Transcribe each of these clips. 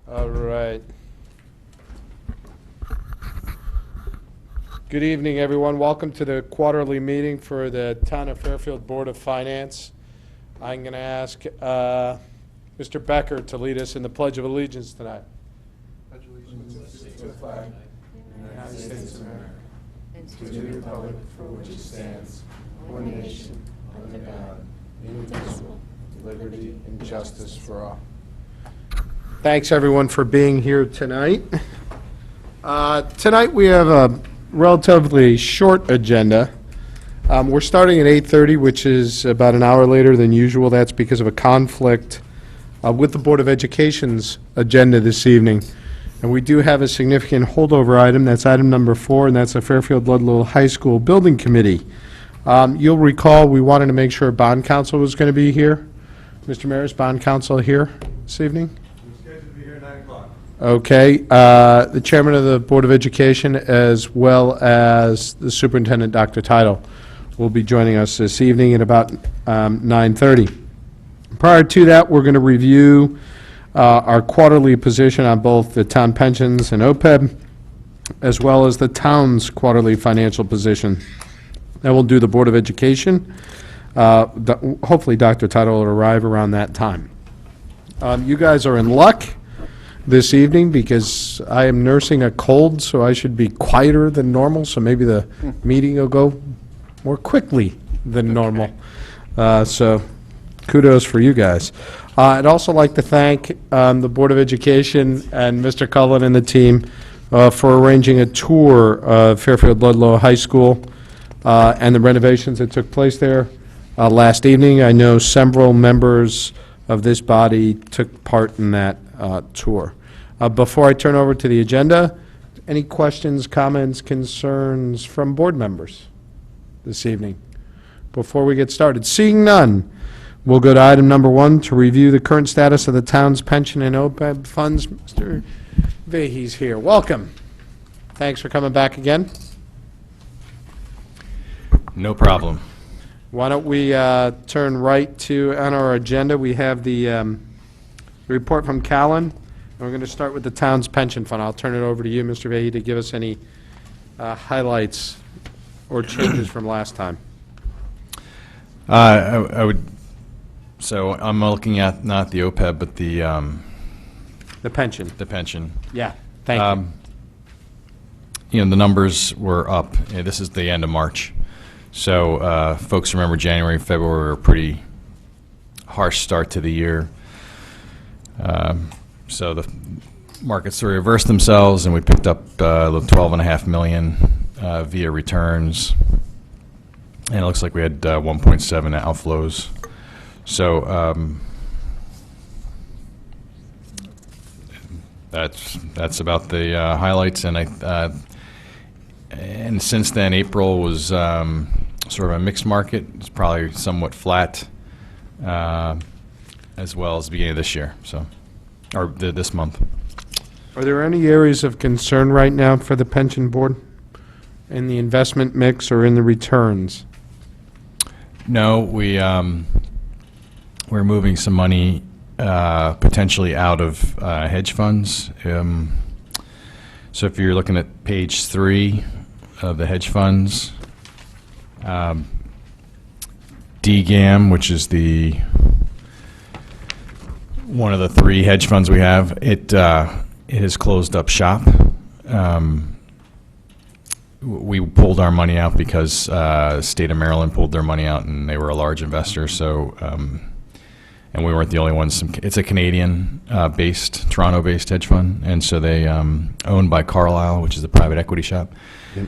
All right. Good evening, everyone. Welcome to the quarterly meeting for the Town of Fairfield Board of Finance. I'm going to ask Mr. Becker to lead us in the Pledge of Allegiance tonight. Pledge allegiance to the flag of the United States of America, and to the republic for which it stands, one nation, under God, indivisible, with liberty and justice for all. Thanks, everyone, for being here tonight. Tonight we have a relatively short agenda. We're starting at 8:30, which is about an hour later than usual. That's because of a conflict with the Board of Education's agenda this evening. And we do have a significant holdover item. That's item number 4, and that's the Fairfield Ludlow High School Building Committee. You'll recall we wanted to make sure bond counsel was going to be here. Mr. Mayor, is bond counsel here this evening? Okay, the chairman of the Board of Education, as well as the superintendent, Dr. Tidal, will be joining us this evening at about 9:30. Prior to that, we're going to review our quarterly position on both the town pensions and OPEB, as well as the town's quarterly financial position. Then we'll do the Board of Education. Hopefully, Dr. Tidal will arrive around that time. You guys are in luck this evening because I am nursing a cold, so I should be quieter than normal, so maybe the meeting will go more quickly than normal. So kudos for you guys. I'd also like to thank the Board of Education and Mr. Cullen and the team for arranging a tour of Fairfield Ludlow High School and the renovations that took place there last evening. I know several members of this body took part in that tour. Before I turn over to the agenda, any questions, comments, concerns from board members this evening before we get started? Seeing none, we'll go to item number 1 to review the current status of the town's pension and OPEB funds. Mr. Vahey's here. Welcome. Thanks for coming back again. No problem. Why don't we turn right to, on our agenda, we have the report from Callan. We're going to start with the town's pension fund. I'll turn it over to you, Mr. Vahey, to give us any highlights or changes from last time. I would. So I'm looking at not the OPEB, but the pension. The pension. Yeah. Thank you. You know, the numbers were up. This is the end of March, so folks remember January and February were a pretty harsh start to the year. So the markets sort of reversed themselves, and we picked up $12.5 million via returns, and it looks like we had 1.7 outflows. So that's about the highlights. And and since then, April was sort of a mixed market. It's probably somewhat flat, as well as the beginning of this year. So. Or this month. Are there any areas of concern right now for the pension board in the investment mix or in the returns? No, we're moving some money potentially out of hedge funds. So if you're looking at page 3 of the hedge funds, DGAM, which is the one of the 3 hedge funds we have, it has closed up shop. We pulled our money out because state of Maryland pulled their money out, and they were a large investor. So, and we weren't the only ones. It's a Canadian-based, Toronto-based hedge fund, and so they owned by Carlyle, which is a private equity shop. Yep.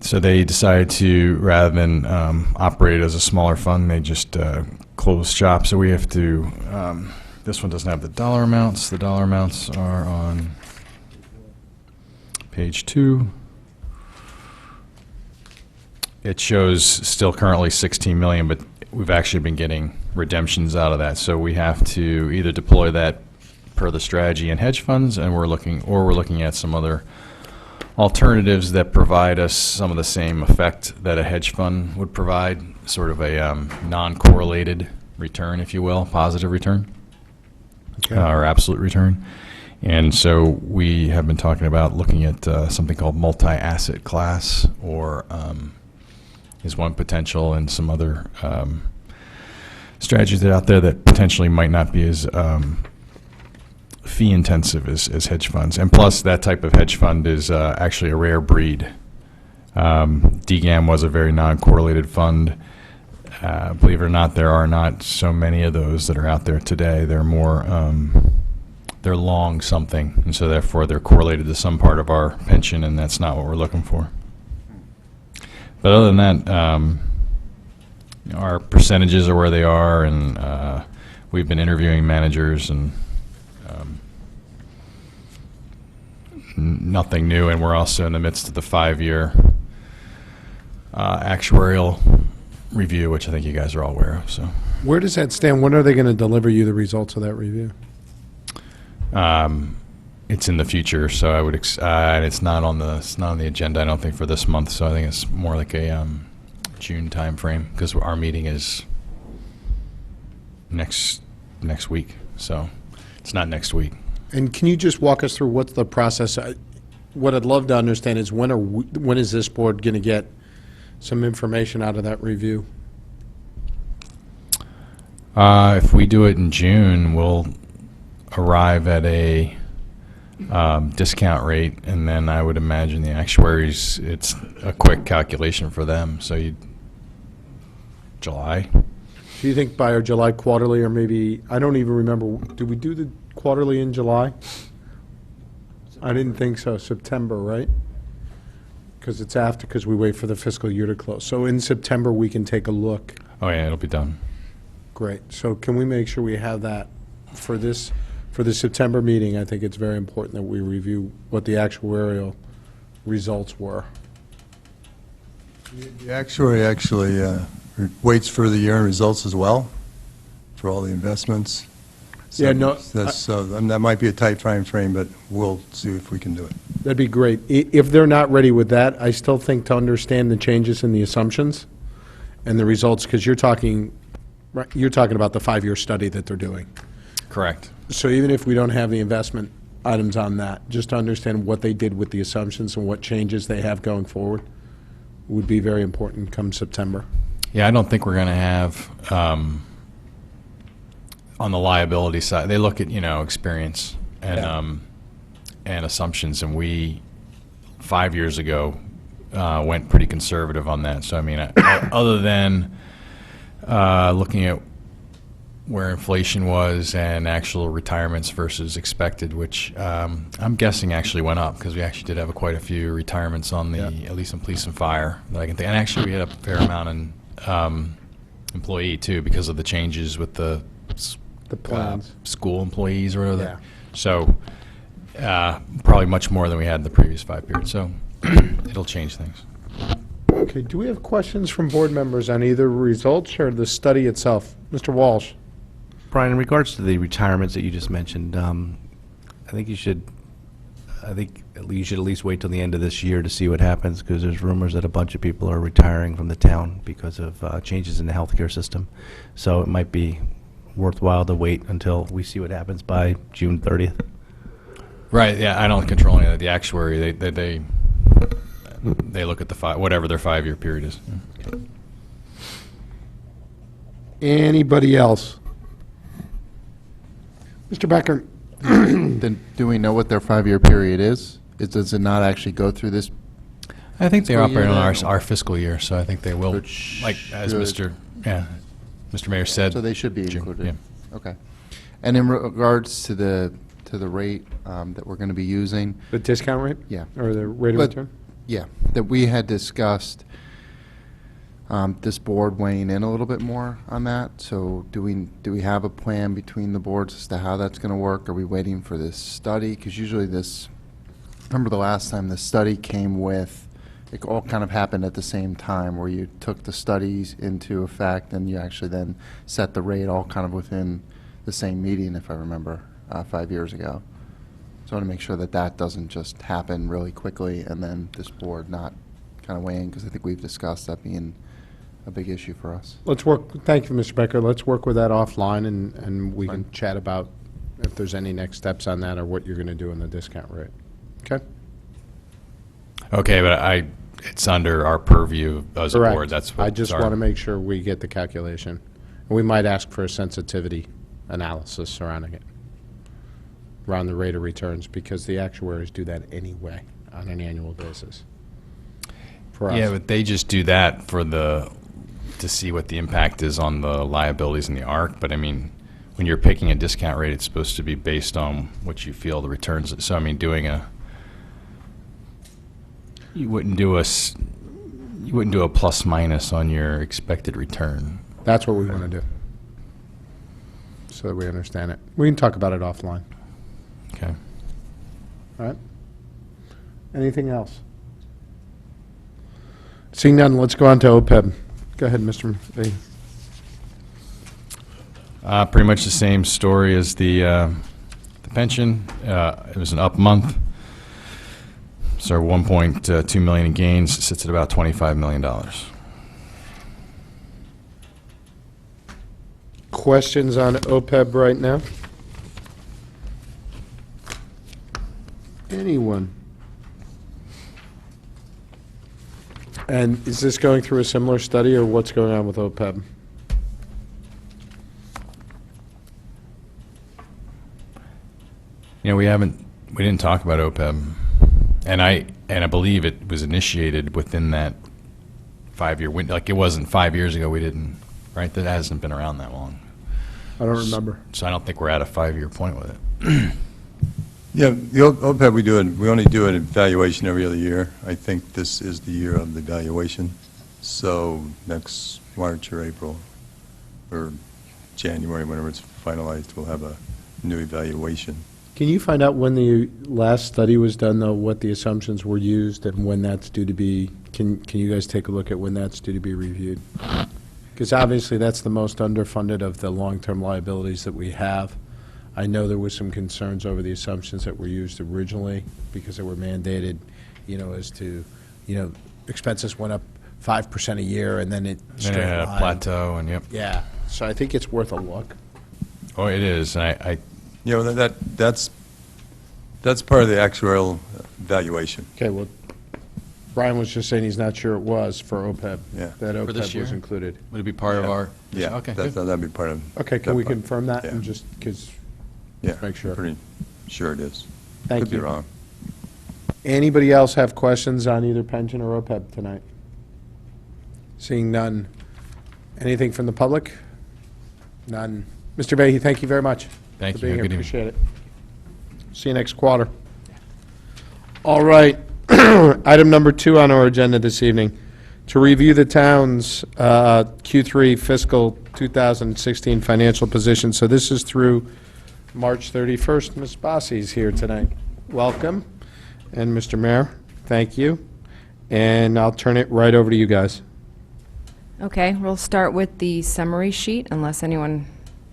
So they decided to, rather than operate as a smaller fund, they just closed shop. So we have to. This one doesn't have the dollar amounts. The dollar amounts are on page 2. It shows still currently 16 million, but we've actually been getting redemptions out of that. So we have to either deploy that per the strategy in hedge funds, and we're looking at some other alternatives that provide us some of the same effect that a hedge fund would provide, sort of a non-correlated return, if you will, positive return, or absolute return. And so we have been talking about looking at something called multi-asset class, or is one potential, and some other strategies that are out there that potentially might not be as fee intensive as hedge funds. And plus, that type of hedge fund is actually a rare breed. DGAM was a very non-correlated fund. Believe it or not, there are not so many of those that are out there today. They're more, they're long something, and so therefore they're correlated to some part of our pension, and that's not what we're looking for. But other than that, our percentages are where they are, and we've been interviewing managers, and nothing new, and we're also in the midst of the 5-year actuarial review, which I think you guys are all aware of. So, Where does that stand? When are they going to deliver you the results of that review? it's in the future. So I would, and it's not on the agenda, I don't think, for this month. So I think it's more like a June timeframe, because our meeting is next week. So it's not next week. And can you just walk us through what's the process? What I'd love to understand is when is this board going to get some information out of that review? If we do it in June, we'll arrive at a discount rate, and then I would imagine the actuaries, it's a quick calculation for them. So July. Do you think by our July quarterly, or maybe, I don't even remember, did we do the quarterly in July? I didn't think so. September, right? Because it's after, because we wait for the fiscal year to close. So in September, we can take a look. Oh yeah, it'll be done. Great. So can we make sure we have that for this, for the September meeting? I think it's very important that we review what the actuarial results were. The actuary actually waits for the year-end results as well, for all the investments. So Yeah, no, that might be a tight time frame, but we'll see if we can do it. That'd be great. If they're not ready with that, I still think to understand the changes in the assumptions and the results, because you're talking about the 5-year study that they're doing. Correct. So even if we don't have the investment items on that, just to understand what they did with the assumptions and what changes they have going forward would be very important come September. Yeah, I don't think we're going to have, on the liability side, they look at, experience and Yeah. And assumptions, and we, 5 years ago, went pretty conservative on that. So, I mean, other than looking at where inflation was and actual retirements versus expected, which I'm guessing actually went up, because we actually did have quite a few retirements on the, at least in police and fire, that I can think. And actually, we had a fair amount in employee, too, because of the changes with the plans. school employees or whatever. Yeah. So probably much more than we had in the previous 5 periods. So it'll change things. Okay, do we have questions from board members on either results or the study itself? Mr. Walsh? Brian, in regards to the retirements that you just mentioned, I think you should at least wait till the end of this year to see what happens, because there's rumors that a bunch of people are retiring from the town because of changes in the healthcare system. So it might be worthwhile to wait until we see what happens by June 30th. Right. Yeah. I don't control any of that. The actuary, they look at whatever their 5-year period is. Anybody else? Mr. Becker? Then do we know what their 5-year period is? Does it not actually go through this? I think they Fiscal operate year on then? our fiscal year, so I think they will. Which Like as should- Mr. Mayor said. So they should be June, included? yeah. Okay. And in regards to the rate that we're going to be using, The discount rate? yeah. Or the rate of But- return? Yeah, that we had discussed this board weighing in a little bit more on that. So do we have a plan between the boards as to how that's going to work? Are we waiting for this study? Because usually remember the last time the study came with, it all kind of happened at the same time, where you took the studies into effect and you actually then set the rate all kind of within the same meeting, if I remember, 5 years ago. So I want to make sure that that doesn't just happen really quickly and then this board not kind of weighing, because I think we've discussed that being a big issue for us. Thank you, Mr. Becker. Let's work with that offline, and we can chat about if there's any next steps on that or what you're going to do in the discount rate. Okay? Okay, but it's under our purview as a Correct. board. That's what. I just want to make sure we get the calculation. And we might ask for a sensitivity analysis surrounding it, around the rate of returns, because the actuaries do that anyway on an annual basis. For us. Yeah, but they just do that to see what the impact is on the liabilities in the ARC. But I mean, when you're picking a discount rate, it's supposed to be based on what you feel the returns. So I mean, you wouldn't do a plus minus on your expected return. That's what we want to do, so that we understand it. We can talk about it offline. Okay. All right? Anything else? Seeing none, let's go on to OPEB. Go ahead, Mr. McVeigh. Pretty much the same story as the pension. It was an up month. So 1.2 million in gains, sits at about $25 million. Questions on OPEB right now? Anyone? And is this going through a similar study, or what's going on with OPEB? You know, we didn't talk about OPEB, and I believe it was initiated within that 5-year window. Like, it wasn't 5 years ago. We didn't, right? That hasn't been around that long. I don't remember. So I don't think we're at a 5-year point with it. Yeah, the OPEB, we only do an evaluation every other year. I think this is the year of the evaluation. So next March or April or January, whenever it's finalized, we'll have a new evaluation. Can you find out when the last study was done, though, what the assumptions were used and when that's due to be, can you guys take a look at when that's due to be reviewed? Because obviously that's the most underfunded of the long-term liabilities that we have. I know there was some concerns over the assumptions that were used originally because they were mandated, as to, expenses went up 5% a year and then it Then straight it had a line. plateau, and yep. Yeah, so I think it's worth a look. Oh, it is. And That's part of the actuarial valuation. Okay, well, Brian was just saying he's not sure it was for OPEB. Yeah. That For this OPEB was year? included. Would it be part of our? Yeah, Okay, that'd good. be part of. Okay, can we that part. confirm that Yeah. and just, because, Yeah, make sure. pretty sure it is. Thank Could be you. wrong. Anybody else have questions on either pension or OPEB tonight? Seeing none. Anything from the public? None. Mr. Behe, thank you very much. Thank for you. being here. Good evening. Appreciate it. See you next quarter. All right. Item number 2 on our agenda this evening, to review the town's Q3 fiscal 2016 financial position. So this is through March 31st. Ms. Bossy's here tonight. Welcome. And Mr. Mayor, thank you. And I'll turn it right over to you guys. Okay, we'll start with the summary sheet, unless anyone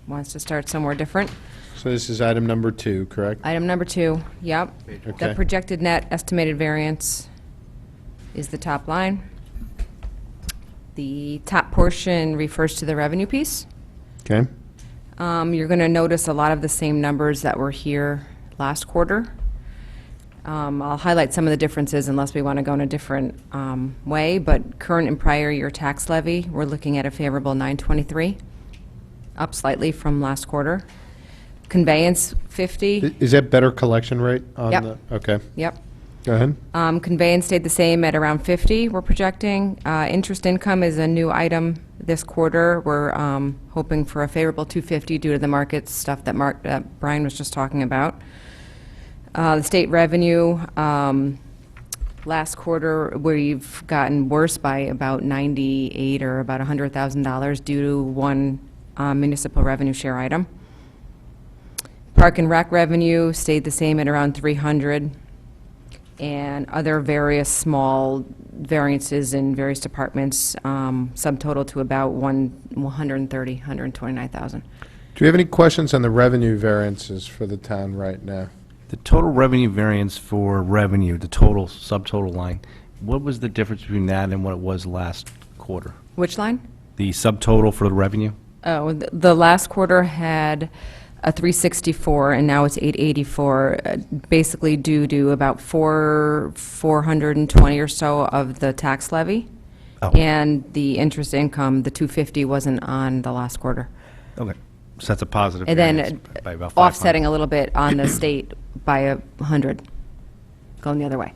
wants to start somewhere different. So this is item number 2, correct? Item number 2, yep. Okay. The projected net estimated variance is the top line. The top portion refers to the revenue piece. Okay. You're going to notice a lot of the same numbers that were here last quarter. I'll highlight some of the differences unless we want to go in a different way, but current and prior year tax levy, we're looking at a favorable 923, up slightly from last quarter. Conveyance, 50. Is that better collection rate on Yep. the? Okay, Yep. go ahead. Conveyance stayed the same at around 50, we're projecting. Interest income is a new item this quarter. We're hoping for a favorable 250 due to the market stuff that Brian was just talking about. The state revenue, last quarter, we've gotten worse by about 98 or about $100,000 due to one municipal revenue share item. Park and Rec revenue stayed the same at around 300, and other various small variances in various departments subtotal to about 129,000. Do we have any questions on the revenue variances for the town right now? The total revenue variance for revenue, the total subtotal line, what was the difference between that and what it was last quarter? Which line? The subtotal for the revenue? Oh, the last quarter had a 364, and now it's 884, basically due to about 420 or so of the tax levy. Oh. And the interest income, the 250 wasn't on the last quarter. Okay, so that's a positive And variance then by about 500. offsetting a little bit on the state by 100, going the other way.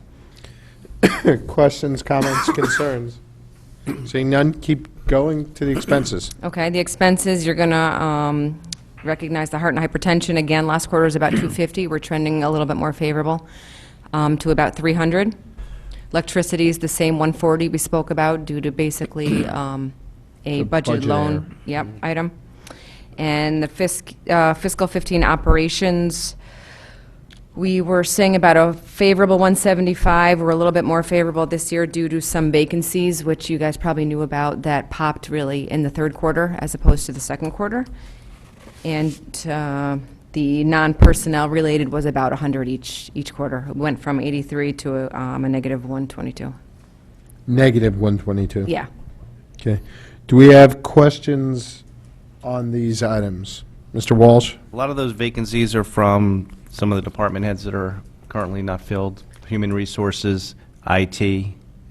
Questions, comments, concerns? Seeing none, keep going to the expenses. Okay, the expenses, you're going to recognize the heart and hypertension. Again, last quarter was about 250. We're trending a little bit more favorable to about 300. Electricity is the same 140 we spoke about due to basically a budget budget loan item. And the fiscal 15 operations, we were saying about a favorable 175. We're a little bit more favorable this year due to some vacancies, which you guys probably knew about, that popped really in the third quarter as opposed to the second quarter. And the non-personnel related was about 100 each quarter. It went from 83 to a negative 122. Negative 122. Yeah. Okay. Do we have questions on these items? Mr. Walsh? A lot of those vacancies are from some of the department heads that are currently not filled, human resources, IT,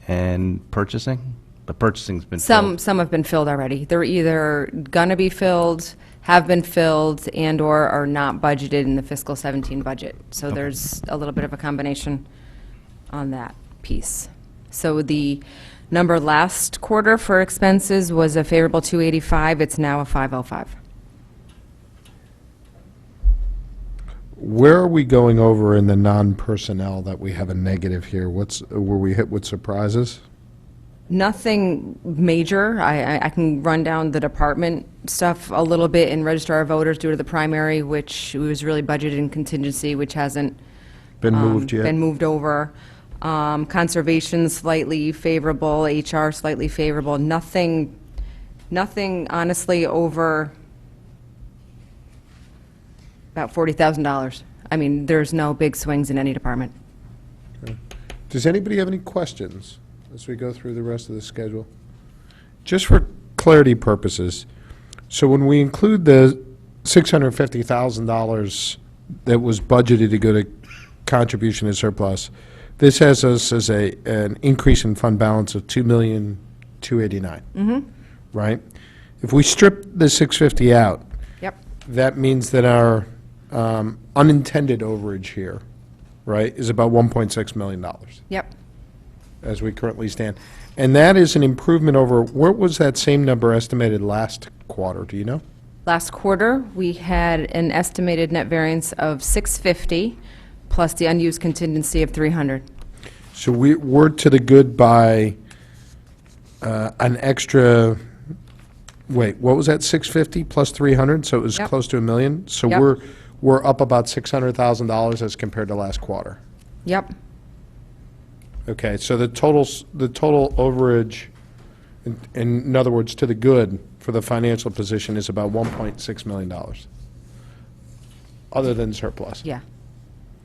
and purchasing, but purchasing's been filled. Some have been filled already. They're either gonna be filled, have been filled, and/or are not budgeted in the fiscal 17 budget. So there's a little bit of a combination on that piece. So the number last quarter for expenses was a favorable 285. It's now a 505. Where are we going over in the non-personnel that we have a negative here? Were we hit with surprises? Nothing major. I can run down the department stuff a little bit in Registrar of Voters due to the primary, which was really budgeted in contingency, which hasn't Been moved yet? been moved over. Conservation slightly favorable, HR slightly favorable. Nothing honestly over about $40,000. I mean, there's no big swings in any department. Does anybody have any questions as we go through the rest of the schedule? Just for clarity purposes, so when we include the $650,000 that was budgeted to go to contribution to surplus, this has us as an increase in fund balance of $2,289,000. Right? If we strip the 650 out, Yep. that means that our unintended overage here, right, is about $1.6 million Yep. as we currently stand. And that is an improvement over, where was that same number estimated last quarter, do you know? Last quarter, we had an estimated net variance of 650 plus the unused contingency of 300. So we're to the good by an extra, wait, what was that, 650 plus 300? So it was Yep. close to $1 million? So Yep. we're up about $600,000 as compared to last quarter. Yep. Okay, so the total overage, in other words, to the good for the financial position is about $1.6 million, other than surplus. Yeah.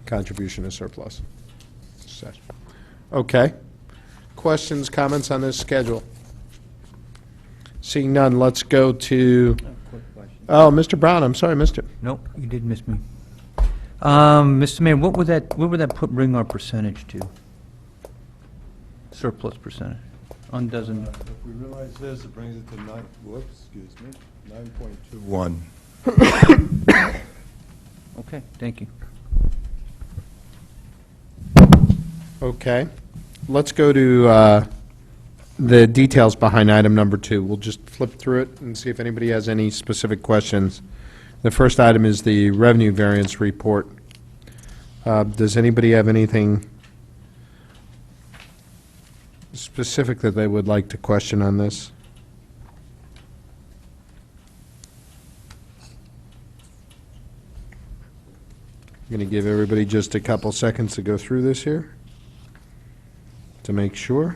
Contribution to surplus. Okay. Questions, comments on this schedule? Seeing none, let's go to, oh, Mr. Brown, I'm sorry, Mr. Nope, you did miss me. Mr. Mayor, what would that bring our percentage to? Surplus percentage, on dozen, If we realize this, it brings it to 9.21. okay, thank you. Okay. Let's go to the details behind item number 2. We'll just flip through it and see if anybody has any specific questions. The first item is the revenue variance report. Does anybody have anything specific that they would like to question on this? I'm going to give everybody just a couple seconds to go through this here to make sure.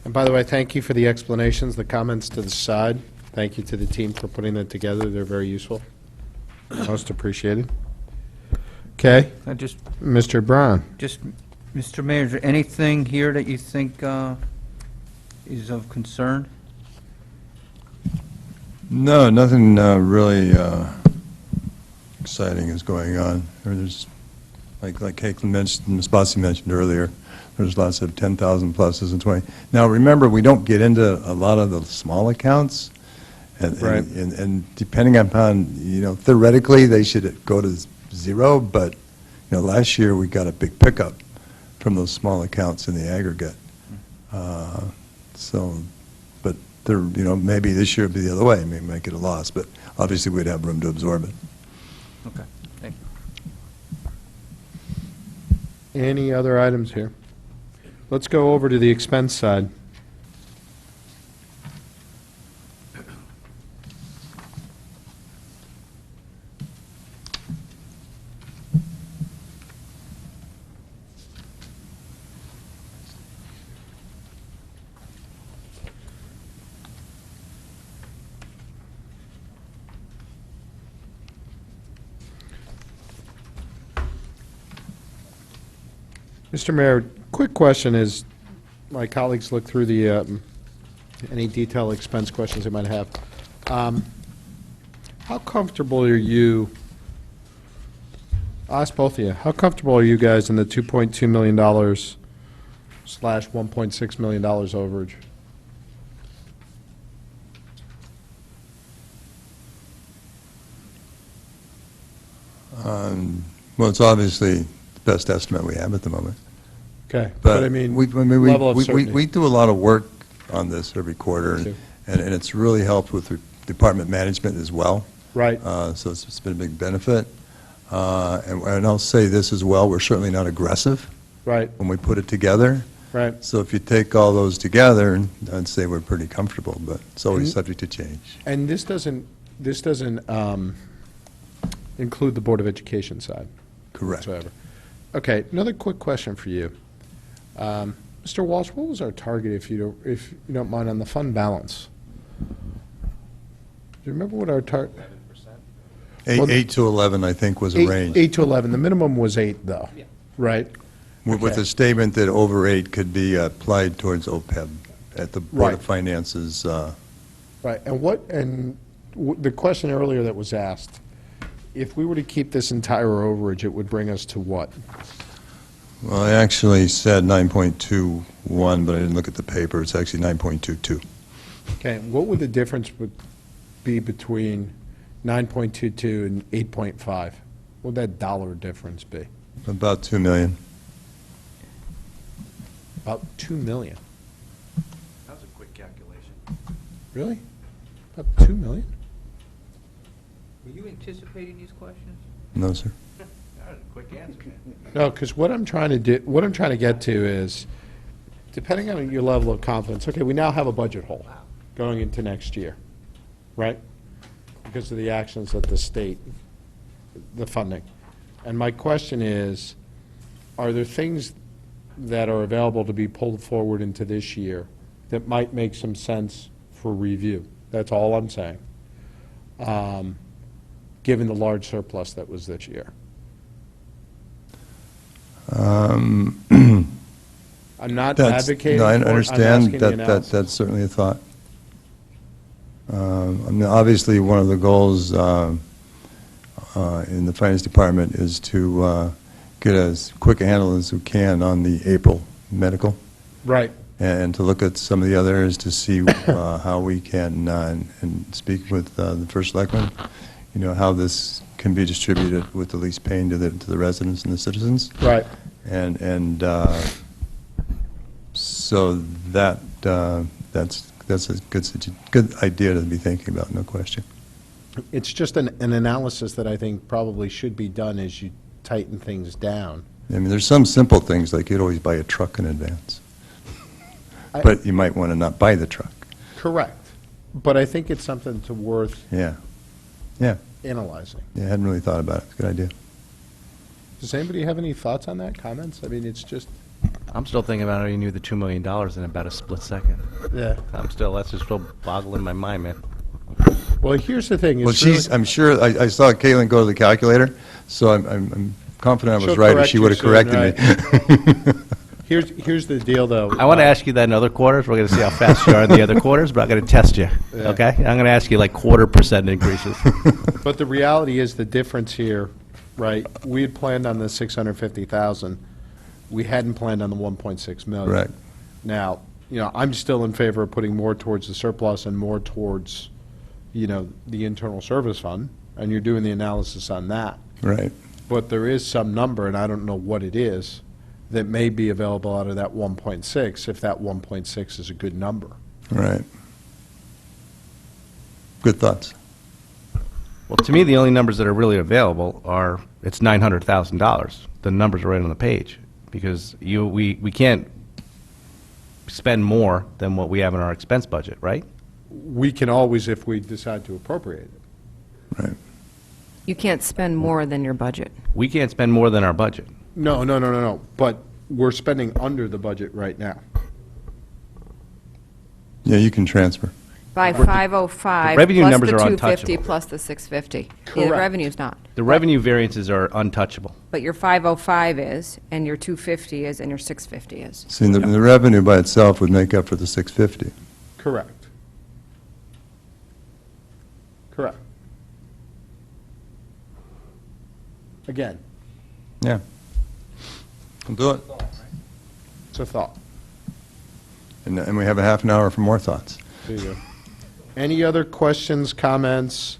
And by the way, thank you for the explanations, the comments to the side. Thank you to the team for putting that together. They're very useful. Most appreciated. Okay, Mr. Brown. Mr. Mayor, is there anything here that you think is of concern? No, nothing really exciting is going on. There's, like Caitlin mentioned, Ms. Bossy mentioned earlier, there's lots of 10,000 pluses and 20. Now, remember, we don't get into a lot of the small accounts. Right. And depending upon, theoretically, they should go to zero, but, last year, we got a big pickup from those small accounts in the aggregate. So, but there, maybe this year it'd be the other way, maybe make it a loss, but obviously we'd have room to absorb it. Okay, thank you. Any other items here? Let's go over to the expense side. Mr. Mayor, quick question is, my colleagues look through the, any detailed expense questions they might have. How comfortable are you, I'll ask both of you, how comfortable are you guys in the $2.2 million slash $1.6 million overage? Well, it's obviously the best estimate we have at the moment. Okay, but I mean, level of certainty. we do a lot of work on this every quarter, Me too. and it's really helped with the department management as well. Right, So it's been a big benefit. And I'll say this as well, we're certainly not aggressive right, when we put it together. right. So if you take all those together, I'd say we're pretty comfortable, but it's always subject to change. And this doesn't include the Board of Education side Correct. whatsoever. Okay, another quick question for you. Mr. Walsh, what was our target, if you don't mind, on the fund balance? Do you remember what our target? 8 to 11, I think, was a range. 8 to 11. The minimum was 8, though, right? With Okay. the statement that over 8 could be applied towards OPEB at the Board of Right. Finance's. Right, and the question earlier that was asked, if we were to keep this entire overage, it would bring us to what? Well, I actually said 9.21, but I didn't look at the paper. It's actually 9.22. Okay, what would the difference be between 9.22 and 8.5? What would that dollar difference be? About 2 million. About 2 million. That was a quick calculation. Really? About 2 million? Were you anticipating these questions? No, sir. That was a quick answer, man. No, because what I'm trying to get to is, depending on your level of confidence, okay, we now have a budget hole going into next year, right? Because of the actions of the state, the funding. And my question is, are there things that are available to be pulled forward into this year that might make some sense for review? That's all I'm saying, given the large surplus that was this year. Um, I'm not That's- advocating No, I for it, I'm understand asking the that, analysis. that's certainly a thought. I mean, obviously, one of the goals in the Finance Department is to get as quick a handle as we can on the April medical, Right, and to look at some of the other areas to see how we can, and speak with the First Selectman, how this can be distributed with the least pain to the residents and the citizens. right. And so that's a good idea to be thinking about, no question. It's just an analysis that I think probably should be done as you tighten things down. I mean, there's some simple things, like you'd always buy a truck in advance, I- but you might want to not buy the truck. Correct. But I think it's something to worth Yeah, analyzing. I hadn't really thought about it. It's a good idea. Does anybody have any thoughts on that, comments? I mean, it's just, I'm still thinking about how you knew the $2 million in about a split second. yeah. That's just still boggling my mind, man. Well, here's the thing. Well, it's really- I'm sure, I saw Caitlin go to the calculator, so I'm confident I was She'll right, or correct she you would have soon, corrected me. Here's the deal, though. I want to ask you that in other quarters. We're going to see how fast you are in the other quarters, but I'm going to test you, okay? I'm going to ask you like 0.25% increases. But the reality is the difference here, right? We had planned on the 650,000. We hadn't planned on the 1.6 million. Correct. Now, I'm still in favor of putting more towards the surplus and more towards, the internal service fund, and you're doing the analysis on that. Right. But there is some number, and I don't know what it is, that may be available out of that 1.6, if that 1.6 is a good number. Right. Good thoughts. Well, to me, the only numbers that are really available are, it's $900,000. The numbers are right on the page, because we can't spend more than what we have in our expense budget, right? We can always, if we decide to appropriate it. Right. You can't spend more than your budget. We can't spend more than our budget. No. But we're spending under the budget right now. Yeah, you can transfer. By 505, The revenue plus numbers the are 250, untouchable. plus the 650. Yeah, Correct. the revenue's not. The revenue variances are untouchable. But your 505 is, and your 250 is, and your 650 is. See, the revenue by itself would make up for the 650. Correct. Again, Yeah. We'll do it. it's a thought. And we have a half an hour for more thoughts. There you go. Any other questions, comments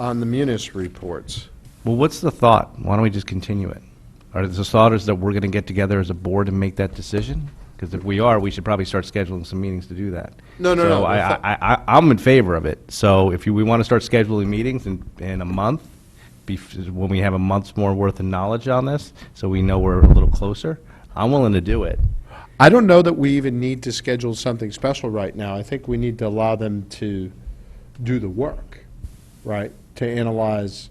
on the Munis reports? Well, what's the thought? Why don't we just continue it? Are the thought is that we're going to get together as a board and make that decision? Because if we are, we should probably start scheduling some meetings to do that. No. So I'm in favor of it. So if we want to start scheduling meetings in a month, when we have a month's more worth of knowledge on this, so we know we're a little closer, I'm willing to do it. I don't know that we even need to schedule something special right now. I think we need to allow them to do the work, right? To analyze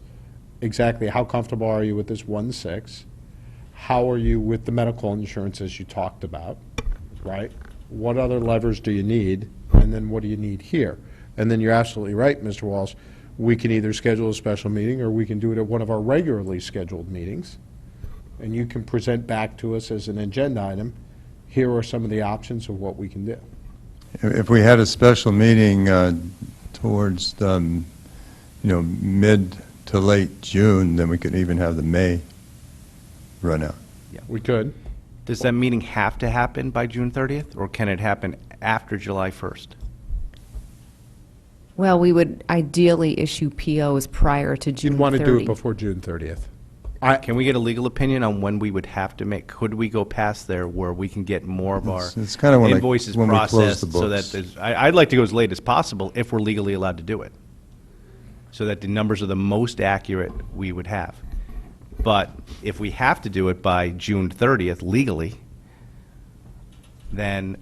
exactly how comfortable are you with this 1.6? How are you with the medical insurance as you talked about, right? What other levers do you need? And then what do you need here? And then you're absolutely right, Mr. Walsh. We can either schedule a special meeting or we can do it at one of our regularly scheduled meetings. And you can present back to us as an agenda item, here are some of the options of what we can do. If we had a special meeting towards, mid to late June, then we could even have the May run out. We could. Does that meeting have to happen by June 30th, or can it happen after July 1st? Well, we would ideally issue POs prior to June 30. You'd want to do it before June 30th. Can we get a legal opinion on when we would have to make, could we go past there where we can get more of our It's kinda when, like, invoices when we close processed the so that books. there's, I'd like to go as late as possible if we're legally allowed to do it, so that the numbers are the most accurate we would have. But if we have to do it by June 30th legally, then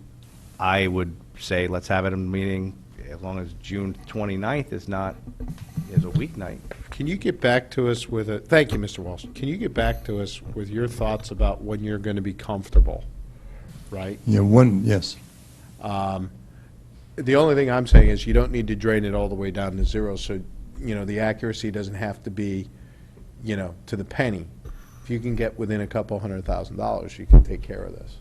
I would say let's have it in a meeting as long as June 29th is a weeknight. Can you get back to us with thank you, Mr. Walsh. Can you get back to us with your thoughts about when you're going to be comfortable, right? Yeah, yes. The only thing I'm saying is you don't need to drain it all the way down to zero, so, the accuracy doesn't have to be, to the penny. If you can get within a couple $100,000, you can take care of this.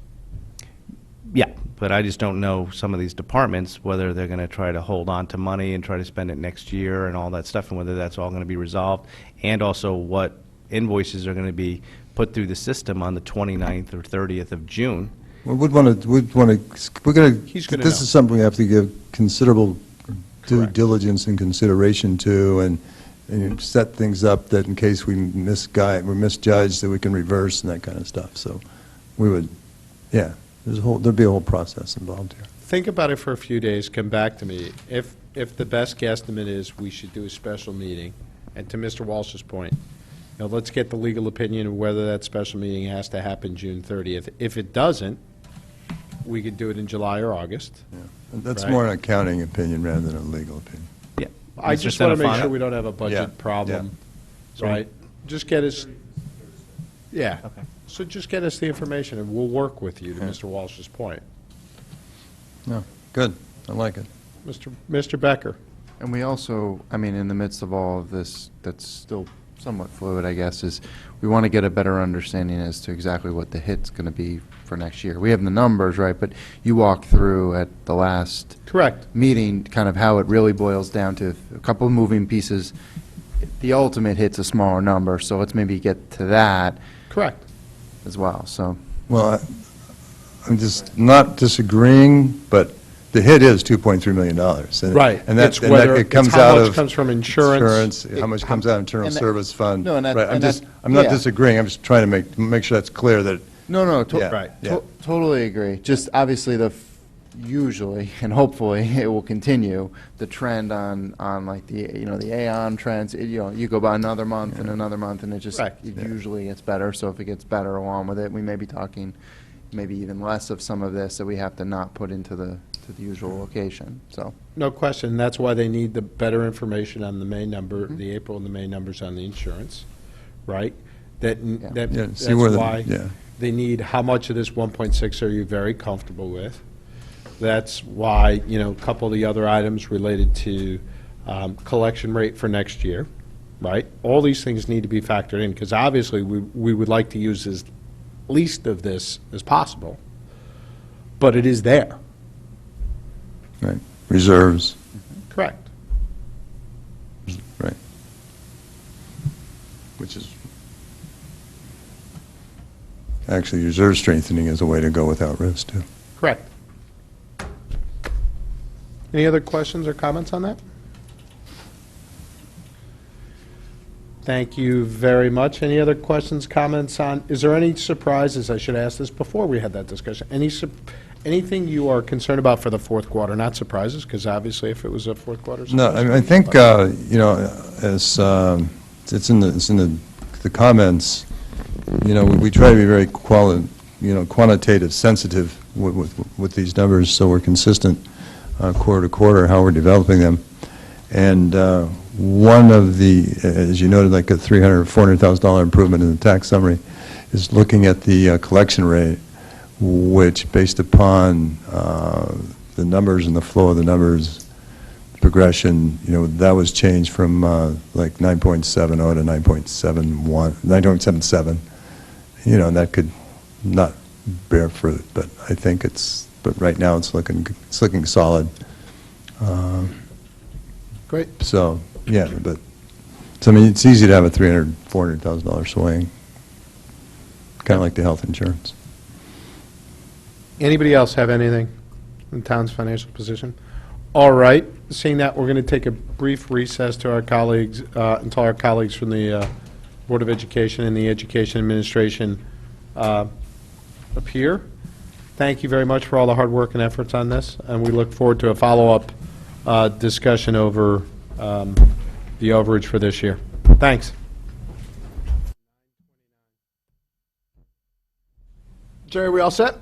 Yeah, but I just don't know some of these departments, whether they're going to try to hold on to money and try to spend it next year and all that stuff, and whether that's all going to be resolved, and also what invoices are going to be put through the system on the 29th or 30th of June. We're going to, He's gonna this know. is something we have to give considerable due Correct. diligence and consideration to, and set things up that in case we misjudge, that we can reverse and that kind of stuff. So we would, there'd be a whole process involved here. Think about it for a few days, come back to me. If the best guesstimate is we should do a special meeting, and to Mr. Walsh's point, let's get the legal opinion of whether that special meeting has to happen June 30th. If it doesn't, we could do it in July or August. And that's Right. more an accounting opinion rather than a legal opinion. Yeah. I Mr. just want to make Stenofanto? sure we don't have a Yeah, budget problem, So- right? Just get us, so just get us the information, and we'll work with you, to Mr. Walsh's point. No, good, I like it. Mr. Becker? And we also, in the midst of all of this that's still somewhat fluid, I guess, is we want to get a better understanding as to exactly what the hit's going to be for next year. We have the numbers, right, but you walked through at the last Correct. meeting kind of how it really boils down to a couple of moving pieces. The ultimate hit's a smaller number, so let's maybe get to that Correct. as well, so. Well, I'm just not disagreeing, but the hit is $2.3 million. And- Right. And that, It's and whether- that, it it's comes how out much of. comes from insurance. How much comes out of internal and that- service fund. No, and that- Right, and that- I'm not yeah. disagreeing, I'm just trying to make sure that's clear that, No, yeah. Right. yeah. Totally agree. Just obviously usually, and hopefully it will continue, the trend on like the Aon trends, you go by another month and another month and it just, Correct. it usually gets better. So if it gets better along with it, we may be talking maybe even less of some of this that we have to not put into the usual location, so. No question. That's why they need the better information on the May number, the April and the May numbers on the insurance, right? Yeah, That's see where the- why yeah. they need, how much of this 1.6 are you very comfortable with? That's why, a couple of the other items related to collection rate for next year, right? All these things need to be factored in, because obviously, we would like to use as least of this as possible, but it is there. Right, reserves, Correct. right. Which is, actually, reserve strengthening is a way to go without risk, too. Correct. Any other questions or comments on that? Thank you very much. Any other questions, comments on, is there any surprises? I should ask this before we had that discussion. Anything you are concerned about for the fourth quarter? Not surprises, because obviously if it was a fourth quarter. No, surprise, I think, as, it's in the comments, we try to be very quantitative sensitive with these numbers, so we're consistent quarter to quarter, how we're developing them. And one of the, as you noted, like a $300,000, $400,000 improvement in the tax summary, is looking at the collection rate, which, based upon the numbers and the flow of the numbers, progression, that was changed from like 9.70 to 9.71, 9.77. And that could not bear fruit, but I think but right now it's looking solid. Great. So, yeah, so I mean, it's easy to have a $300,000, $400,000 swing, kind of like the health insurance. Anybody else have anything in town's financial position? All right, seeing that, we're going to take a brief recess to our colleagues, until our colleagues from the Board of Education and the Education Administration appear. Thank you very much for all the hard work and efforts on this, and we look forward to a follow-up discussion over the overage for this year. Thanks. Jerry, we all set?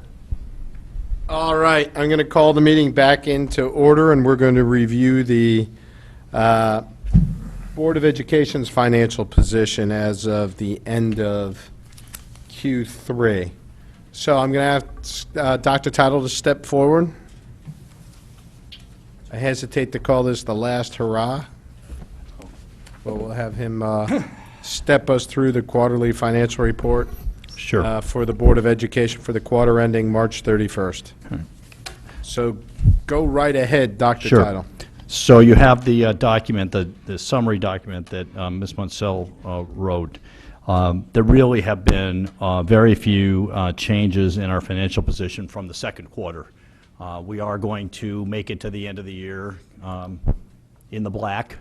All right, I'm going to call the meeting back into order, and we're going to review the Board of Education's financial position as of the end of Q3. So I'm going to ask Dr. Tittle to step forward. I hesitate to call this the last hurrah, but we'll have him step us through the quarterly financial report. Sure. For the Board of Education for the quarter ending March 31st. So go right ahead, Dr. Sure. Tittle. So you have the document, the summary document that Ms. Munsell wrote. There really have been very few changes in our financial position from the second quarter. We are going to make it to the end of the year in the black.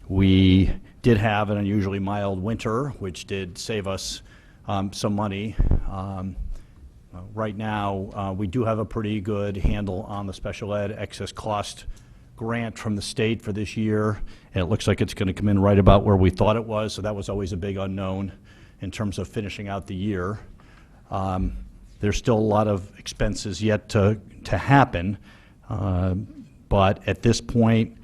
We did have an unusually mild winter, which did save us some money. Right now, we do have a pretty good handle on the special ed excess cost grant from the state for this year, and it looks like it's going to come in right about where we thought it was, so that was always a big unknown in terms of finishing out the year. There's still a lot of expenses yet to happen, but at this point,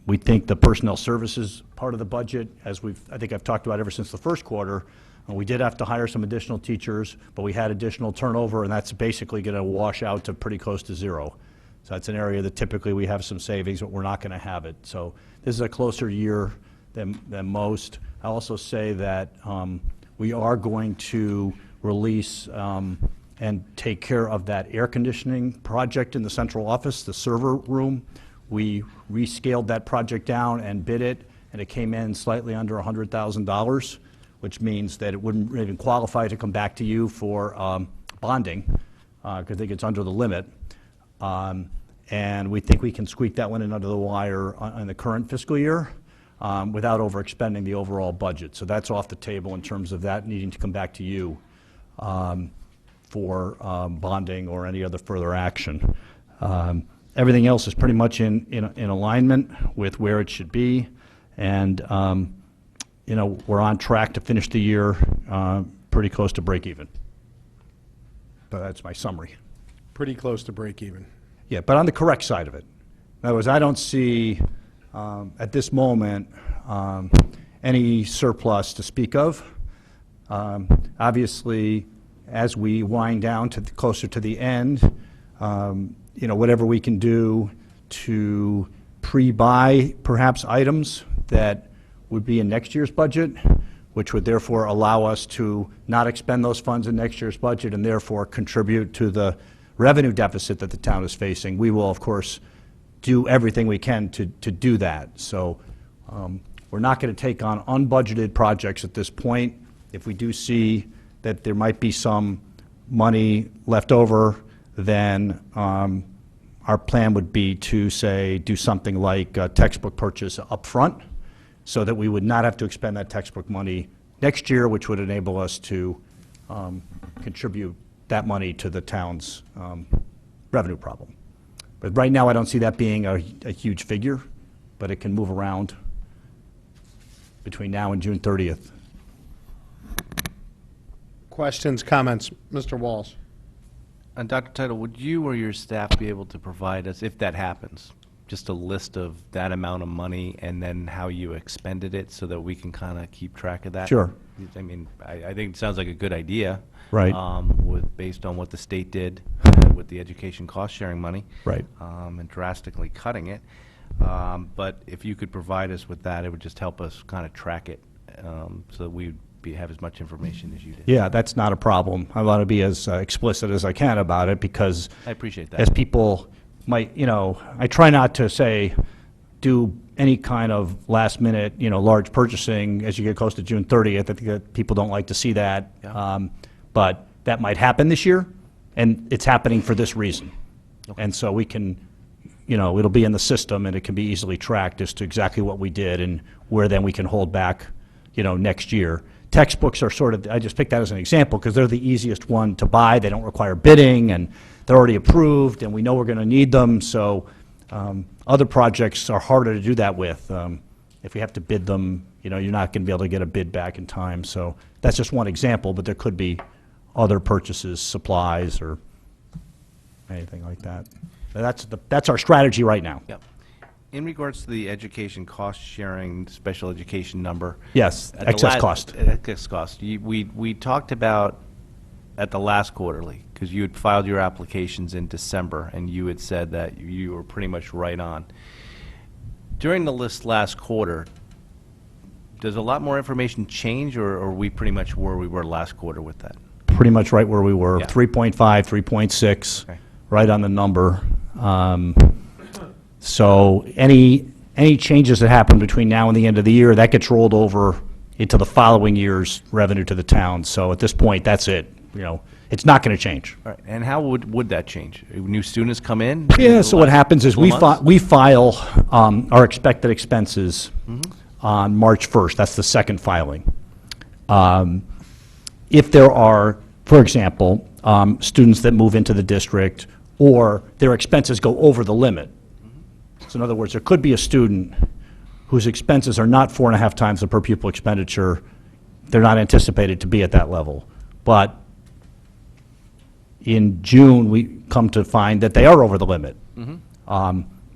we think the personnel services part of the budget, as I think I've talked about ever since the first quarter, we did have to hire some additional teachers, but we had additional turnover, and that's basically going to wash out to pretty close to zero. So that's an area that typically we have some savings, but we're not going to have it. So this is a closer year than most. I'll also say that we are going to release and take care of that air conditioning project in the central office, the server room. We rescaled that project down and bid it, and it came in slightly under $100,000, which means that it wouldn't even qualify to come back to you for bonding, because I think it's under the limit. And we think we can squeak that one in under the wire in the current fiscal year without overexpending the overall budget. So that's off the table in terms of that needing to come back to you for bonding or any other further action. Everything else is pretty much in alignment with where it should be. And, we're on track to finish the year pretty close to break even. So that's my summary. Pretty close to break even. Yeah, but on the correct side of it. In other words, I don't see, at this moment, any surplus to speak of. Obviously, as we wind down to closer to the end, whatever we can do to pre-buy perhaps items that would be in next year's budget, which would therefore allow us to not expend those funds in next year's budget and therefore contribute to the revenue deficit that the town is facing. We will, of course, do everything we can to do that. So we're not going to take on unbudgeted projects at this point. If we do see that there might be some money left over, then our plan would be to, say, do something like a textbook purchase up front, so that we would not have to expend that textbook money next year, which would enable us to contribute that money to the town's revenue problem. But right now, I don't see that being a huge figure, but it can move around between now and June 30th. Questions, comments? Mr. Walls? And Dr. Title, would you or your staff be able to provide us, if that happens, just a list of that amount of money and then how you expended it so that we can kind of keep track of that? Sure. I mean, I think it sounds like a good idea. Right. Based on what the state did with the education cost-sharing money. Right. And drastically cutting it. But if you could provide us with that, it would just help us kind of track it so that we'd have as much information as you did. Yeah, that's not a problem. I want to be as explicit as I can about it, because I appreciate that. as people might, I try not to say, do any kind of last minute, large purchasing as you get close to June 30th. I think that people don't like to see that. Yeah. But that might happen this year, and it's happening for this reason. Okay. And so we can, it'll be in the system, and it can be easily tracked as to exactly what we did and where then we can hold back, next year. Textbooks are sort of, I just picked that as an example because they're the easiest one to buy. They don't require bidding, and they're already approved, and we know we're going to need them. So other projects are harder to do that with. If we have to bid them, you're not going to be able to get a bid back in time. So that's just one example, but there could be other purchases, supplies, or anything like that. That's our strategy right now. Yep. In regards to the education cost-sharing special education number. Yes, at the excess cost. Excess cost. We talked about at the last quarterly, because you had filed your applications in December, and you had said that you were pretty much right on. During the last quarter, does a lot more information change, or are we pretty much where we were last quarter with that? Pretty much right where we were, Yeah. 3.5, 3.6, Okay. right on the number. So any changes that happen between now and the end of the year, that gets rolled over into the following year's revenue to the town. So at this point, that's it. It's not going to change. All right. And how would that change? New students come in? Yeah, so what happens is we months? file our expected expenses on March 1st. That's the second filing. If there are, for example, students that move into the district or their expenses go over the limit. So in other words, there could be a student whose expenses are not 4.5 times the per pupil expenditure. They're not anticipated to be at that level. But in June, we come to find that they are over the limit.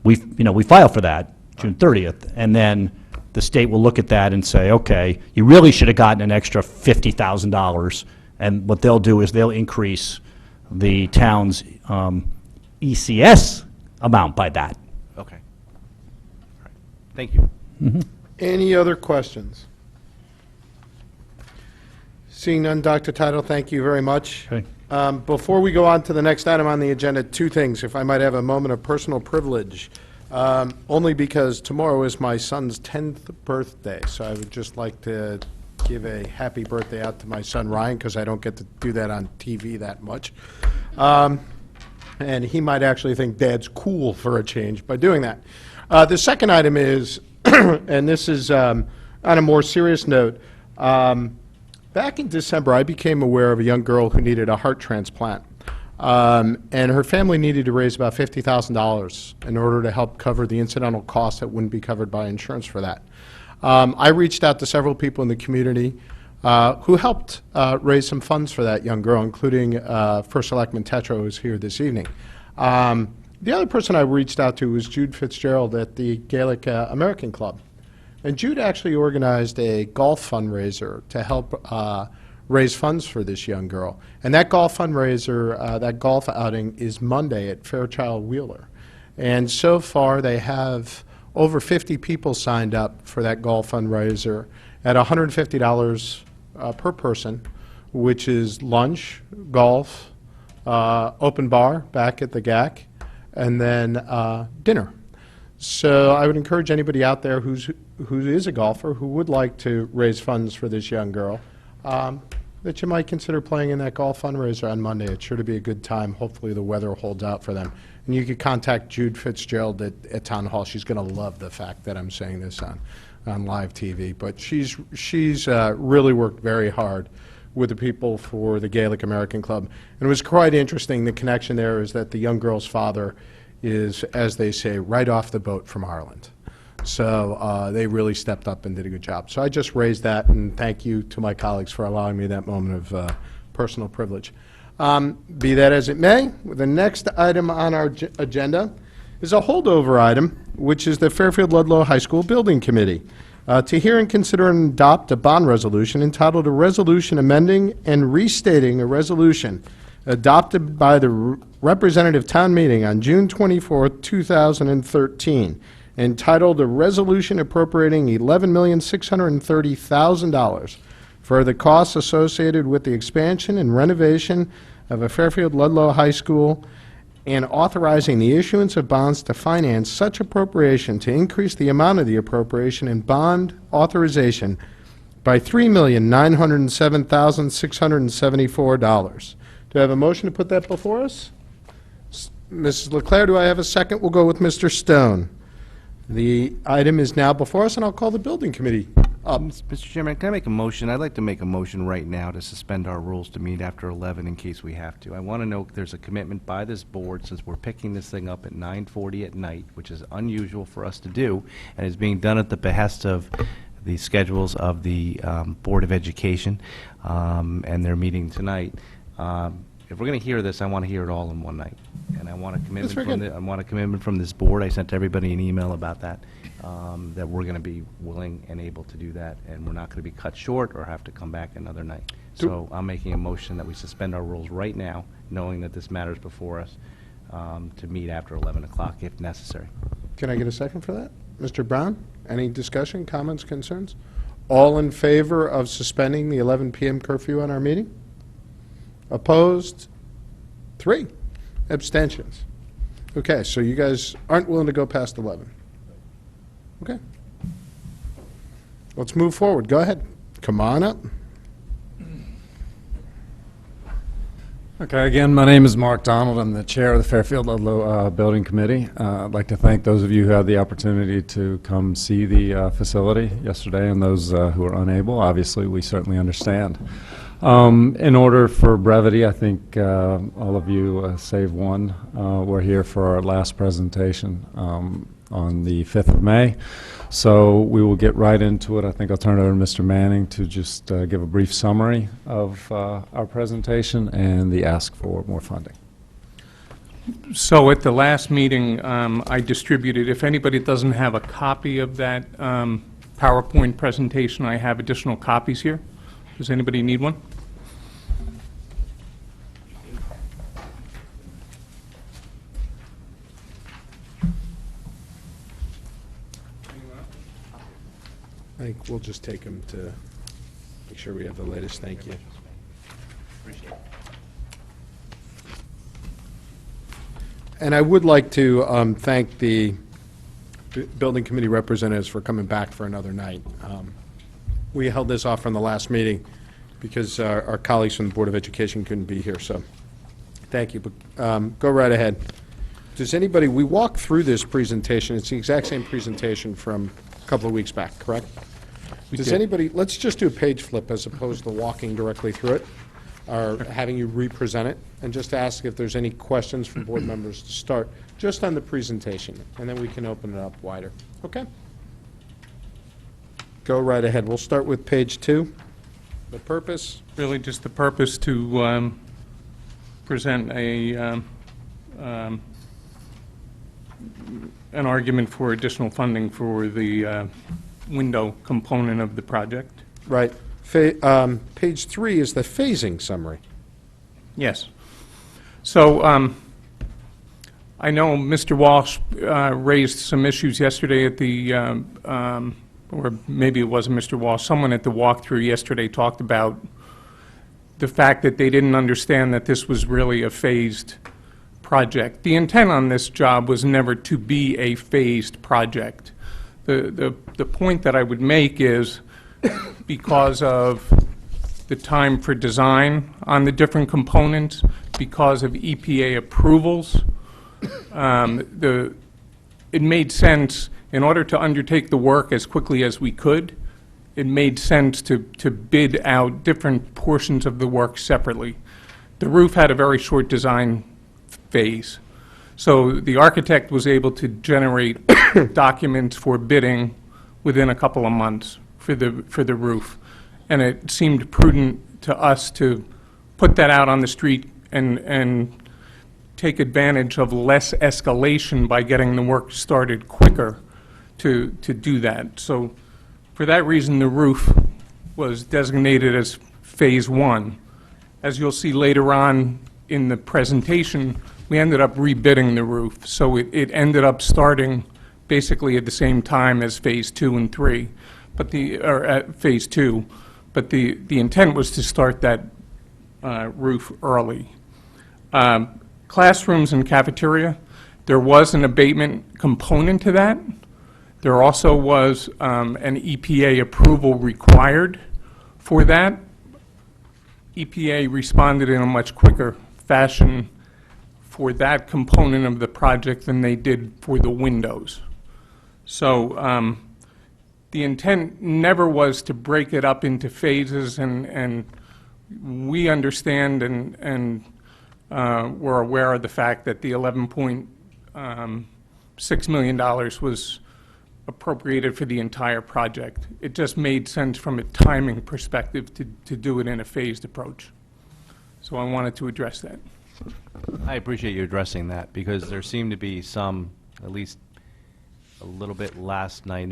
We file for that June 30th, and then the state will look at that and say, okay, you really should have gotten an extra $50,000, and what they'll do is they'll increase the town's ECS amount by that. Okay. All right. Thank you. Any other questions? Seeing none, Dr. Tittle, thank you very much. Okay. Before we go on to the next item on the agenda, two things, if I might have a moment of personal privilege, only because tomorrow is my son's 10th birthday, so I would just like to give a happy birthday out to my son Ryan, because I don't get to do that on TV that much. And he might actually think Dad's cool for a change by doing that. The second item is, and this is on a more serious note, back in December, I became aware of a young girl who needed a heart transplant. And her family needed to raise about $50,000 in order to help cover the incidental costs that wouldn't be covered by insurance for that. I reached out to several people in the community who helped raise some funds for that young girl, including First Selectman Tetra, who is here this evening. The other person I reached out to was Jude Fitzgerald at the Gaelic American Club. And Jude actually organized a golf fundraiser to help raise funds for this young girl. And that golf fundraiser, that golf outing, is Monday at Fairchild Wheeler. And so far, they have over 50 people signed up for that golf fundraiser at $150 per person, which is lunch, golf, open bar back at the GAC, and then dinner. So I would encourage anybody out there who is a golfer who would like to raise funds for this young girl, that you might consider playing in that golf fundraiser on Monday. It's sure to be a good time. Hopefully the weather holds out for them. And you could contact Jude Fitzgerald at Town Hall. She's going to love the fact that I'm saying this on live TV. But she's really worked very hard with the people for the Gaelic American Club. And it was quite interesting. The connection there is that the young girl's father is, as they say, right off the boat from Ireland. So they really stepped up and did a good job. So I just raised that, and thank you to my colleagues for allowing me that moment of personal privilege. Be that as it may, the next item on our agenda is a holdover item, which is the Fairfield Ludlow High School Building Committee. To hear and consider and adopt a bond resolution entitled "A Resolution Amending and Restating a Resolution Adopted by the Representative Town Meeting on June 24, 2013, entitled "A Resolution Appropriating $11,630,000 for the costs associated with the expansion and renovation of a Fairfield Ludlow High School, and authorizing the issuance of bonds to finance such appropriation to increase the amount of the appropriation and bond authorization by $3,907,674. Do I have a motion to put that before us? Mrs. Leclerc, do I have a second? We'll go with Mr. Stone. The item is now before us, and I'll call the Building Committee up. Mr. Chairman, can I make a motion? I'd like to make a motion right now to suspend our rules to meet after 11 in case we have to. I want to know if there's a commitment by this board, since we're picking this thing up at 9:40 at night, which is unusual for us to do, and is being done at the behest of the schedules of the Board of Education, and their meeting tonight. If we're going to hear this, I want to hear it all in one night. And I want a commitment very from good. I want a commitment from this board. I sent everybody an email about that, that we're going to be willing and able to do that, and we're not going to be cut short or have to come back another night. So I'm making a motion that we suspend our rules right now, knowing that this matters before us, to meet after 11 o'clock if necessary. Can I get a second for that? Mr. Brown, any discussion, comments, concerns? All in favor of suspending the 11 p.m. curfew on our meeting? Opposed? 3. Abstentions. Okay, so you guys aren't willing to go past 11. Okay. Let's move forward. Go ahead. Come on up. Okay, again, my name is Mark Donald. I'm the chair of the Fairfield Ludlow Building Committee. I'd like to thank those of you who had the opportunity to come see the facility yesterday, and those who are unable. Obviously, we certainly understand. In order for brevity, I think all of you, save one, were here for our last presentation on the 5th of May. So we will get right into it. I think I'll turn it over to Mr. Manning to just give a brief summary of our presentation and the ask for more funding. So at the last meeting, I distributed, if anybody doesn't have a copy of that PowerPoint presentation, I have additional copies here. Does anybody need one? I think we'll just take them to make sure we have the latest. Thank you. And I would like to thank the building committee representatives for coming back for another night. We held this off from the last meeting because our colleagues from the Board of Education couldn't be here, so thank you. But go right ahead. Does anybody, we walked through this presentation, it's the exact same presentation from a couple of weeks back, correct? Does did. anybody, let's just do a page flip as opposed to walking directly through it, or having you re-present it, and just ask if there's any questions from board members to start, just on the presentation, and then we can open it up wider. Okay? Go right ahead. We'll start with page 2. The purpose? Really just the purpose to present an argument for additional funding for the window component of the project. Right. Page 3 is the phasing summary. Yes. So I know Mr. Walsh raised some issues yesterday at the, or maybe it wasn't Mr. Walsh, someone at the walkthrough yesterday talked about the fact that they didn't understand that this was really a phased project. The intent on this job was never to be a phased project. The point that I would make is because of the time for design on the different components, because of EPA approvals, it made sense, in order to undertake the work as quickly as we could, it made sense to bid out different portions of the work separately. The roof had a very short design phase. So the architect was able to generate documents for bidding within a couple of months for the roof. And it seemed prudent to us to put that out on the street and take advantage of less escalation by getting the work started quicker to do that. So for that reason, the roof was designated as Phase 1. As you'll see later on in the presentation, we ended up rebidding the roof. So it ended up starting basically at the same time as Phase 2 and 3, or at Phase 2. But the intent was to start that roof early. Classrooms and cafeteria, there was an abatement component to that. There also was an EPA approval required for that. EPA responded in a much quicker fashion for that component of the project than they did for the windows. So the intent never was to break it up into phases, and we understand and we're aware of the fact that the $11.6 million was appropriated for the entire project. It just made sense from a timing perspective to do it in a phased approach. So I wanted to address that. I appreciate you addressing that, because there seemed to be some, at least a little bit last night,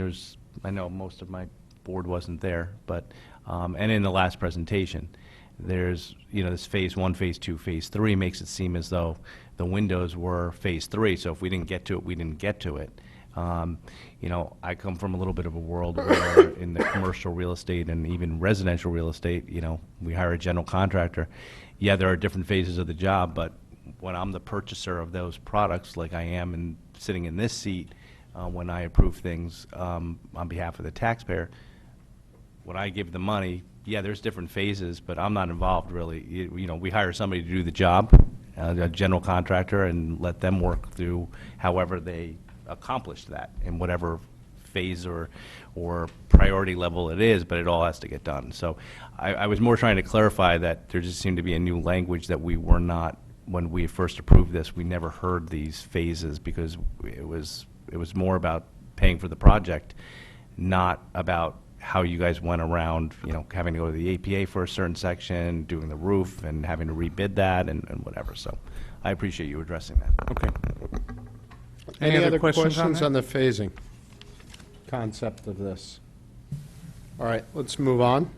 I know most of my board wasn't there, but, and in the last presentation, there's, this Phase 1, Phase 2, Phase 3 makes it seem as though the windows were Phase 3, so if we didn't get to it, we didn't get to it. I come from a little bit of a world where in the commercial real estate and even residential real estate, we hire a general contractor. Yeah, there are different phases of the job, but when I'm the purchaser of those products, like I am and sitting in this seat, when I approve things on behalf of the taxpayer, when I give the money, yeah, there's different phases, but I'm not involved really. We hire somebody to do the job, a general contractor, and let them work through however they accomplish that in whatever phase or priority level it is, but it all has to get done. So I was more trying to clarify that there just seemed to be a new language that we were not, when we first approved this, we never heard these phases, because it was more about paying for the project, not about how you guys went around, having to go to the APA for a certain section, doing the roof, and having to rebid that and whatever. So I appreciate you addressing that. Okay. Any other questions questions on on the phasing concept of this? All right, let's move on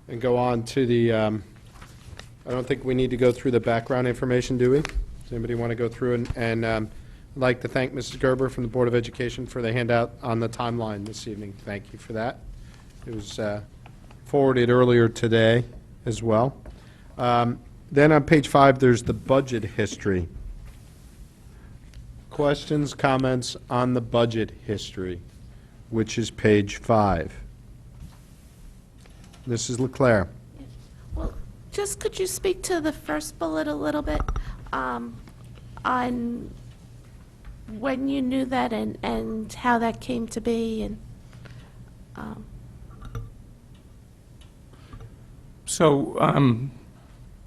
and go on to the, I don't think we need to go through the background information, do we? Does anybody want to go through and I'd like to thank Mrs. Gerber from the Board of Education for the handout on the timeline this evening. Thank you for that. It was forwarded earlier today as well. Then on page 5, there's the budget history. Questions, comments on the budget history, which is page 5. Mrs. Leclerc. Well, just could you speak to the first bullet a little bit, on when you knew that and how that came to be, and, So,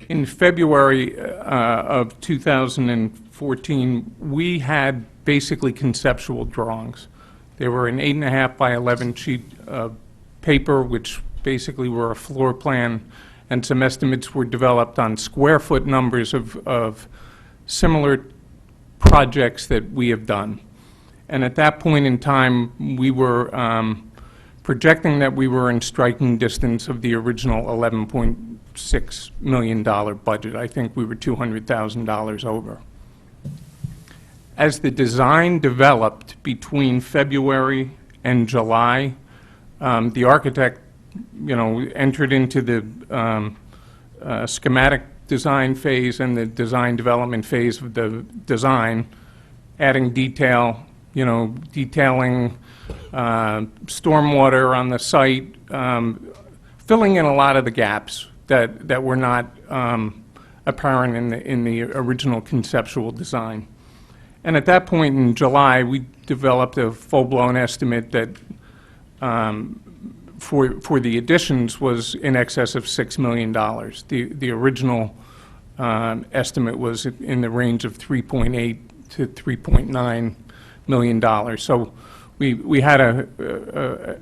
in February of 2014, we had basically conceptual drawings. They were an 8.5 by 11 sheet of paper, which basically were a floor plan, and some estimates were developed on square foot numbers of similar projects that we have done. And at that point in time, we were projecting that we were in striking distance of the original $11.6 million budget. I think we were $200,000 over. As the design developed between February and July, the architect, entered into the schematic design phase and the design development phase of the design, adding detail, detailing stormwater on the site, filling in a lot of the gaps that were not apparent in the original conceptual design. And at that point in July, we developed a full-blown estimate that for the additions was in excess of $6 million. The original estimate was in the range of $3.8 to $3.9 million. So we had a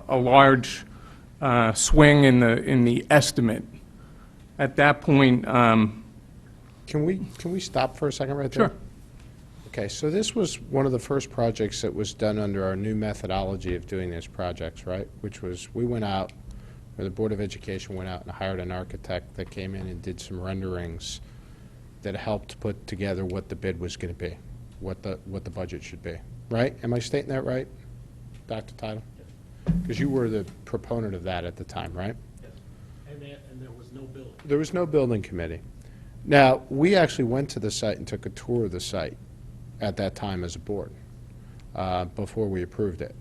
large swing in the estimate. At that point, Can we stop for a second right there? Sure. Okay, so this was one of the first projects that was done under our new methodology of doing these projects, right? Which was, we went out, or the Board of Education went out and hired an architect that came in and did some renderings that helped put together what the bid was going to be, what the budget should be, right? Am I stating that right, Dr. Title? Because you were the proponent of that at the time, right? Yes. And there was no building. There was no building committee. Now, we actually went to the site and took a tour of the site at that time as a board, before we approved it.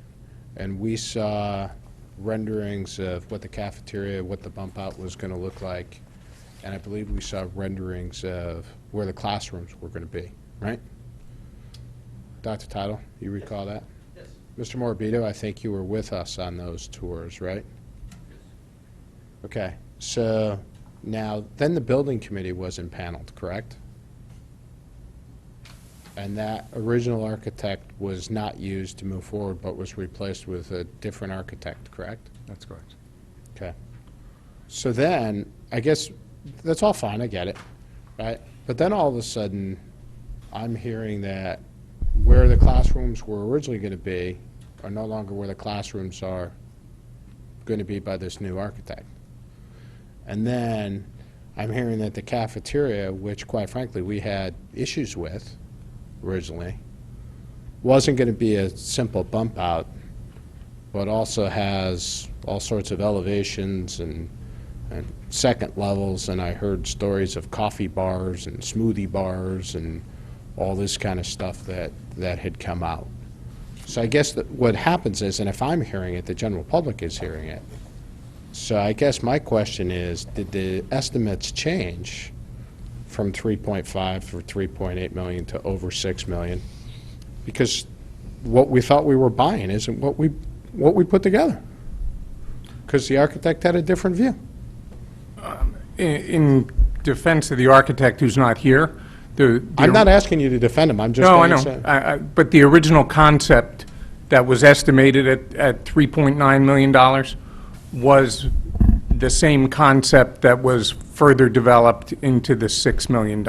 And we saw renderings of what the cafeteria, what the bump out was going to look like, and I believe we saw renderings of where the classrooms were going to be, right? Dr. Title, you recall that? Yes. Mr. Morabito, I think you were with us on those tours, right? Okay, so now, then the building committee was impaneled, correct? And that original architect was not used to move forward, but was replaced with a different architect, correct? That's correct. Okay. So then, I guess, that's all fine, I get it, right? But then all of a sudden, I'm hearing that where the classrooms were originally going to be are no longer where the classrooms are going to be by this new architect. And then I'm hearing that the cafeteria, which quite frankly we had issues with originally, wasn't going to be a simple bump out, but also has all sorts of elevations and second levels, and I heard stories of coffee bars and smoothie bars and all this kind of stuff that had come out. So I guess that what happens is, and if I'm hearing it, the general public is hearing it. So I guess my question is, did the estimates change from 3.5 or 3.8 million to over 6 million? Because what we thought we were buying isn't what we put together. Because the architect had a different view. in defense of the architect who's not here, I'm not asking you to defend him, I'm just No, I saying. know. But the original concept that was estimated at $3.9 million was the same concept that was further developed into the $6 million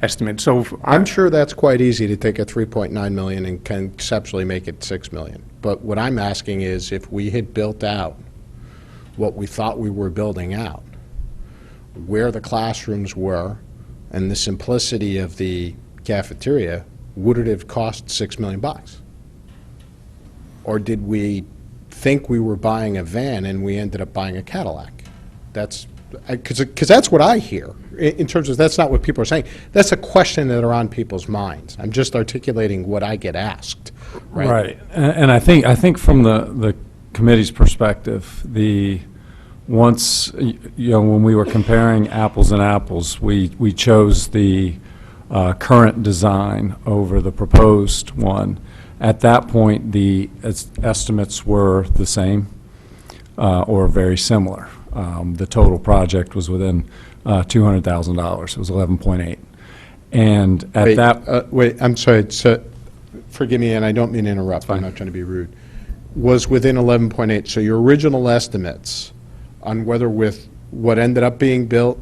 estimate. So I'm sure that's quite easy to take a 3.9 million and conceptually make it 6 million. But what I'm asking is, if we had built out what we thought we were building out, where the classrooms were, and the simplicity of the cafeteria, would it have cost $6 million? Or did we think we were buying a van and we ended up buying a Cadillac? That's, because that's what I hear, in terms of, that's not what people are saying. That's a question that are on people's minds. I'm just articulating what I get asked, right? Right, and I think from the committee's perspective, once, when we were comparing apples and apples, we chose the current design over the proposed one. At that point, the estimates were the same or very similar. The total project was within $200,000. It was 11.8. And at Wait, that, wait, I'm sorry, so, forgive me, and I don't mean to interrupt, I'm not trying to be rude. Was within 11.8, so your original estimates on whether with what ended up being built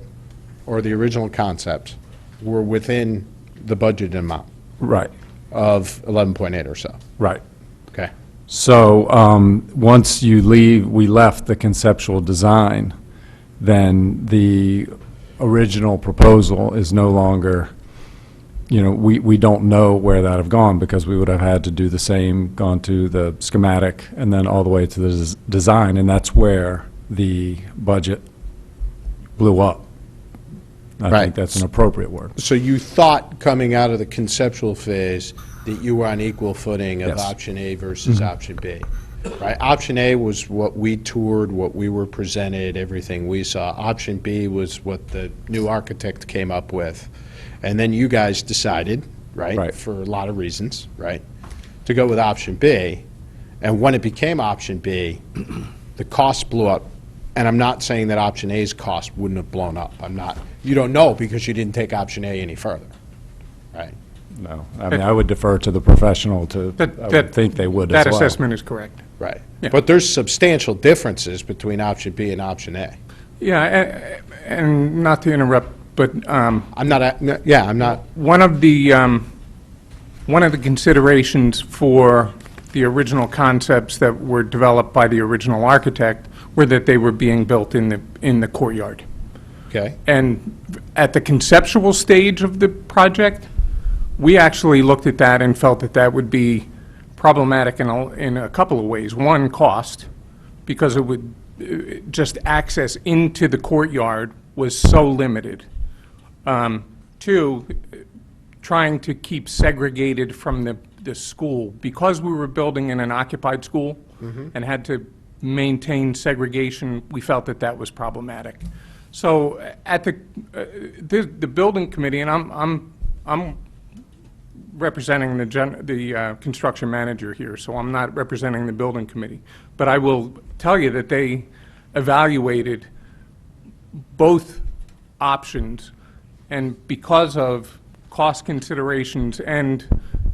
or the original concept were within the budget amount right, of 11.8 or so? right. Okay. So once we left the conceptual design, then the original proposal is no longer, we don't know where that have gone, because we would have had to do the same, gone to the schematic, and then all the way to the design, and that's where the budget blew up. I Right. think that's an appropriate word. So you thought, coming out of the conceptual phase, that you were on equal footing of Yes. option A versus option B, right? Option A was what we toured, what we were presented, everything we saw. Option B was what the new architect came up with. And then you guys decided, right, Right. for a lot of reasons, right, to go with option B. And when it became option B, the cost blew up. And I'm not saying that option A's cost wouldn't have blown up. You don't know because you didn't take option A any further, right? No, I mean, I would defer to the professional I would think they would as That well. assessment is correct. Right. Yeah. But there's substantial differences between option B and option A. Yeah, and not to interrupt, but I'm not, yeah, I'm not, one of the considerations for the original concepts that were developed by the original architect were that they were being built in the courtyard. okay? And at the conceptual stage of the project, we actually looked at that and felt that that would be problematic in a couple of ways. One, cost, because it would, just access into the courtyard was so limited. Two, trying to keep segregated from the school. Because we were building in an occupied school and had to maintain segregation, we felt that that was problematic. So at the building committee, and I'm representing the construction manager here, so I'm not representing the building committee. But I will tell you that they evaluated both options, and because of cost considerations and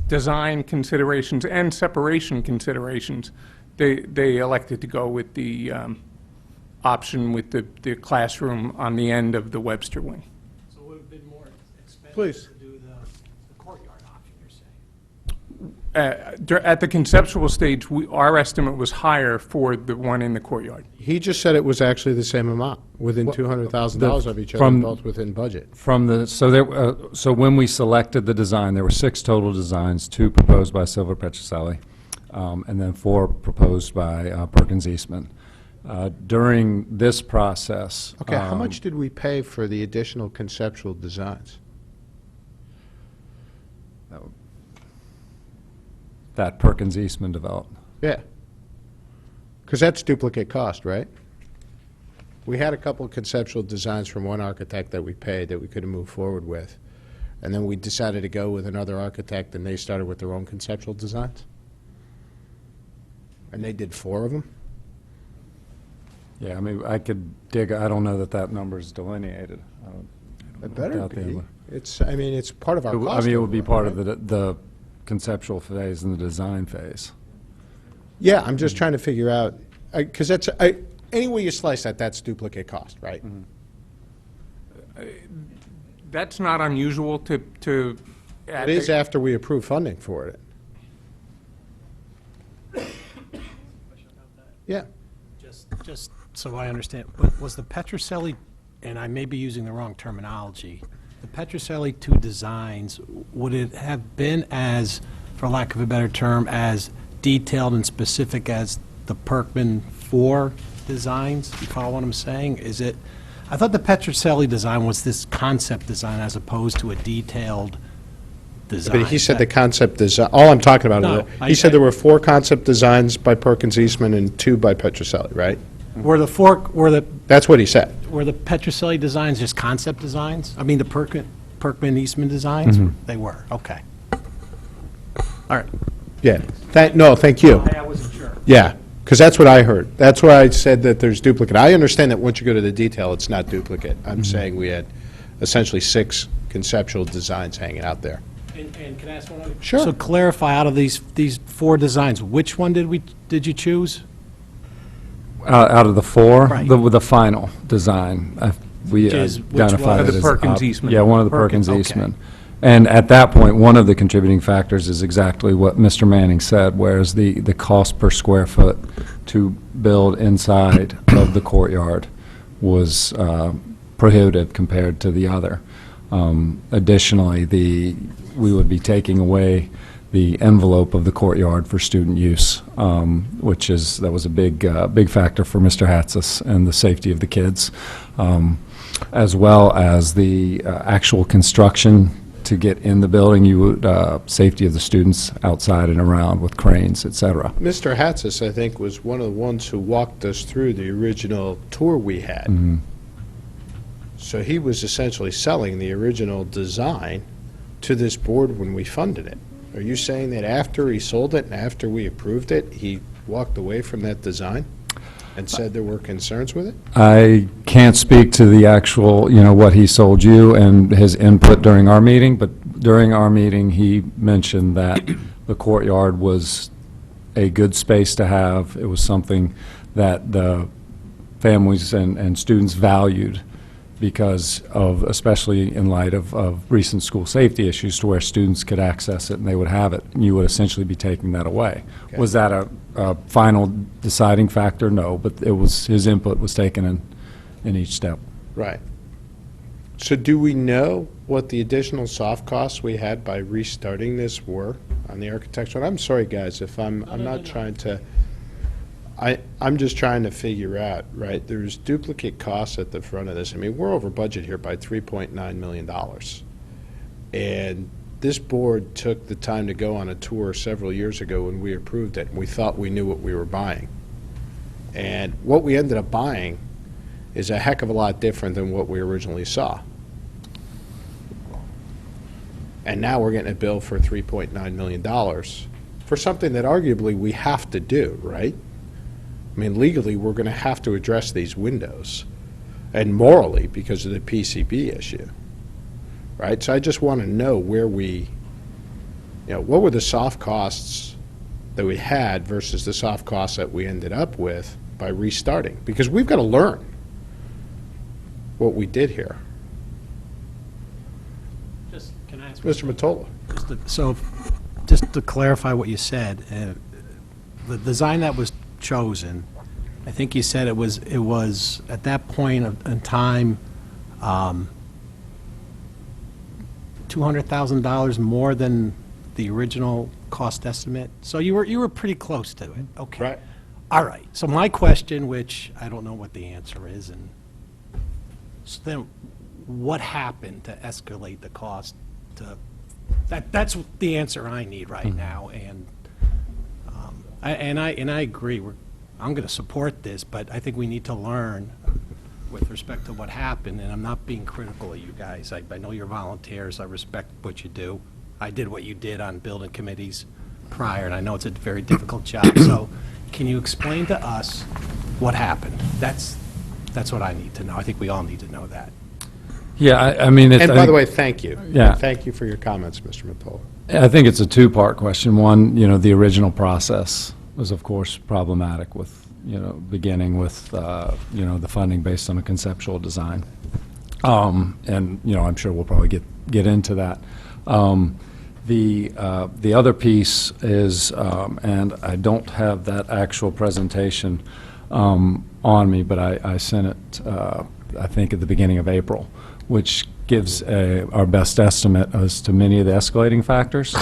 design considerations and separation considerations, they elected to go with the option with the classroom on the end of the Webster wing. So it would have been more expensive Please. to do the courtyard option, you're saying? At the conceptual stage, our estimate was higher for the one in the courtyard. He just said it was actually the same amount, within $200,000 of each other, from- both within budget. So when we selected the design, there were 6 total designs, 2 proposed by Silver Petroselli, and then 4 proposed by Perkins Eastman. During this process. Okay, how much did we pay for the additional conceptual designs? That Perkins Eastman developed? Yeah. Because that's duplicate cost, right? We had a couple of conceptual designs from one architect that we paid that we could have moved forward with. And then we decided to go with another architect, and they started with their own conceptual designs. And they did 4 of them? Yeah, I mean, I could dig, I don't know that number's delineated. It better doubt they be. were. It's, I mean, it's part of our cost. I mean, it would be overrun, part of right? the conceptual phase and the design phase. Yeah, I'm just trying to figure out, because that's, any way you slice that, that's duplicate cost, right? That's not unusual to. It is after we approve funding for it. Yeah. Just so I understand, was the Petroselli, and I may be using the wrong terminology, the Petroselli 2 designs, would it have been as, for lack of a better term, as detailed and specific as the Perkman 4 designs? You follow what I'm saying? Is it, I thought the Petroselli design was this concept design as opposed to a detailed design. But he said the concept design, all I'm talking about No, is, he said there were 4 concept designs by Perkins Eastman and 2 by Petroselli, right? Were the That's what he said. Were the Petroselli designs just concept designs? I mean, the Perkman Eastman designs? They were, okay. All right. Yeah. No, thank you. I wasn't sure. Yeah, because that's what I heard. That's why I said that there's duplicate. I understand that once you go to the detail, it's not duplicate. I'm saying we had essentially 6 conceptual designs hanging out there. And can I ask one other? Sure. So clarify, out of these 4 designs, which one did you choose? Out of the 4, Right. the final design, we Which is- which identified was? it The as Perkins op- Eastman. Yeah, one of the Perkins, Perkins okay. Eastman. And at that point, one of the contributing factors is exactly what Mr. Manning said, whereas the cost per square foot to build inside of the courtyard was prohibitive compared to the other. Additionally, we would be taking away the envelope of the courtyard for student use, that was a big factor for Mr. Hatzis and the safety of the kids, as well as the actual construction to get in the building, safety of the students outside and around with cranes, et cetera. Mr. Hatzis, I think, was one of the ones who walked us through the original tour we had. So he was essentially selling the original design to this board when we funded it. Are you saying that after he sold it and after we approved it, he walked away from that design and said there were concerns with it? I can't speak to the actual, what he sold you and his input during our meeting, but during our meeting, he mentioned that the courtyard was a good space to have. It was something that the families and students valued because of, especially in light of recent school safety issues, to where students could access it and they would have it, and you would essentially be taking that away. Okay. Was that a final deciding factor? No, but it was, his input was taken in each step. Right. So do we know what the additional soft costs we had by restarting this were on the architectural? I'm sorry, guys, if I'm not trying to, I'm just trying to figure out, right, there's duplicate costs at the front of this. I mean, we're over budget here by $3.9 million. And this board took the time to go on a tour several years ago when we approved it, and we thought we knew what we were buying. And what we ended up buying is a heck of a lot different than what we originally saw. And now we're getting a bill for $3.9 million for something that arguably we have to do, right? I mean, legally, we're going to have to address these windows, and morally, because of the PCB issue, right? So I just want to know where what were the soft costs that we had versus the soft costs that we ended up with by restarting? Because we've got to learn what we did here. Just, can I ask? Mr. Mottola. So, just to clarify what you said, the design that was chosen, I think you said it was at that point in time, $200,000 more than the original cost estimate. So you were pretty close to it. Okay. Right. All right. So my question, which I don't know what the answer is, and so then what happened to escalate the cost to that's the answer I need right now, and I agree. I'm going to support this, but I think we need to learn with respect to what happened, and I'm not being critical of you guys. I know you're volunteers. I respect what you do. I did what you did on building committees prior, and I know it's a very difficult job. So can you explain to us what happened? That's what I need to know. I think we all need to know that. Yeah, I mean, And by the way, thank you. Yeah. Thank you for your comments, Mr. Mottola. I think it's a two-part question. One, the original process was, of course, problematic with, beginning with, the funding based on a conceptual design. And, I'm sure we'll probably get into that. The other piece is, and I don't have that actual presentation on me, but I sent it, I think, at the beginning of April, which gives our best estimate as to many of the escalating factors.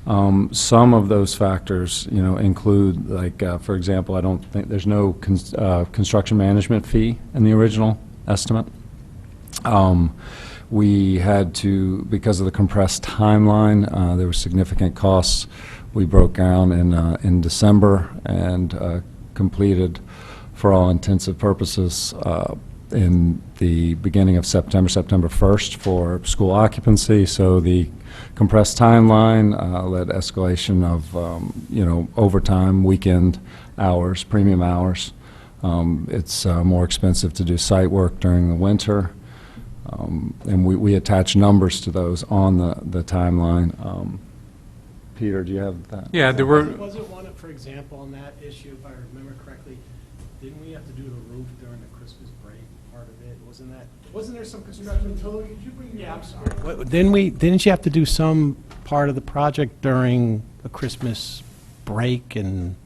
Some of those factors, include, like, for example, I don't think, there's no construction management fee in the original estimate. We had to, because of the compressed timeline, there were significant costs. We broke ground in December and completed, for all intensive purposes, in the beginning of September 1st for school occupancy. So the compressed timeline led escalation of, overtime, weekend hours, premium hours. It's more expensive to do site work during the winter. And we attach numbers to those on the timeline. Peter, do you have that? Yeah, there were, Wasn't one, for example, on that issue, if I remember correctly, didn't we have to do the roof during the Christmas break part of it? Wasn't there some construction? Yeah, I'm sorry. Didn't you have to do some part of the project during the Christmas break? And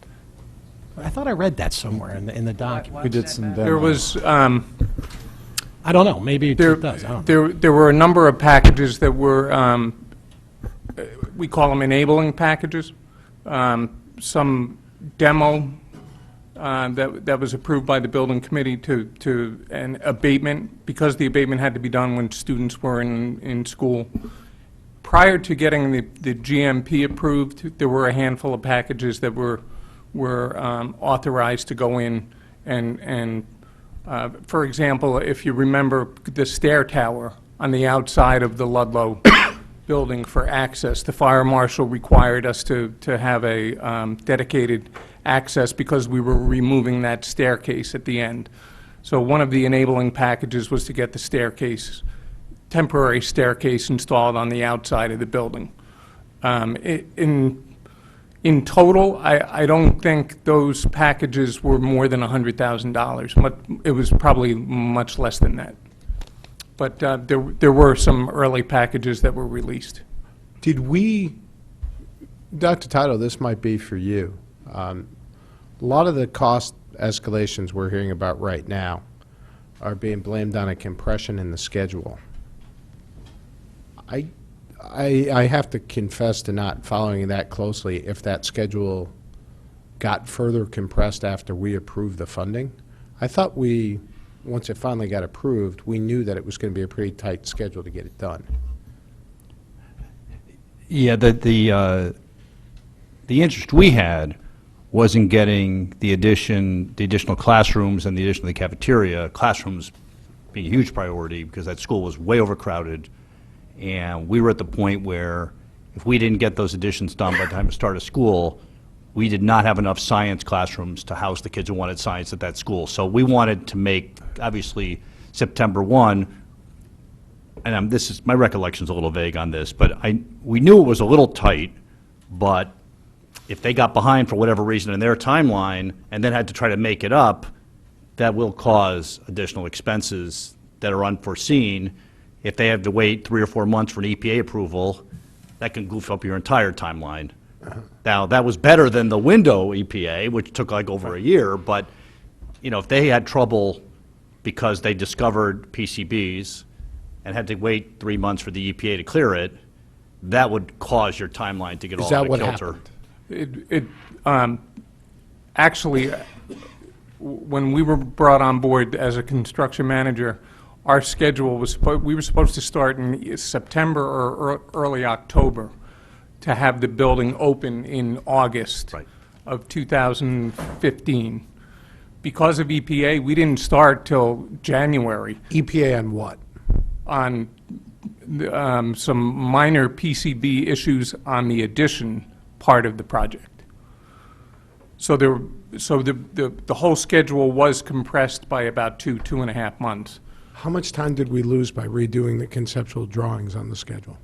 I thought I read that somewhere in the document. We did some demo. there was, I don't know, maybe it does, I don't know. there were a number of packages that were, we call them enabling packages. Some demo that was approved by the building committee to an abatement, because the abatement had to be done when students were in school. Prior to getting the GMP approved, there were a handful of packages that were authorized to go in and for example, if you remember the stair tower on the outside of the Ludlow building for access, the fire marshal required us to have a dedicated access because we were removing that staircase at the end. So one of the enabling packages was to get the staircase, temporary staircase installed on the outside of the building. In total, I don't think those packages were more than $100,000, but it was probably much less than that. But there were some early packages that were released. Did we, Dr. Tittle, this might be for you. A lot of the cost escalations we're hearing about right now are being blamed on a compression in the schedule. I have to confess to not following that closely if that schedule got further compressed after we approved the funding. I thought once it finally got approved, we knew that it was going to be a pretty tight schedule to get it done. Yeah, the interest we had was in getting the additional classrooms and the addition of the cafeteria, classrooms being a huge priority because that school was way overcrowded. And we were at the point where if we didn't get those additions done by the time to start of school, we did not have enough science classrooms to house the kids who wanted science at that school. So we wanted to make, obviously, September 1, and this is, my recollection's a little vague on this, but we knew it was a little tight, but if they got behind for whatever reason in their timeline and then had to try to make it up, that will cause additional expenses that are unforeseen. If they have to wait 3 or 4 months for an EPA approval, that can goof up your entire timeline. Now, that was better than the window EPA, which took like over a year, but, if they had trouble because they discovered PCBs and had to wait 3 months for the EPA to clear it, that would cause your timeline to get all out of kilter. Actually, when we were brought on board as a construction manager, our schedule was, we were supposed to start in September or early October to have the building open in August of 2015. Because of EPA, we didn't start till January EPA on what? on some minor PCB issues on the addition part of the project. So the whole schedule was compressed by about 2.5 months. How much time did we lose by redoing the conceptual drawings on the schedule?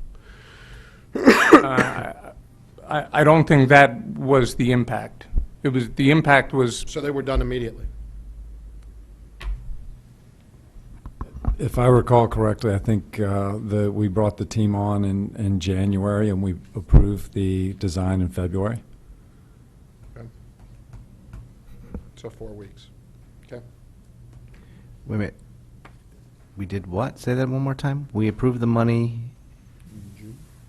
I don't think that was the impact. The impact was, So they were done immediately? If I recall correctly, I think we brought the team on in January, and we approved the design in February. So 4 weeks. Okay. Wait a minute. We did what? Say that one more time? We approved the money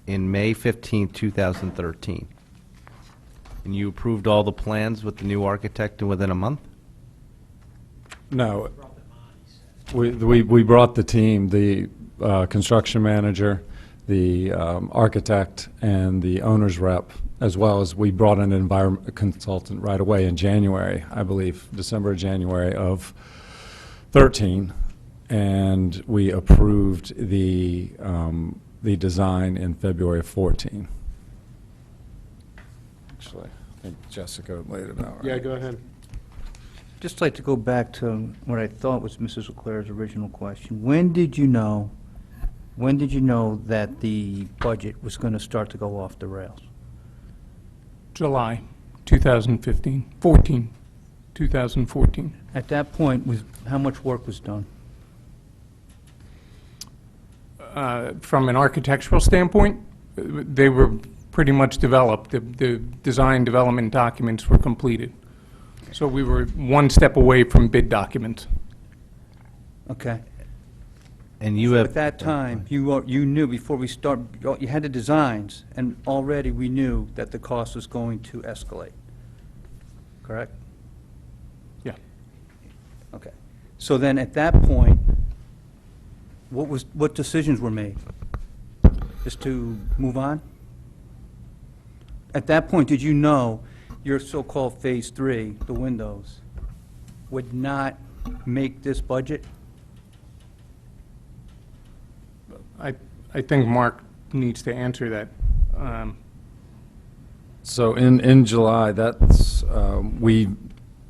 in May 15th, 2013. And you approved all the plans with the new architect within a month? No. We brought the team, the construction manager, the architect, and the owner's rep, as well as we brought in an environment consultant right away in January, I believe, December, January of 13, and we approved the design in February of 14. Actually, I think Jessica laid it out. Yeah, right? go ahead. Just like to go back to what I thought was Mrs. Leclerc's original question. When did you know that the budget was going to start to go off the rails? July 2015, 2014. At that point, how much work was done? From an architectural standpoint, they were pretty much developed. The design development documents were completed. So we were one step away from bid documents. Okay. And you have... At that time, you knew before we start, you had the designs, and already we knew that the cost was going to escalate, correct? Yeah. Okay. So then, at that point, what decisions were made? Just to move on? At that point, did you know your so-called Phase 3, the windows, would not make this budget? I think Mark needs to answer that. So in July, we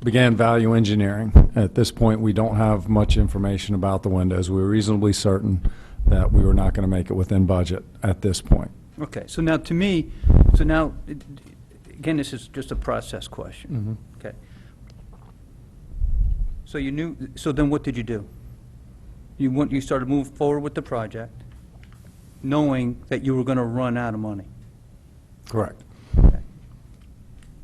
began value engineering. At this point, we don't have much information about the windows. We were reasonably certain that we were not going to make it within budget at this point. Okay, so now to me, again, this is just a process question. Okay. So you knew, so then what did you do? You started to move forward with the project, knowing that you were going to run out of money. Correct. Okay.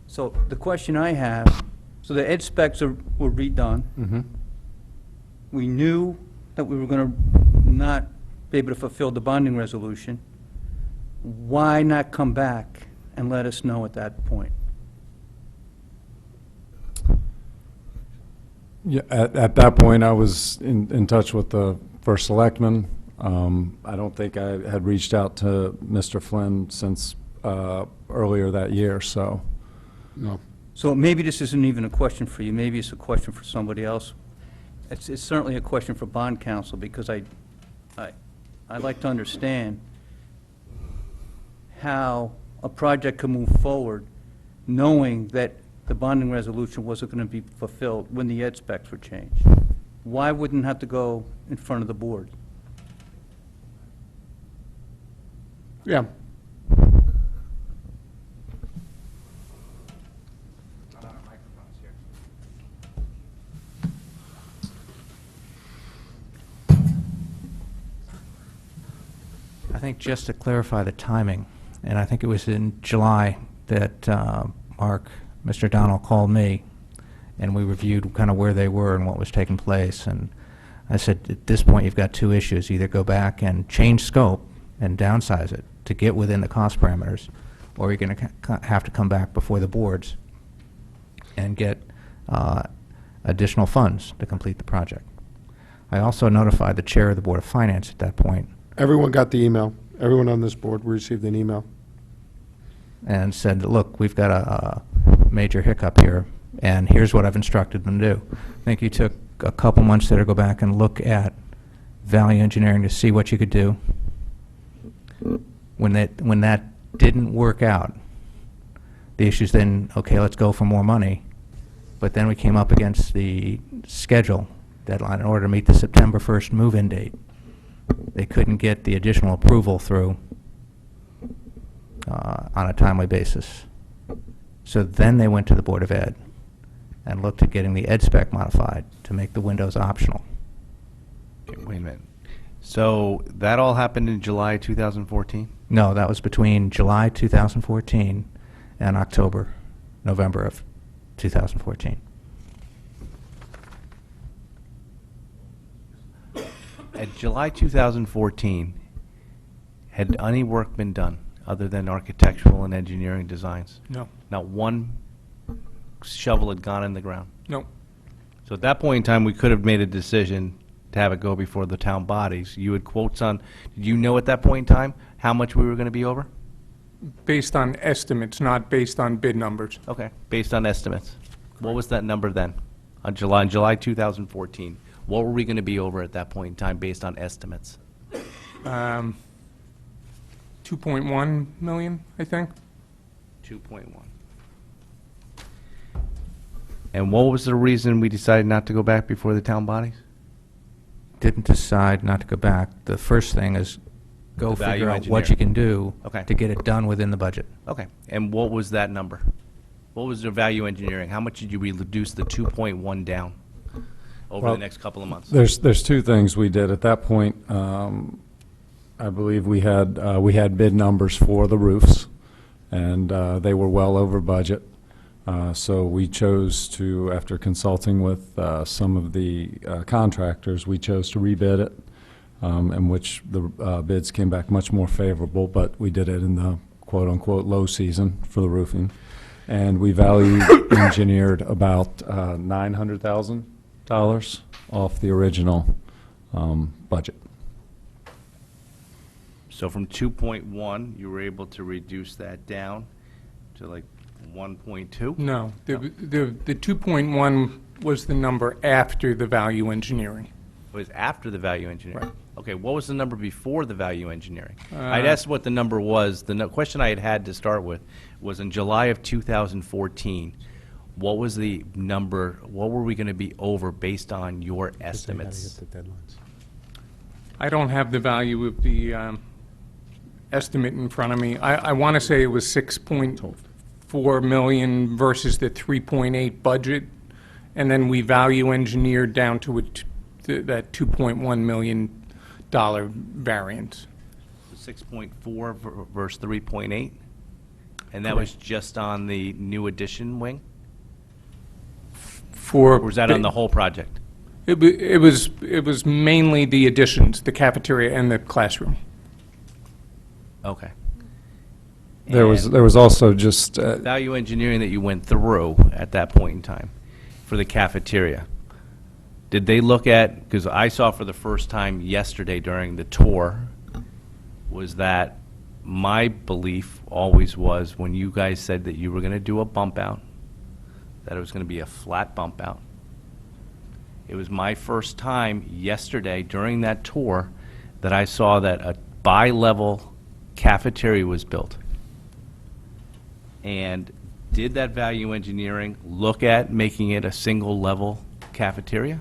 So the question I have, so the ed specs were redone. We knew that we were going to not be able to fulfill the bonding resolution. Why not come back and let us know at that point? Yeah, at that point, I was in touch with the first selectman. I don't think I had reached out to Mr. Flynn since earlier that year, so. No. So maybe this isn't even a question for you, maybe it's a question for somebody else. It's certainly a question for bond counsel, because I'd like to understand how a project could move forward knowing that the bonding resolution wasn't going to be fulfilled when the ed specs were changed. Why wouldn't it have to go in front of the board? Yeah. I think just to clarify the timing, and I think it was in July that Mr. Donald called me, and we reviewed kind of where they were and what was taking place. And I said, at this point, you've got two issues. Either go back and change scope and downsize it to get within the cost parameters, or you're going to have to come back before the boards and get additional funds to complete the project. I also notified the chair of the Board of Finance at that point Everyone got the email. Everyone on this board received an email. and said, look, we've got a major hiccup here, and here's what I've instructed them to do. I think you took a couple months there to go back and look at value engineering to see what you could do. When that didn't work out, the issue's then, okay, let's go for more money. But then we came up against the schedule deadline in order to meet the September 1st move-in date. They couldn't get the additional approval through on a timely basis. So then they went to the Board of Ed and looked at getting the ed spec modified to make the windows optional. Okay, wait a minute. So that all happened in July 2014? No, that was between July 2014 and November of 2014. At July 2014, had any work been done other than architectural and engineering designs? No, Not one shovel had gone in the ground. no. So at that point in time, we could have made a decision to have it go before the town bodies. You had quotes on, did you know at that point in time how much we were going to be over? Based on estimates, not based on bid numbers. Okay, based on estimates. What was that number then? On July 2014? What were we going to be over at that point in time based on estimates? 2.1 million, I think. 2.1. And what was the reason we decided not to go back before the town bodies? Didn't decide not to go back. The first thing is go The value figure out what engineer. you can do Okay. to get it done within the budget. Okay, and what was that number? What was the value engineering? How much did you reduce the 2.1 down over Well, the next couple of months? There's two things we did. At that point, I believe we had bid numbers for the roofs, and they were well over budget. So we chose to, after consulting with some of the contractors, we chose to rebid it, in which the bids came back much more favorable, but we did it in the quote-unquote low season for the roofing. And we value engineered about $900,000 off the original budget. So from 2.1, you were able to reduce that down to like 1.2? No, the 2.1 was the number after the value engineering. It was after the value engineering? Right. Okay, what was the number before the value engineering? I'd asked what the number was. The question I had to start with was in July of 2014, what was the number, what were we going to be over based on your estimates? I don't have the value of the estimate in front of me. I want to say it was 6.4 million versus the 3.8 budget, and then we value engineered down to that $2.1 million variance. 6.4 versus 3.8? And that was just on the new addition wing? For Or was that on the whole project? It was mainly the additions, the cafeteria and the classroom. Okay. There was And also just, value engineering that you went through at that point in time for the cafeteria, did they look at, because I saw for the first time yesterday during the tour, was that my belief always was when you guys said that you were going to do a bump out, that it was going to be a flat bump out. It was my first time yesterday during that tour that I saw that a bi-level cafeteria was built. And did that value engineering look at making it a single-level cafeteria?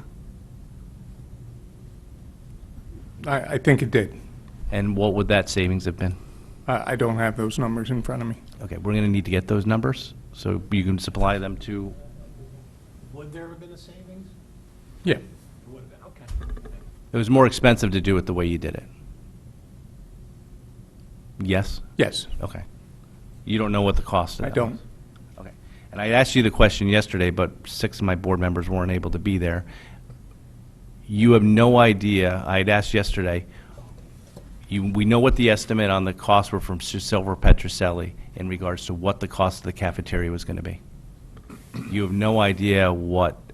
I think it did. And what would that savings have been? I don't have those numbers in front of me. Okay, we're going to need to get those numbers, so you can supply them to, Would there have been a savings? Yeah. It would have been, okay. it was more expensive to do it the way you did it. Yes? Yes, Okay. You don't know what the cost of I that don't. was? Okay. And I asked you the question yesterday, but 6 of my board members weren't able to be there. You have no idea, I had asked yesterday, we know what the estimate on the costs were from Silver Petroselli in regards to what the cost of the cafeteria was going to be. You have no idea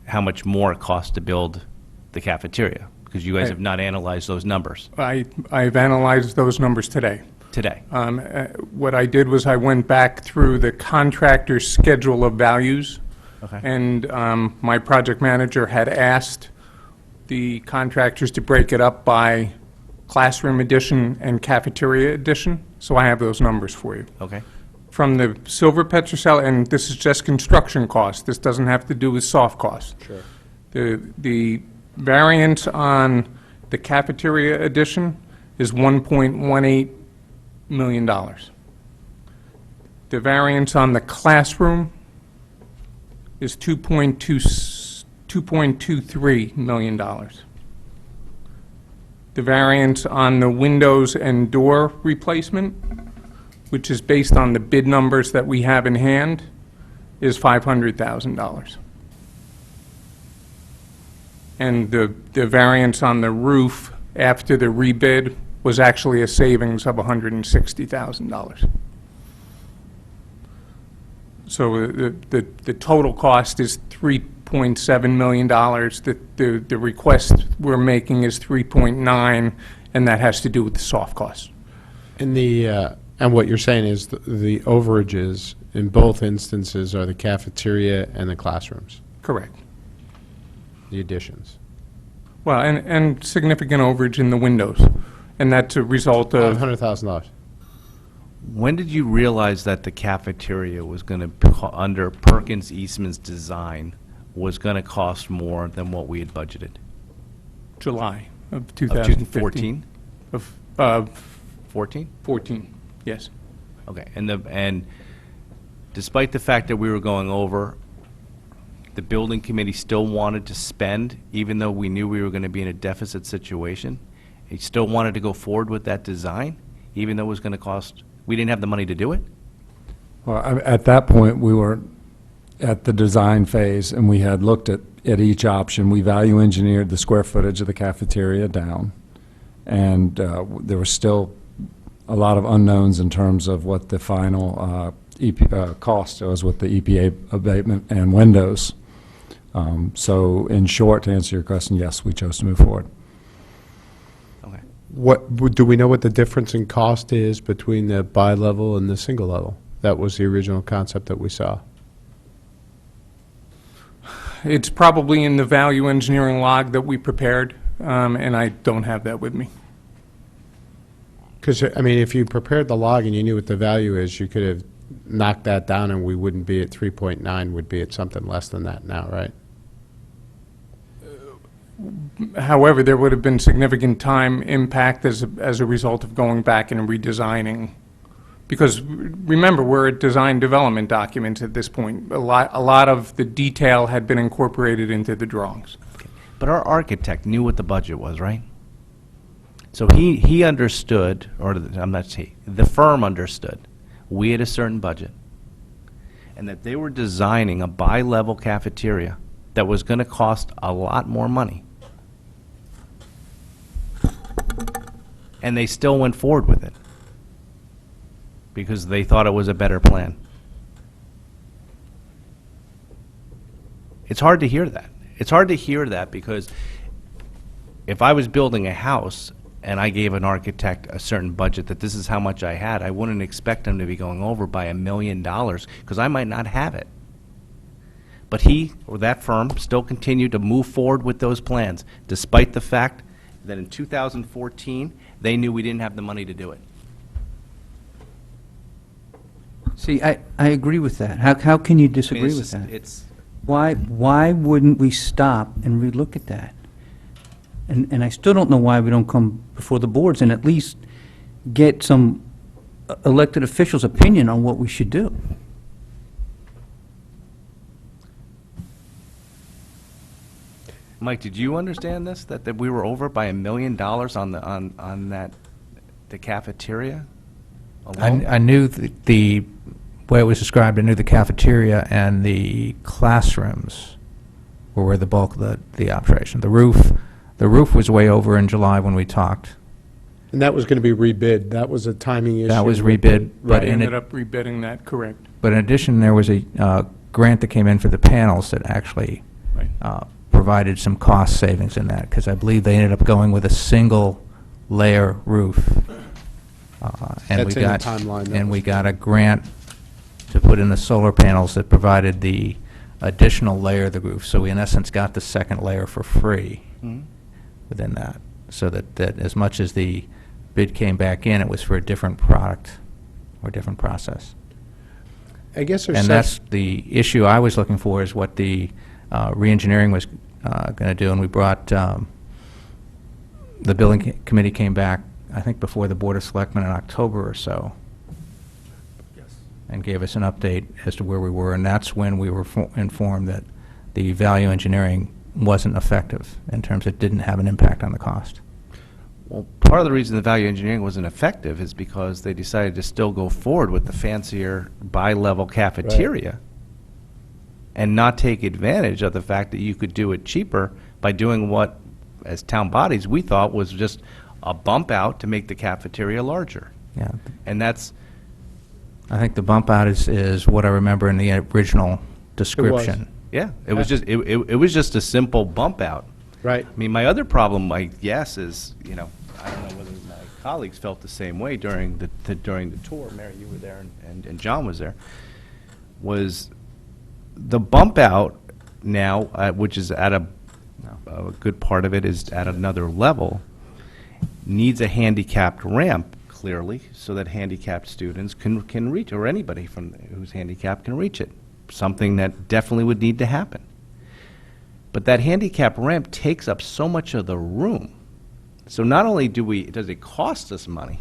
how much more it costs to build the cafeteria, because you guys Right. have not analyzed those numbers I've analyzed those numbers today. today. What I did was I went back through the contractor's schedule of values, Okay. and my project manager had asked the contractors to break it up by classroom edition and cafeteria edition, so I have those numbers for you. Okay. From the Silver Petroselli, and this is just construction cost, this doesn't have to do with soft costs. Sure. The variance on the cafeteria edition is $1.18 million. The variance on the classroom is $2.23 million. The variance on the windows and door replacement, which is based on the bid numbers that we have in hand, is $500,000. And the variance on the roof after the rebid was actually a savings of $160,000. So the total cost is $3.7 million. The request we're making is 3.9, and that has to do with the soft costs. And and what you're saying is the overages in both instances are the cafeteria and the classrooms, Correct. the additions. Well, and significant overage in the windows, and that's a result of, $100,000. When did you realize that the cafeteria was going to, under Perkins Eastman's design, was going to cost more than what we had budgeted? July of Of 2015. 14? Of 14? 14, yes. Okay, and despite the fact that we were going over, the building committee still wanted to spend, even though we knew we were going to be in a deficit situation? He still wanted to go forward with that design, even though it was going to cost, we didn't have the money to do it? Well, at that point, we were at the design phase, and we had looked at each option. We value engineered the square footage of the cafeteria down, and there was still a lot of unknowns in terms of what the final cost was with the EPA abatement and windows. So in short, to answer your question, yes, we chose to move forward. Okay. Do we know what the difference in cost is between the bi-level and the single level? That was the original concept that we saw. It's probably in the value engineering log that we prepared, and I don't have that with me. Because, I mean, if you prepared the log and you knew what the value is, you could have knocked that down and we wouldn't be at 3.9, would be at something less than that now, right? However, there would have been significant time impact as a result of going back and redesigning. Because remember, we're at design development documents at this point. A lot of the detail had been incorporated into the drawings. But our architect knew what the budget was, right? So he understood, or I'm not saying, the firm understood, we had a certain budget, and that they were designing a bi-level cafeteria that was going to cost a lot more money. And they still went forward with it because they thought it was a better plan. It's hard to hear that. It's hard to hear that because if I was building a house and I gave an architect a certain budget that this is how much I had, I wouldn't expect them to be going over by $1 million because I might not have it. But he, or that firm, still continued to move forward with those plans, despite the fact that in 2014, they knew we didn't have the money to do it. See, I agree with that. How can you I mean, disagree it's with just- that? It's, Why wouldn't we stop and relook at that? And I still don't know why we don't come before the boards and at least get some elected officials' opinion on what we should do. Mike, did you understand this, that we were over by $1 million on the cafeteria alone? I knew the way it was described, I knew the cafeteria and the classrooms were where the bulk of the operation. The roof was way over in July when we talked. And that was going to be rebid. That was a timing issue. That was rebid, but We in ended it, up rebidding that, correct. but in addition, there was a grant that came in for the panels that actually Right. provided some cost savings in that, because I believe they ended up going with a single layer roof. And That's we in the got timeline that And was- we got a grant to put in the solar panels that provided the additional layer of the roof. So we in essence got the second layer for free Mhm. within that. So that as much as the bid came back in, it was for a different product or different process. I guess there's And such- that's the issue I was looking for, is what the reengineering was going to do. And we brought, the building committee came back, I think, before the Board of Selectmen in October or so, and gave us an update as to where we were. And that's when we were informed that the value engineering wasn't effective in terms it didn't have an impact on the cost. Well, part of the reason the value engineering wasn't effective is because they decided to still go forward with the fancier bi-level cafeteria and not take advantage of the fact that you could do it cheaper by doing what as town bodies, we thought was just a bump out to make the cafeteria larger. Yeah, And that's, I think the bump out is what I remember in the original description. yeah, it was just, it was just a simple bump out. Right. I mean, my other problem, I guess, is, you know, I don't know whether my colleagues felt the same way during the tour. Mary, you were there, and John was there, was the bump out now, which is at a good part of it is at another level, needs a handicapped ramp, clearly, so that handicapped students can reach, or anybody who's handicapped can reach it. Something that definitely would need to happen. But that handicap ramp takes up so much of the room. So not only does it cost us money,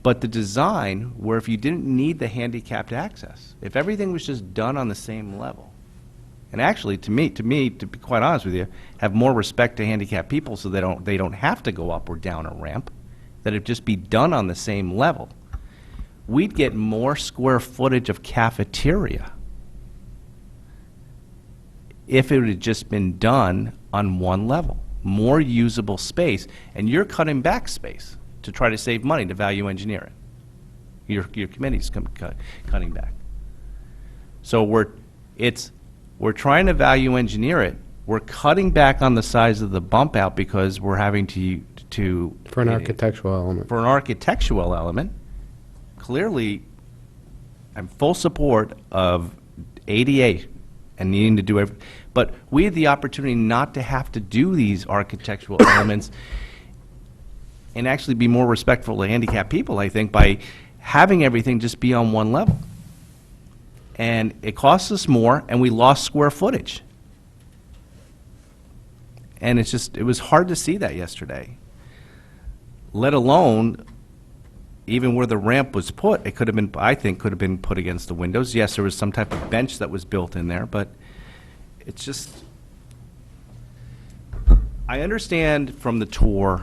but the design, where if you didn't need the handicapped access, if everything was just done on the same level, and actually, to me, to be quite honest with you, have more respect to handicapped people so they don't have to go up or down a ramp, that it just be done on the same level, we'd get more square footage of cafeteria if it had just been done on one level, more usable space, and you're cutting back space to try to save money to value engineer it. Your committee's cutting back. So we're trying to value engineer it. We're cutting back on the size of the bump out because we're having to For an architectural element. for an architectural element. Clearly, I'm full support of ADA and needing to do everything, but we had the opportunity not to have to do these architectural elements and actually be more respectful to handicapped people, I think, by having everything just be on one level. And it costs us more, and we lost square footage. And it was hard to see that yesterday. Let alone, even where the ramp was put, it could have been, I think, could have been put against the windows. Yes, there was some type of bench that was built in there, but it's just, I understand from the tour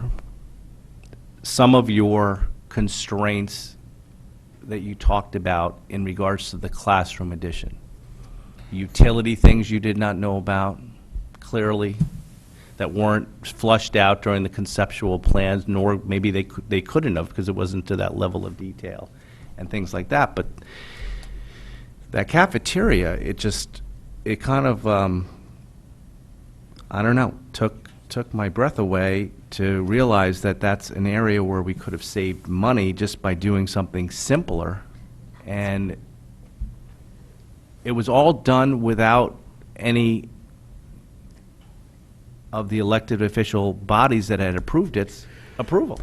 some of your constraints that you talked about in regards to the classroom addition. Utility things you did not know about, clearly, that weren't flushed out during the conceptual plans, nor maybe they couldn't have because it wasn't to that level of detail and things like that. But that cafeteria, it kind of, I don't know, took my breath away to realize that that's an area where we could have saved money just by doing something simpler. And it was all done without any of the elected official bodies that had approved its approval.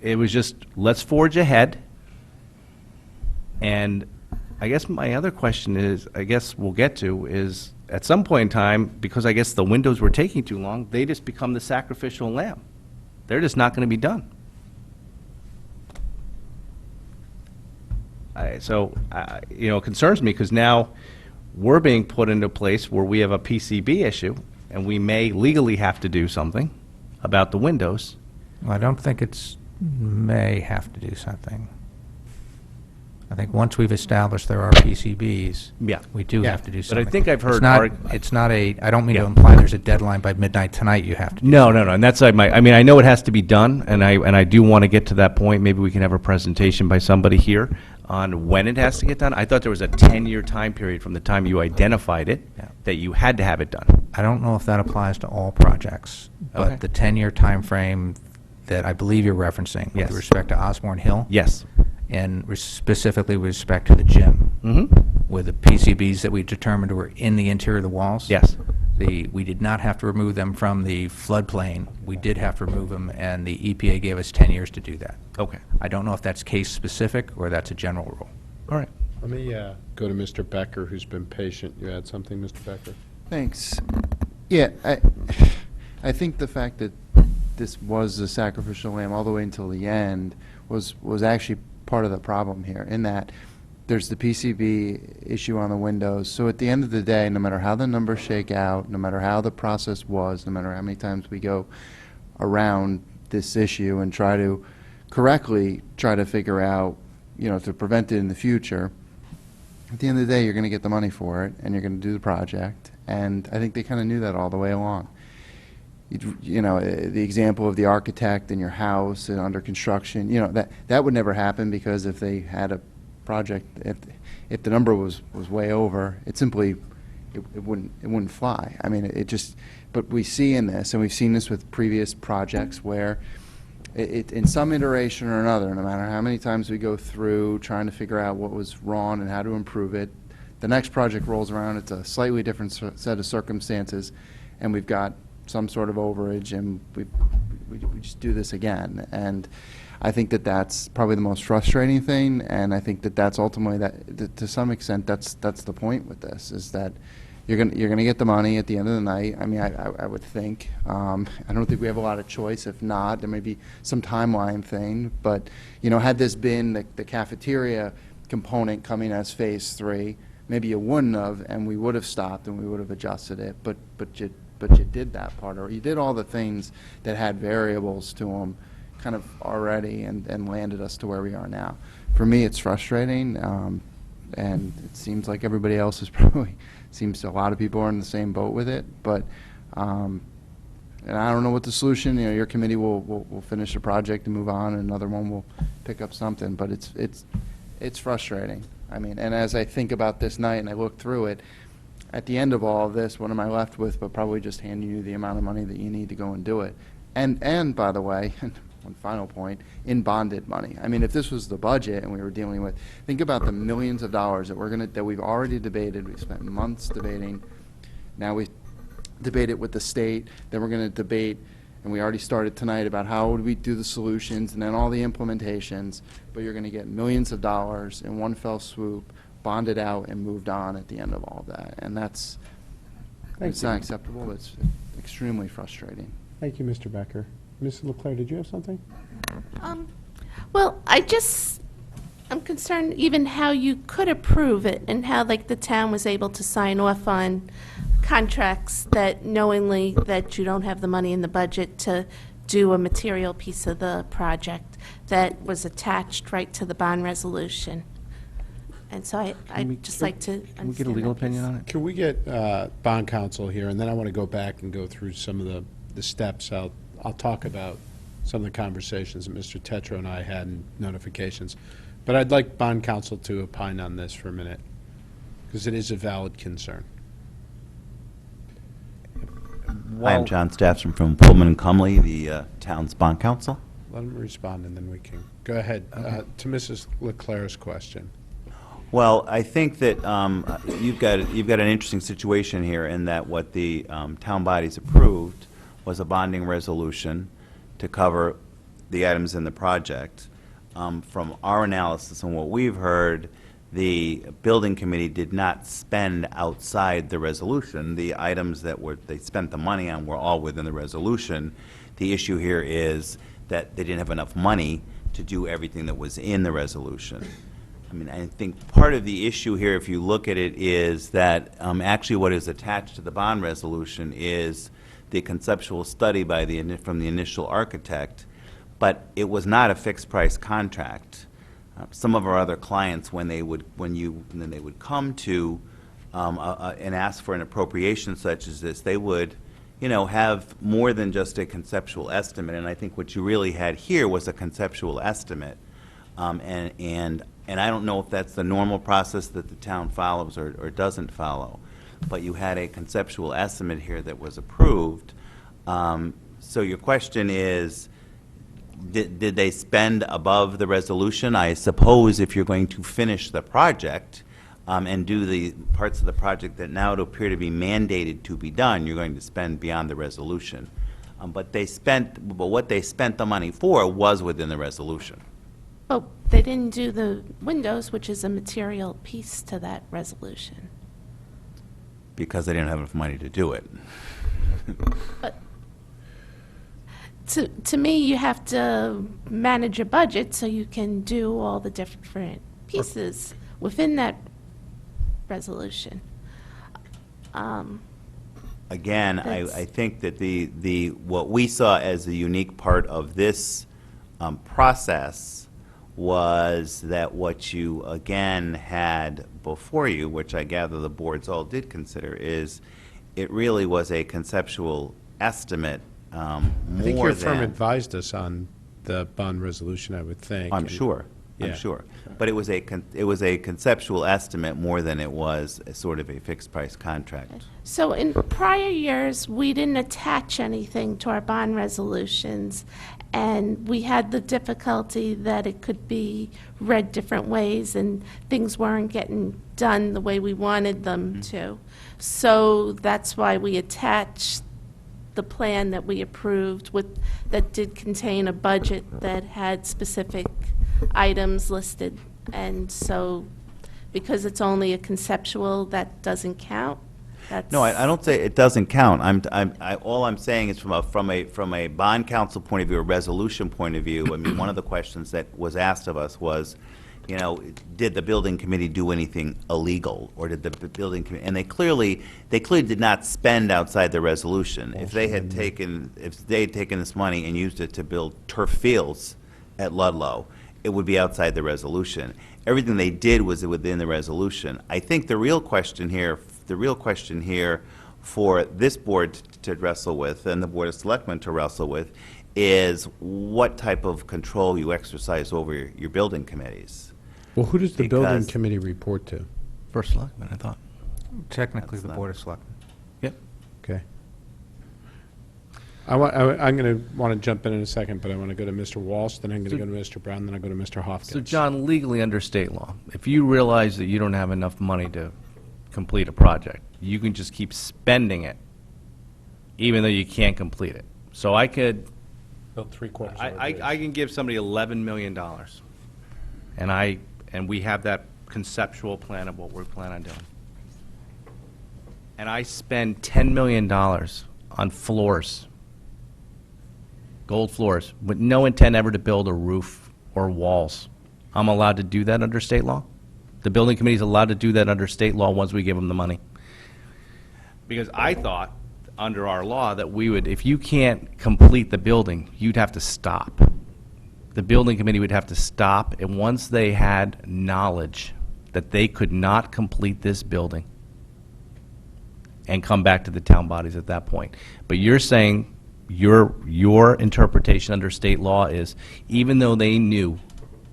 It was just, let's forge ahead. And I guess my other question is, I guess we'll get to, is at some point in time, because I guess the windows were taking too long, they just become the sacrificial lamb. They're just not going to be done. It concerns me because now we're being put into a place where we have a PCB issue, and we may legally have to do something about the windows. Well, I don't think it's may have to do something. I think once we've established there are PCBs, Yeah. we do Yeah. have to do But something. I think I've heard It's not a, I don't mean to Yeah. imply there's a deadline by midnight tonight you have to do No, and that's I mean, I know it has to be done, and I do want to get to that point. Maybe we can have a presentation by somebody here on when it has to get done. I thought there was a 10-year time period from the time you identified it Yeah. that you had to have it done. I don't know if that applies to all projects, Okay. but the 10-year timeframe that I believe you're referencing Yes. with respect to Osborne Hill, Yes. and specifically with respect to the gym, Mm-hmm. with the PCBs that we determined were in the interior of the walls. Yes. We did not have to remove them from the floodplain. We did have to remove them, and the EPA gave us 10 years to do that. Okay. I don't know if that's case-specific or that's a general rule. All right. Let me go to Mr. Becker, who's been patient. You had something, Mr. Becker? Thanks. Yeah, I think the fact that this was a sacrificial lamb all the way until the end was actually part of the problem here, in that there's the PCB issue on the windows. So at the end of the day, no matter how the numbers shake out, no matter how the process was, no matter how many times we go around this issue and try to correctly try to figure out, to prevent it in the future, at the end of the day, you're going to get the money for it, and you're going to do the project. And I think they kind of knew that all the way along. You know, the example of the architect in your house and under construction, you know, that would never happen, because if they had a project, if the number was way over, it simply, it wouldn't fly. I mean, it just, but we see in this, and we've seen this with previous projects, where in some iteration or another, no matter how many times we go through trying to figure out what was wrong and how to improve it, the next project rolls around, it's a slightly different set of circumstances, and we've got some sort of overage, and we just do this again. And I think that that's probably the most frustrating thing, and I think that that's ultimately, that to some extent, that's the point with this, is that you're gonna get the money at the end of the night. I mean, I would think. I don't think we have a lot of choice. If not, there may be some timeline thing. But, you know, had this been the cafeteria component coming as phase 3, maybe you wouldn't have, and we would have stopped and we would have adjusted it. But you did that part, or you did all the things that had variables to them kind of already, and landed us to where we are now. For me, it's frustrating, and it seems like everybody else is probably, seems a lot of people are in the same boat with it. But and I don't know what the solution. You know, your committee will finish the project and move on, and another one will pick up something. But it's frustrating. I mean, and as I think about this night and I look through it, at the end of all of this, what am I left with but probably just handing you the amount of money that you need to go and do it. And by the way, one final point, in bonded money. I mean, if this was the budget and we were dealing with, think about the millions of dollars that we've already debated. We've spent months debating. Now we debate it with the state. Then we're going to debate, and we already started tonight, about how would we do the solutions and then all the implementations. But you're going to get millions of dollars in one fell swoop, bonded out and moved on at the end of all of that. And it's not acceptable. It's extremely frustrating. Thank you, Mr. Becker. Mrs. Leclerc, did you have something? Well, I'm concerned even how you could approve it, and how, like, the town was able to sign off on contracts that knowingly that you don't have the money in the budget to do a material piece of the project that was attached right to the bond resolution. And so I'd just like to understand. Can we get a legal that piece. opinion on it? Can we get bond counsel here, and then I want to go back and go through some of the steps. I'll talk about some of the conversations that Mr. Tetro and I had in notifications. But I'd like bond counsel to opine on this for a minute, because it is a valid concern. Hi, I'm John Staffson from Pullman and Cumley, the town's bond counsel. Let him respond, and then we can go ahead to Mrs. Leclerc's question. Well, I think that you've got an interesting situation here, in that what the town bodies approved was a bonding resolution to cover the items in the project. From our analysis and what we've heard, the building committee did not spend outside the resolution. The items that they spent the money on were all within the resolution. The issue here is that they didn't have enough money to do everything that was in the resolution. I mean, I think part of the issue here, if you look at it, is that actually what is attached to the bond resolution is the conceptual study from the initial architect, but it was not a fixed price contract. Some of our other clients, when they would come to and ask for an appropriation such as this, they would, have more than just a conceptual estimate. And I think what you really had here was a conceptual estimate, and I don't know if that's the normal process that the town follows or doesn't follow, but you had a conceptual estimate here that was approved. So your question is, did they spend above the resolution? I suppose if you're going to finish the project and do the parts of the project that now appear to be mandated to be done, you're going to spend beyond the resolution. But what they spent the money for was within the resolution. Oh, they didn't do the windows, which is a material piece to that resolution. Because they didn't have enough money to do it. But to me, you have to manage a budget so you can do all the different pieces within that resolution. Again, I think that what we saw as the unique part of this process was that what you again had before you, which I gather the boards all did consider, is it really was a conceptual estimate I more think your firm than... advised us on the bond resolution, I would think. I'm and- sure, Yeah. I'm sure. But it was a conceptual estimate more than it was a sort of a fixed-price contract. So in prior years, we didn't attach anything to our bond resolutions, and we had the difficulty that it could be read different ways, and things weren't getting done the way we wanted them to. So that's why we attached the plan that we approved with, that did contain a budget that had specific items listed. And so, because it's only a conceptual, that doesn't count. That's... No, I don't say it doesn't count. All I'm saying is from a bond council point of view, a resolution point of view, I mean, one of the questions that was asked of us was, you know, did the building committee do anything illegal, or did the building committee, and they clearly did not spend outside the resolution. If they had taken this money and used it to build turf fields at Ludlow, it would be outside the resolution. Everything they did was within the resolution. I think the real question here for this board to wrestle with, and the Board of Selectmen to wrestle with, is what type of control you exercise over your building committees. Well, who does the building Because- committee report to? First Selectman, I thought. Technically, That's the not- Board of Selectmen. Yep. Okay. I'm going to want to jump in a second, but I want to go to Mr. Walsh, then I'm going to go to Mr. Brown, then I'll go to Mr. Hopkins. So, John, legally under state law, if you realize that you don't have enough money to complete a project, you can just keep spending it, even though you can't complete it. So I could, Built three-quarters of our I bridge. can give somebody $11 million, and we have that conceptual plan of what we plan on doing. And I spend $10 million on floors, gold floors, with no intent ever to build a roof or walls. I'm allowed to do that under state law? The building committee's allowed to do that under state law once we give them the money? Because I thought, under our law, that we would, if you can't complete the building, you'd have to stop. The building committee would have to stop, and once they had knowledge that they could not complete this building, and come back to the town bodies at that point. But you're saying your interpretation under state law is, even though they knew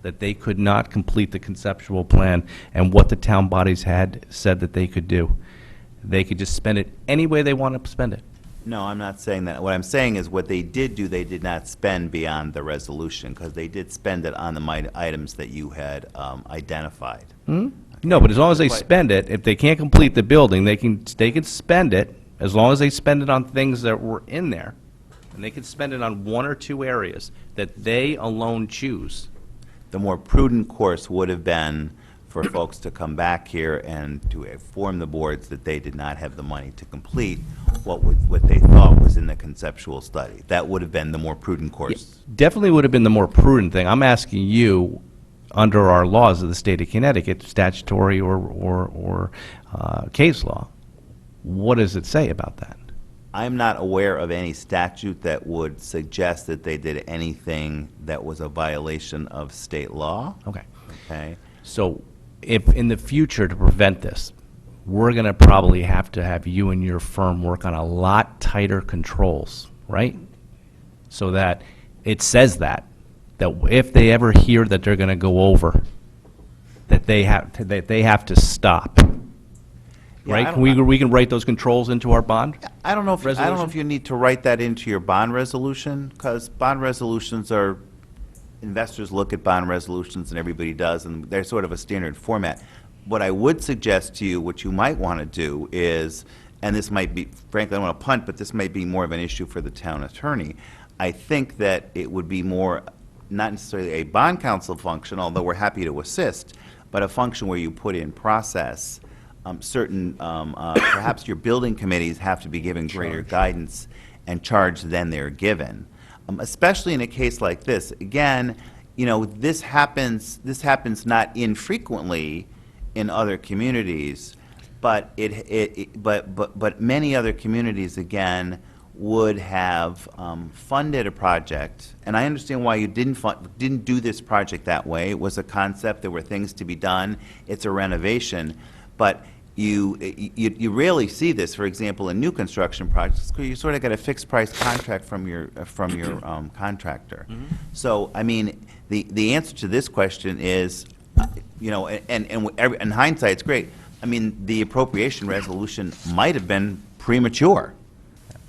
that they could not complete the conceptual plan and what the town bodies had said that they could do, they could just spend it any way they want to spend it? No, I'm not saying that. What I'm saying is what they did do, they did not spend beyond the resolution, because they did spend it on the items that you had identified. No, but as long as they But- spend it, if they can't complete the building, they can spend it, as long as they spend it on things that were in there, and they can spend it on one or two areas that they alone choose. The more prudent course would have been for folks to come back here and to inform the boards that they did not have the money to complete what they thought was in the conceptual study. That would have been the more prudent course. Definitely would have been the more prudent thing. I'm asking you, under our laws of the state of Connecticut, statutory or case law, what does it say about that? I'm not aware of any statute that would suggest that they did anything that was a violation of state law. Okay. Okay? So if in the future, to prevent this, we're going to probably have to have you and your firm work on a lot tighter controls, right? So that it says that if they ever hear that they're going to go over, that they have to stop. Yeah, Right? I Can don't- we can write those controls into our bond? I don't know if Resolution? you need to write that into your bond resolution, because bond resolutions are, investors look at bond resolutions, and everybody does, and they're sort of a standard format. What I would suggest to you, what you might want to do is, and this might be, frankly, I don't want to punt, but this might be more of an issue for the town attorney. I think that it would be more, not necessarily a bond counsel function, although we're happy to assist, but a function where you put in process certain, perhaps your building committees have to be given greater guidance and charge than they're given. Especially in a case like this. Again, you know, this happens not infrequently in other communities, but but many other communities, again, would have funded a project, and I understand why you didn't do this project that way. It was a concept, there were things to be done, it's a renovation, but you rarely see this, for example, in new construction projects, 'cause you sort of get a fixed price contract from your contractor. So, I mean, the answer to this question is, you know, and in hindsight, it's great. I mean, the appropriation resolution might have been premature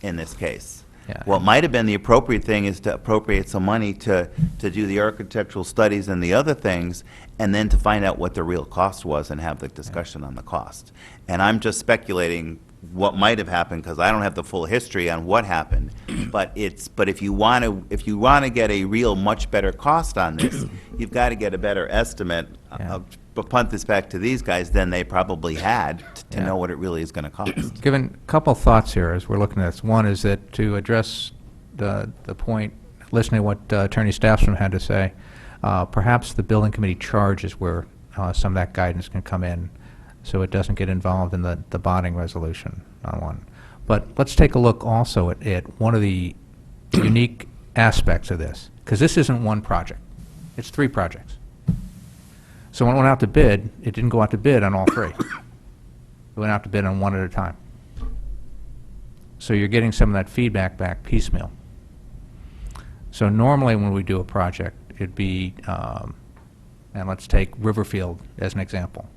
in this case. Yeah. What might have been the appropriate thing is to appropriate some money to do the architectural studies and the other things, and then to find out what the real cost was and have the discussion on the cost. And I'm just speculating what might have happened, because I don't have the full history on what happened. But if you want to get a real much better cost on this, you've got to get a better estimate but punt this back to these guys than they probably had to know what it really is going to cost. Given a couple thoughts here as we're looking at this. One is that to address the point, listening to what Attorney Stafford had to say, perhaps the building committee charge is where some of that guidance can come in, so it doesn't get involved in the bonding resolution on one. But let's take a look also at one of the unique aspects of this, because this isn't one project. It's 3 projects. So when it went out to bid, it didn't go out to bid on all 3. It went out to bid on one at a time. So you're getting some of that feedback back piecemeal. So normally when we do a project, it'd be, and let's take Riverfield as an example.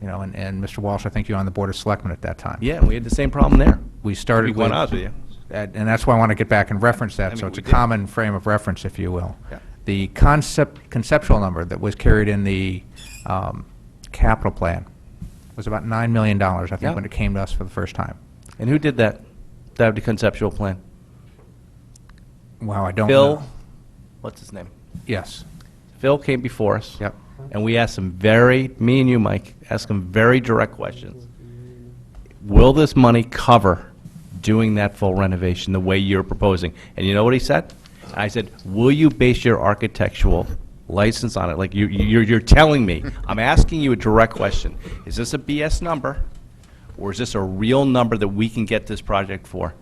You know, and Mr. Walsh, I think you were on the Board of Selectmen at that time. Yeah, we had the same problem there. We started To be quite with, honest with you. and that's why I want to get back and reference that, so mean, it's a we did. common frame of reference, if you will. Yeah. The conceptual number that was carried in the capital plan was about $9 million, I think, Yeah. when it came to us for the first time. And who did that? That the conceptual plan? Wow, I don't Phil, know. what's his name? Yes. Phil came before us. Yep. And we asked him me and you, Mike, asked him very direct questions. Will this money cover doing that full renovation the way you're proposing? And you know what he said? I said, will you base your architectural license on it? Like you're telling me, I'm asking you a direct question. Is this a BS number, or is this a real number that we can get this project for?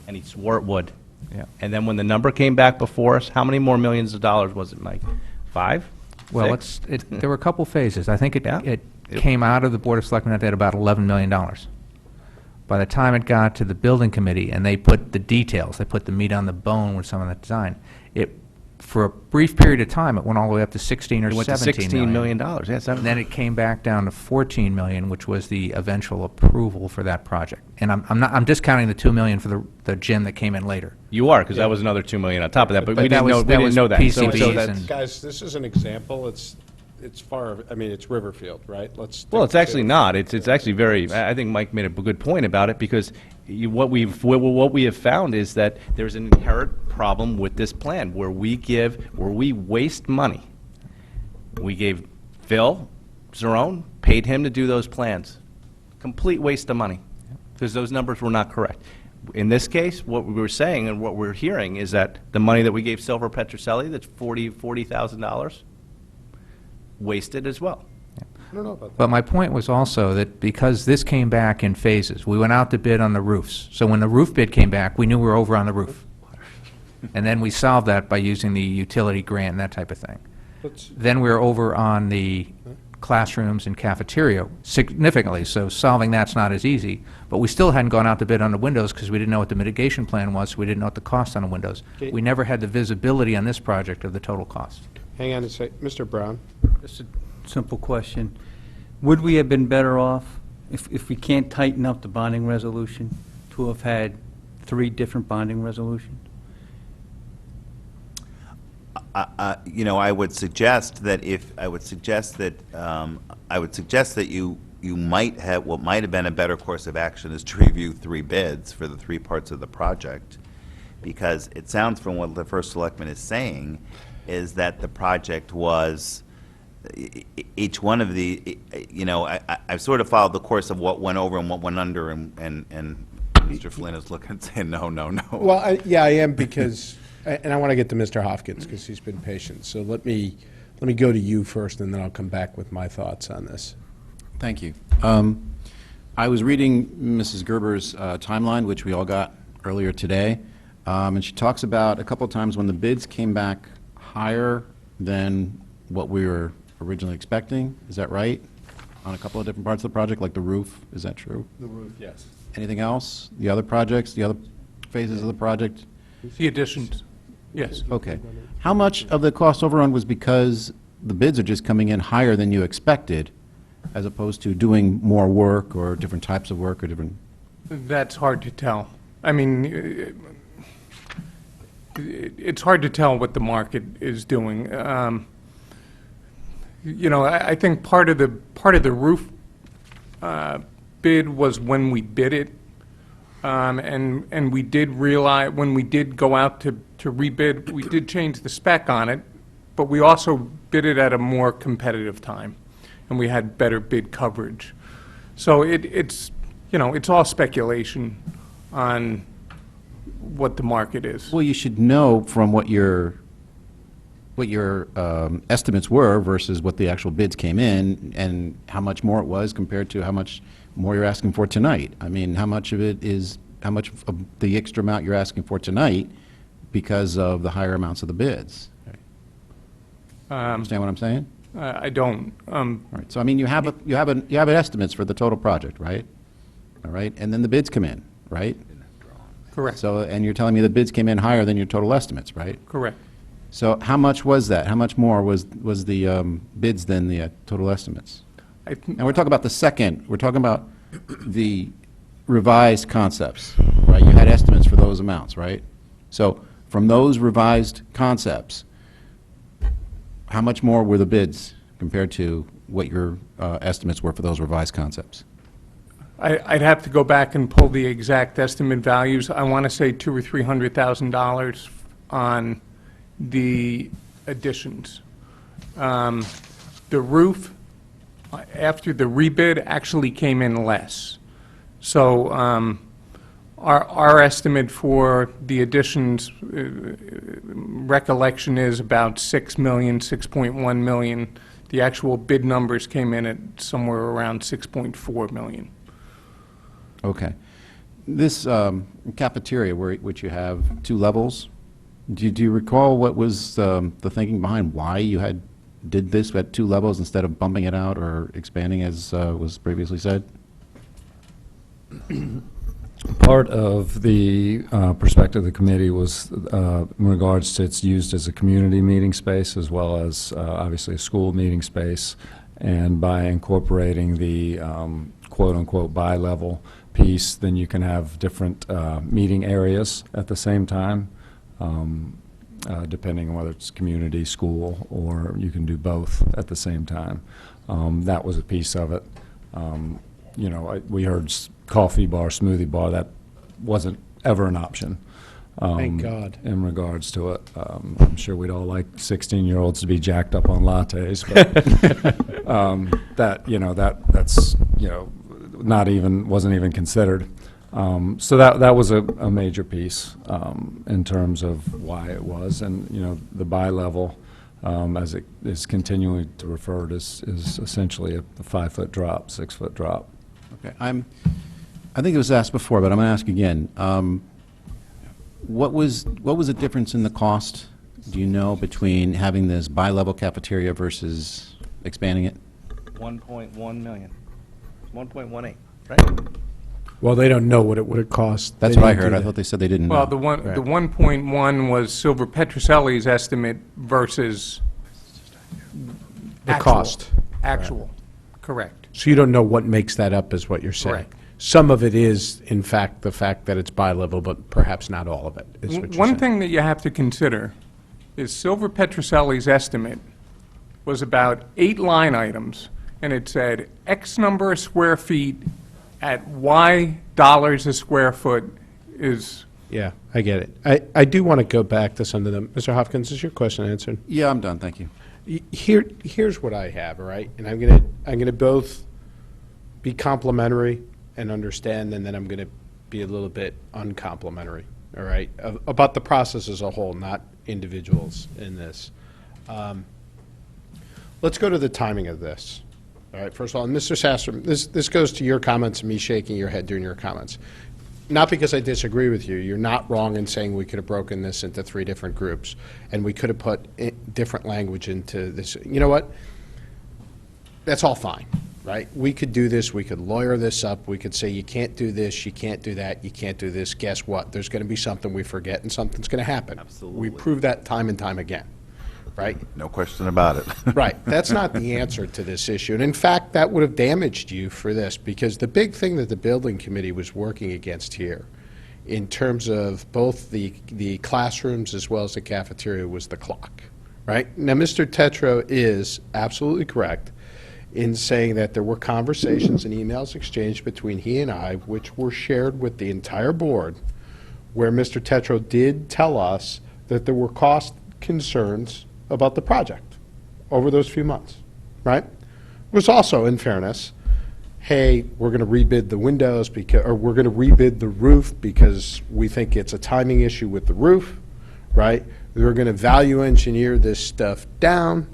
And he swore it would. Yeah. And then when the number came back before us, how many more millions of dollars was it, Mike? 5? Well, 6? there were a couple phases. I think it Yeah. came out of the Board of Selectmen at about $11 million. By the time it got to the building committee and they put the details, they put the meat on the bone with some of the design, for a brief period of time, it went all the way up to 16 or It went to $17 $16 million. Yeah, And then it came back down to 14 million, which was the eventual approval for that project. And I'm discounting the 2 million for the gym that came in later. You are, because that was another 2 million on top of that, but we that didn't know, was- we that didn't was know that. PCBs that's- and- Guys, this is an example, it's far, I mean, it's Riverfield, right? Let's. Well, it's actually not. It's actually very, I think Mike made a good point about it, because what we have found is that there's an inherent problem with this plan, where we waste money. We gave Phil Zerone, paid him to do those plans. Complete waste of money, because those numbers were not correct. In this case, what we were saying and what we're hearing is that the money that we gave Silver Petroselli, that's $40,000, wasted as well. I don't know about that. But my point was also that because this came back in phases, we went out to bid on the roofs. So when the roof bid came back, we knew we were over on the roof. And then we solved that by using the utility grant and that type of thing. Let's- Then we were over on the classrooms and cafeteria significantly, so solving that's not as easy. But we still hadn't gone out to bid on the windows because we didn't know what the mitigation plan was, so we didn't know what the cost on the windows. Okay. We never had the visibility on this project of the total cost. Hang on a sec, Mr. Brown. Just a simple question. Would we have been better off, if we can't tighten up the bonding resolution, to have had 3 different bonding resolutions? You know, I would suggest that you might have, what might have been a better course of action is to review 3 bids for the 3 parts of the project, because it sounds from what the first selectman is saying, is that the project was, each one of the, you know, I've sort of followed the course of what went over and what went under, and Mr. Flynn is looking and saying, no, no, no. Well, yeah, I am, because, and I want to get to Mr. Hopkins, because he's been patient. So let me go to you first, and then I'll come back with my thoughts on this. Thank you. I was reading Mrs. Gerber's timeline, which we all got earlier today, and she talks about a couple of times when the bids came back higher than what we were originally expecting. Is that right? On a couple of different parts of the project, like the roof, is that true? The roof, yes. Anything else? The other projects, the other phases of the project? The additions, yes. Okay. How much of the cost overrun was because the bids are just coming in higher than you expected, as opposed to doing more work or different types of work or different? That's hard to tell. I mean, it's hard to tell what the market is doing. You know, I think part of the roof bid was when we bid it, and we did realize, when we did go out to rebid, we did change the spec on it, but we also bid it at a more competitive time, and we had better bid coverage. So it's, you know, it's all speculation on what the market is. Well, you should know from what your estimates were versus what the actual bids came in, and how much more it was compared to how much more you're asking for tonight. I mean, how much of it is, how much of the extra amount you're asking for tonight because of the higher amounts of the bids? Understand what I'm saying? I don't. All right, so I mean, you have estimates for the total project, right? All right, and then the bids come in, right? Correct. So, and you're telling me the bids came in higher than your total estimates, right? Correct. So how much was that? How much more was the bids than the total estimates? And we're talking about we're talking about the revised concepts, right? You had estimates for those amounts, right? So from those revised concepts, how much more were the bids compared to what your estimates were for those revised concepts? I'd have to go back and pull the exact estimate values. I want to say $200,000 or $300,000 on the additions. The roof, after the rebid, actually came in less. So our estimate for the additions, recollection is about $6 million, $6.1 million. The actual bid numbers came in at somewhere around $6.4 million. Okay. This cafeteria, which you have 2 levels, do you recall what was the thinking behind why you did this at 2 levels instead of bumping it out or expanding as was previously said? Part of the perspective of the committee was in regards to its used as a community meeting space as well as obviously a school meeting space, and by incorporating the quote-unquote bi-level piece, then you can have different meeting areas at the same time, depending on whether it's community, school, or you can do both at the same time. That was a piece of it. You know, we heard coffee bar, smoothie bar. That wasn't ever an option. Thank God. In regards to it. I'm sure we'd all like 16-year-olds to be jacked up on lattes, but that, you know, that's, you know, wasn't even considered. So that was a major piece in terms of why it was. And, you know, the bi-level, as it is continuing to refer to, is essentially a 5-foot drop, 6-foot drop. Okay. I think it was asked before, but I'm going to ask again. What was the difference in the cost, do you know, between having this bi-level cafeteria versus expanding it? 1.1 million. 1.18, right? Well, they don't know what it would have cost. That's They what I didn't do heard. I that. thought they said they didn't know. Well, the 1.1 was Silver Petroselli's estimate versus The actual. cost. Actual, correct. So you don't know what makes that up, is what you're saying? Correct. Some of it is, in fact, the fact that it's bi-level, but perhaps not all of it, is what you're saying. One thing that you have to consider is Silver Petroselli's estimate was about 8 line items, and it said X number of square feet at Y dollars a square foot is... Yeah, I get it. I do want to go back to some of them. Mr. Hopkins, is your question answered? Yeah, I'm done. Thank you. Here's what I have, all right? And I'm gonna both be complimentary and understand, and then I'm gonna be a little bit uncomplimentary, all right? About the process as a whole, not individuals in this. Let's go to the timing of this. All right, first of all, and Mr. Sasser, this goes to your comments and me shaking your head during your comments. not because I disagree with you, you're not wrong in saying we could have broken this into 3 different groups, and we could have put different language into this. You know what? That's all fine, right? We could do this, we could lawyer this up, we could say you can't do this, you can't do that, you can't do this. Guess what? There's going to be something we forget and something's going to happen. Absolutely. We prove that time and time again, right? No question about it. Right. That's not the answer to this issue. And in fact, that would have damaged you for this, because the big thing that the building committee was working against here, in terms of both the classrooms as well as the cafeteria, was the clock, right? Now, Mr. Tetro is absolutely correct in saying that there were conversations and emails exchanged between he and I, which were shared with the entire board, where Mr. Tetro did tell us that there were cost concerns about the project over those few months, right? It was also, in fairness, hey, we're going to rebid the windows because, or we're going to rebid the roof because we think it's a timing issue with the roof, right? We're going to value engineer this stuff down,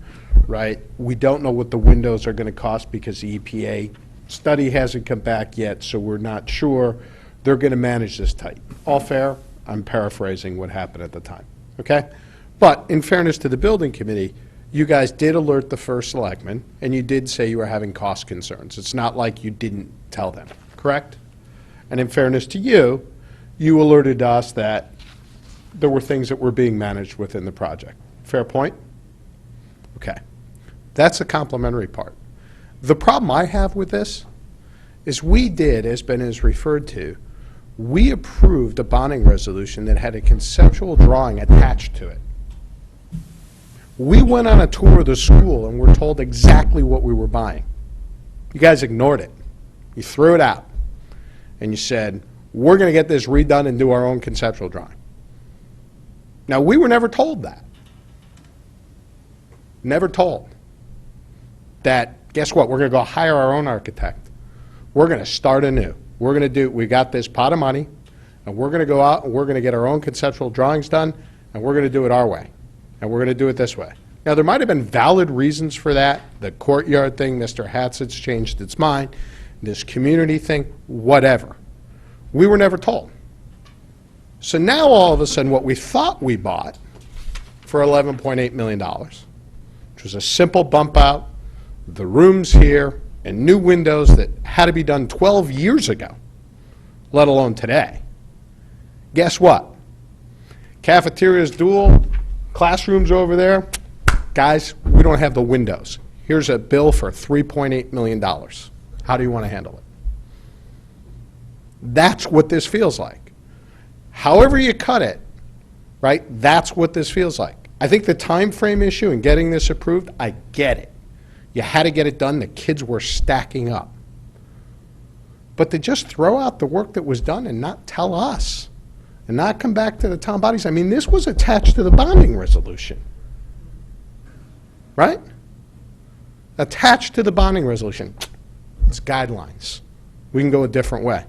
right? We don't know what the windows are going to cost because the EPA study hasn't come back yet, so we're not sure. They're going to manage this tight. All fair? I'm paraphrasing what happened at the time, okay? But in fairness to the building committee, you guys did alert the first selectman, and you did say you were having cost concerns. It's not like you didn't tell them, correct? And in fairness to you, you alerted us that there were things that were being managed within the project. Fair point? Okay. That's the complimentary part. The problem I have with this is we did, as Ben has referred to, we approved a bonding resolution that had a conceptual drawing attached to it. We went on a tour of the school and were told exactly what we were buying. You guys ignored it. You threw it out. And you said, we're going to get this redone and do our own conceptual drawing. Now, we were never told that. Never told that, guess what, we're going to go hire our own architect. We're going to start anew. We're going to do, we got this pot of money, and we're going to go out and we're going to get our own conceptual drawings done, and we're going to do it our way. And we're going to do it this way. Now, there might have been valid reasons for that. The courtyard thing, Mr. Hatzett's changed its mind. This community thing, whatever. We were never told. So now, all of a sudden, what we thought we bought for $11.8 million, which was a simple bump out, the rooms here, and new windows that had to be done 12 years ago, let alone today. Guess what? Cafeteria's dual, classrooms over there. Guys, we don't have the windows. Here's a bill for $3.8 million. How do you want to handle it? That's what this feels like. However you cut it, right, that's what this feels like. I think the time frame issue in getting this approved, I get it. You had to get it done. The kids were stacking up. But to just throw out the work that was done and not tell us, and not come back to the town bodies, I mean, this was attached to the bonding resolution, right? Attached to the bonding resolution. It's guidelines. We can go a different way.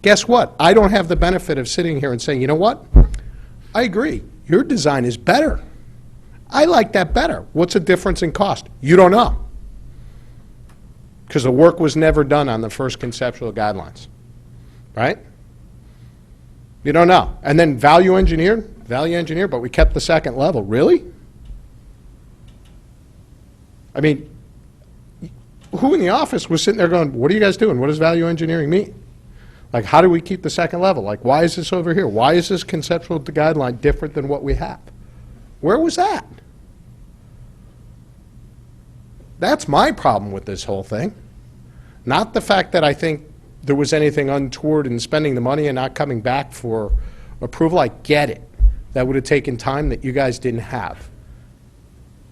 Guess what? I don't have the benefit of sitting here and saying, you know what? I agree. Your design is better. I like that better. What's the difference in cost? You don't know. Because the work was never done on the first conceptual guidelines, right? You don't know. And then value engineer, but we kept the second level. Really? I mean, who in the office was sitting there going, what are you guys doing? What does value engineering mean? Like, how do we keep the second level? Like, why is this over here? Why is this conceptual guideline different than what we have? Where was that? That's my problem with this whole thing. Not the fact that I think there was anything untoward in spending the money and not coming back for approval. I get it. That would have taken time that you guys didn't have.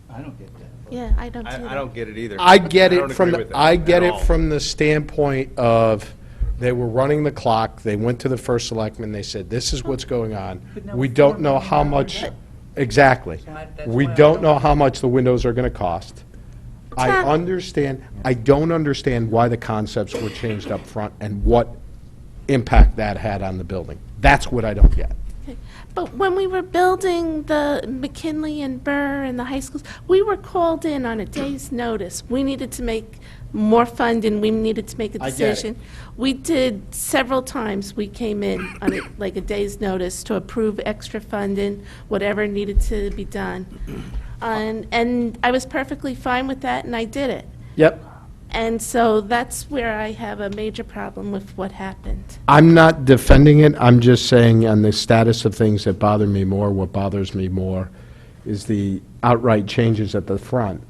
I don't get that. Yeah, I don't do that. I don't get it either. I get it from agree with the, that I get at it all. from the standpoint of they were running the clock. They went to the first selectman. They said, "This is what's going on. We don't know how much exactly. We don't know how much the windows are going to cost." I understand. I don't understand why the concepts were changed up front and what impact that had on the building. That's what I don't get. Okay. But when we were building the McKinley and Burr and the high schools, we were called in on a day's notice. We needed to make more funding, we needed to make a I get it. decision. We did several times, we came in on like a day's notice to approve extra funding, whatever needed to be done. And I was perfectly fine with that, and I did it. Yep. And so that's where I have a major problem with what happened. I'm not defending it, I'm just saying on the status of things that bother me more, what bothers me more is the outright changes at the front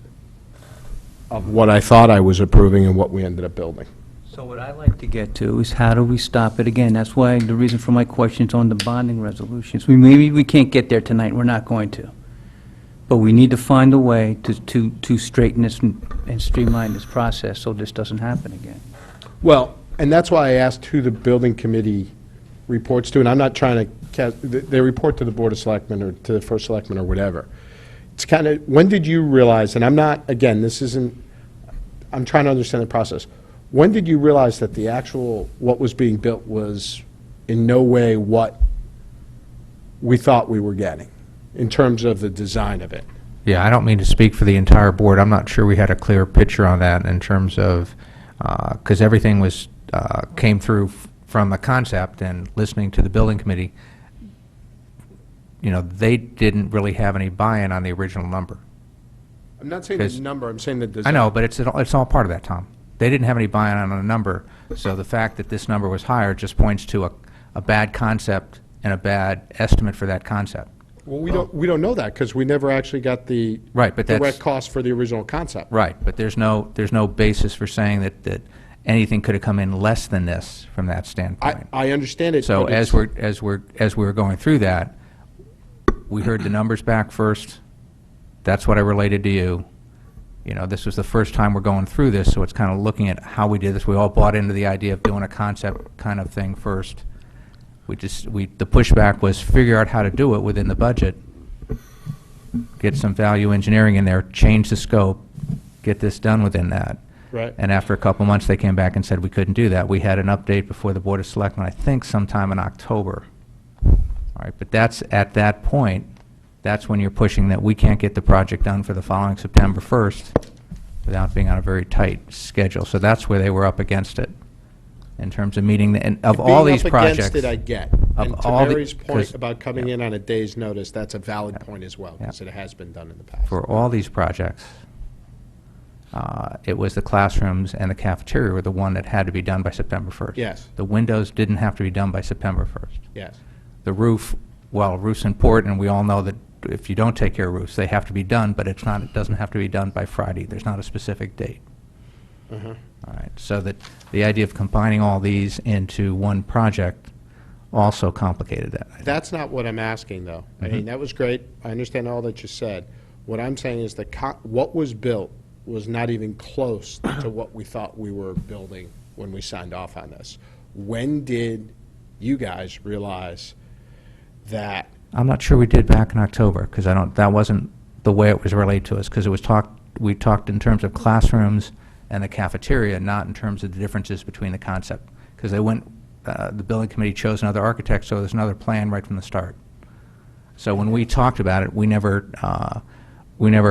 of what I thought I was approving and what we ended up building. So what I like to get to is how do we stop it again? That's why the reason for my questions on the bonding resolutions. Maybe we can't get there tonight, we're not going to. But we need to find a way to straighten this and streamline this process so this doesn't happen again. Well, and that's why I asked who the building committee reports to, and I'm not trying to, they report to the Board of Selectmen or to the First Selectman or whatever. It's kind of, when did you realize, and I'm not, again, this isn't, I'm trying to understand the process. When did you realize that the actual, what was being built was in no way what we thought we were getting in terms of the design of it? Yeah, I don't mean to speak for the entire board. I'm not sure we had a clear picture on that in terms of, because everything was, came through from the concept and listening to the building committee. You know, they didn't really have any buy-in on the original number. I'm not saying the 'Cause- number, I'm saying the design. I know, but it's all part of that, Tom. They didn't have any buy-in on a number, so the fact that this number was higher just points to a bad concept and a bad estimate for that concept. Well, we don't know that because we never actually got the Right, but that's- direct cost for the original concept. Right, but there's no basis for saying that anything could have come in less than this from that standpoint. I understand it. So but as it's- we were going through that, we heard the numbers back first. That's what I related to you. You know, this was the first time we're going through this, so it's kind of looking at how we did this. We all bought into the idea of doing a concept kind of thing first. The pushback was figure out how to do it within the budget, get some value engineering in there, change the scope, get this done within that. Right. And after a couple months, they came back and said we couldn't do that. We had an update before the Board of Selectmen, I think sometime in October. All right, but that's, at that point, that's when you're pushing that we can't get the project done for the following September 1st without being on a very tight schedule. So that's where they were up against it in terms of meeting, and of all these projects. Being up against it, I get. of And to all the- Mary's point 'cause- about coming yeah. in on a day's notice, that's a valid point as well, because it has been done in the past. For all these projects, it was the classrooms and the cafeteria were the one that had to be done by September 1st. Yes. The windows didn't have to be done by September 1st. Yes. The roof, well, roof's important, and we all know that if you don't take care of roofs, they have to be done, but it's not, it doesn't have to be done by Friday. There's not a specific date. Uh-huh. All right, so that the idea of combining all these into one project also complicated that. That's not what I'm asking, though. I mean, that was great. I understand all that you said. What I'm saying is what was built was not even close to what we thought we were building when we signed off on this. When did you guys realize that? I'm not sure we did back in October, because that wasn't the way it was relayed to us, because we talked in terms of classrooms and the cafeteria, not in terms of the differences between the concept, because the building committee chose another architect, so there's another plan right from the start. So when we talked about it, we never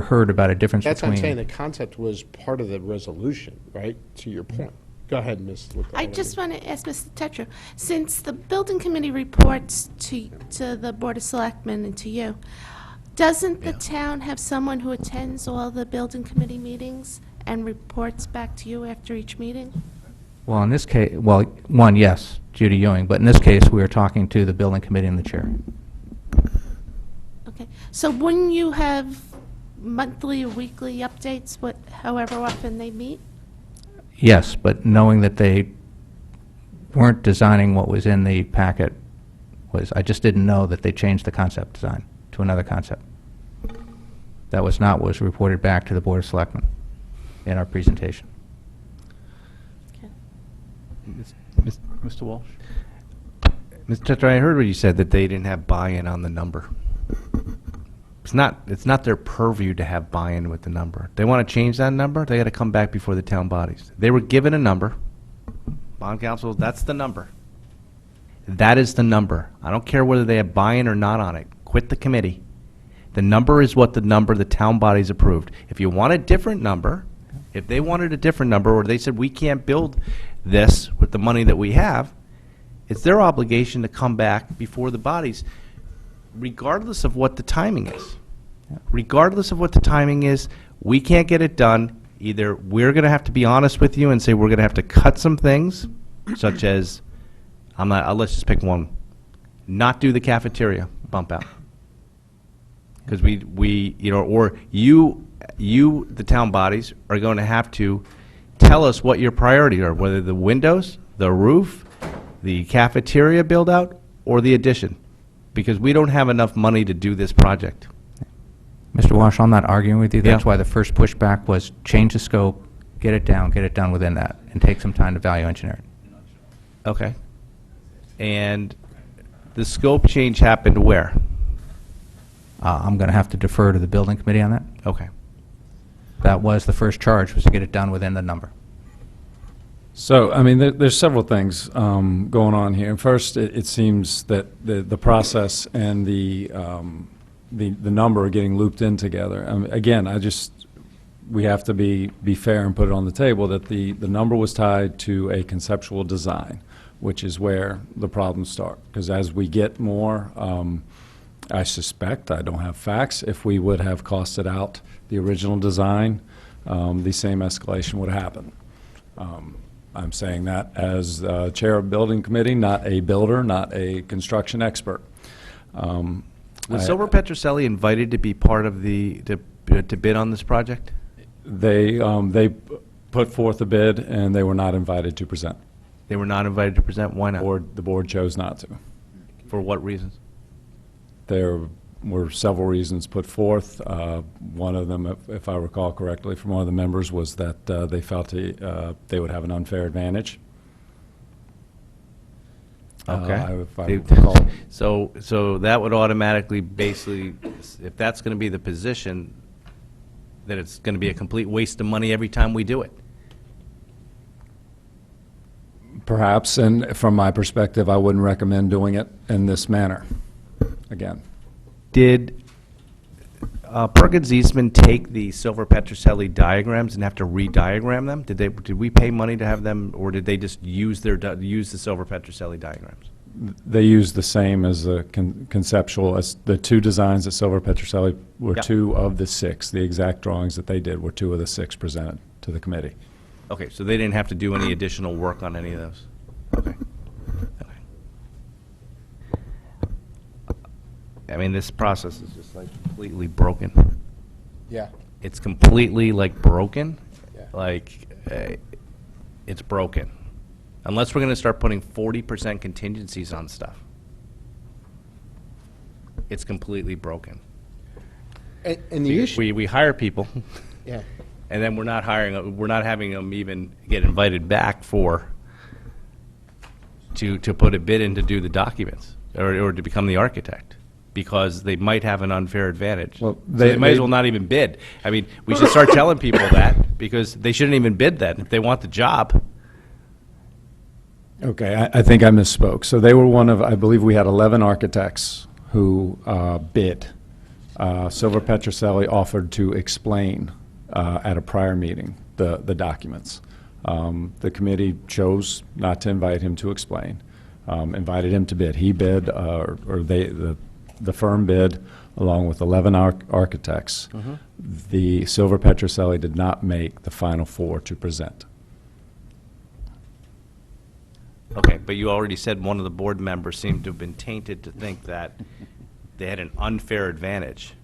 heard about a difference That's what I'm saying. between. The concept was part of the resolution, right? To your point. Go ahead, Ms. Lucarelli. I just want to ask Mr. Tetra, since the building committee reports to the Board of Selectmen and to you, doesn't the town have someone who attends all the building committee meetings and reports back to you after each meeting? Well, in this case, well, one, yes, Judy Ewing, but in this case, we were talking to the building committee and the chair. Okay, so wouldn't you have monthly or weekly updates, however often they meet? Yes, but knowing that they weren't designing what was in the packet I just didn't know that they changed the concept design to another concept. That was not what was reported back to the Board of Selectmen in our presentation. Mr. Walsh? Mr. Tetra, I heard what you said, that they didn't have buy-in on the number. It's not their purview to have buy-in with the number. They want to change that number, they got to come back before the town bodies. They were given a number. Bond council, that's the number. That is the number. I don't care whether they have buy-in or not on it. Quit the committee. The number is what the number the town bodies approved. If you want a different number, if they wanted a different number, or they said we can't build this with the money that we have, it's their obligation to come back before the bodies, regardless of what the timing is. Regardless of what the timing is, we can't get it done. Either we're going to have to be honest with you and say we're going to have to cut some things, such as, let's just pick one, not do the cafeteria bump out. Because or you, the town bodies, are going to have to tell us what your priorities are, whether the windows, the roof, the cafeteria build-out, or the addition, because we don't have enough money to do this project. Mr. Walsh, I'm not arguing with you. That's Yeah. why the first pushback was change the scope, get it done within that, and take some time to value engineer it. Okay. And the scope change happened where? I'm going to have to defer to the building committee on that. Okay. That was the first charge, was to get it done within the number. So, I mean, there's several things going on here. First, it seems that the process and the number are getting looped in together. Again, we have to be fair and put it on the table that the number was tied to a conceptual design, which is where the problems start. Because as we get more, I suspect, I don't have facts, if we would have costed out the original design, the same escalation would happen. I'm saying that as chair of building committee, not a builder, not a construction expert. Was Silver Petroselli invited to be part of to bid on this project? They put forth a bid, and they were not invited to present. They were not invited to present? Why not? The board chose not to. For what reasons? There were several reasons put forth. One of them, if I recall correctly, from one of the members, was that they felt they would have an unfair advantage. Okay. If I recall. So that would automatically, basically, if that's going to be the position, that it's going to be a complete waste of money every time we do it. Perhaps, and from my perspective, I wouldn't recommend doing it in this manner, again. Did Perkins Eastman take the Silver Petroselli diagrams and have to re-diagram them? Did we pay money to have them, or did they just use the Silver Petroselli diagrams? They used the same as the conceptual, as the two designs at Silver Petroselli were Yeah. 2 of the 6. The exact drawings that they did were 2 of the 6 presented to the committee. Okay, so they didn't have to do any additional work on any of those? Okay. I mean, this process is just like completely broken. Yeah. It's completely like broken. Yeah. Like, it's broken. Unless we're going to start putting 40% contingencies on stuff. It's completely broken. And the issue, We hire people, yeah. and then we're not having them even get invited back to put a bid in to do the documents, or to become the architect, because they might have an unfair advantage. Well, So they might as they- well not even bid. I mean, we should start telling people that, because they shouldn't even bid that if they want the job. Okay, I think I misspoke. So they were one of, I believe we had 11 architects who bid. Silver Petroselli offered to explain at a prior meeting the documents. The committee chose not to invite him to explain, invited him to bid. He bid, the firm bid, along with 11 architects. The Silver Petroselli did not make the final 4 to present. Okay, but you already said one of the board members seemed to have been tainted to think that they had an unfair advantage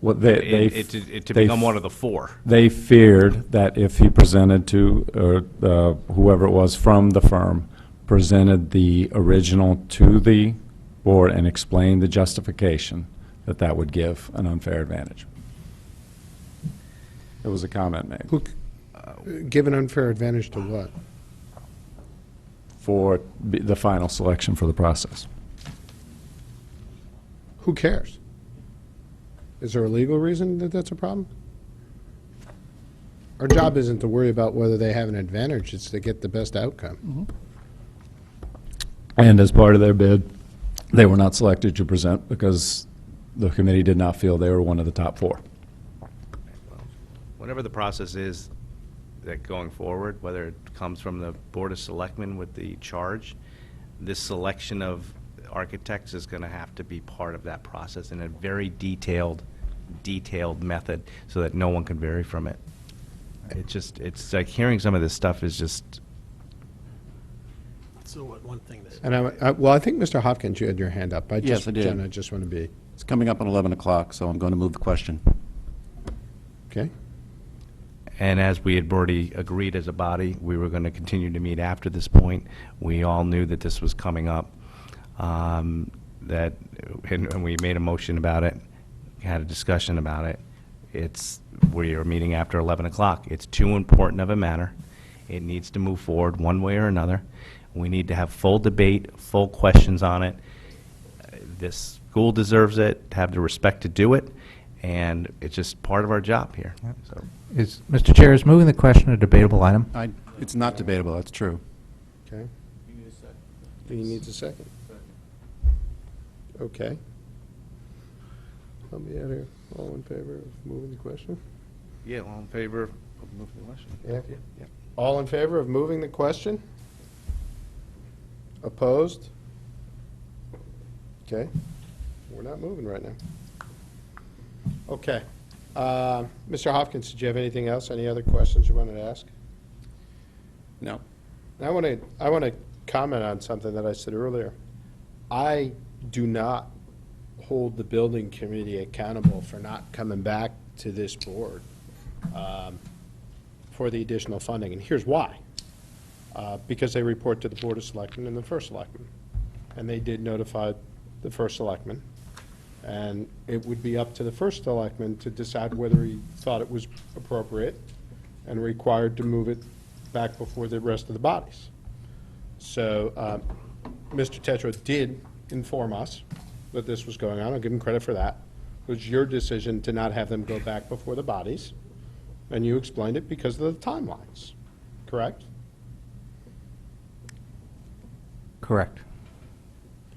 Well, to become one of the 4. They feared that if he presented to, or whoever it was from the firm, presented the original to the board and explained the justification, that would give an unfair advantage. There was a comment made. Give an unfair advantage to what? For the final selection for the process. Who cares? Is there a legal reason that that's a problem? Our job isn't to worry about whether they have an advantage, it's to get the best outcome. And as part of their bid, they were not selected to present because the committee did not feel they were one of the top 4. Whatever the process is that going forward, whether it comes from the Board of Selectmen with the charge, this selection of architects is going to have to be part of that process in a very detailed method so that no one can vary from it. It's like hearing some of this stuff is just, So one thing that. And well, I think, Mr. Hopkins, you had your hand up. Yes, I did. Jen, I just want to be, It's coming up at 11 o'clock, so I'm going to move the question. okay? and as we had already agreed as a body, we were going to continue to meet after this point. We all knew that this was coming up, and we made a motion about it, had a discussion about it. We are meeting after 11 o'clock. It's too important of a matter. It needs to move forward one way or another. We need to have full debate, full questions on it. This school deserves it, to have the respect to do it, and it's just part of our job here. So, Mr. Chair, is moving the question a debatable item? It's not debatable, that's true. Okay. He needs a second. Okay. Help me out here. All in favor of moving the question? yeah, all in favor of moving the question? Yeah. All in favor of moving the question? Opposed? Okay. We're not moving right now. Okay. Mr. Hopkins, did you have anything else? Any other questions you wanted to ask? No. I want to comment on something that I said earlier. I do not hold the building committee accountable for not coming back to this board for the additional funding, and here's why. Because they report to the Board of Selectmen and the First Selectman, and they did notify the First Selectman, and it would be up to the First Selectman to decide whether he thought it was appropriate and required to move it back before the rest of the bodies. So Mr. Tetra did inform us that this was going on. I'll give him credit for that. It was your decision to not have them go back before the bodies, and you explained it because of the timelines, correct? Correct.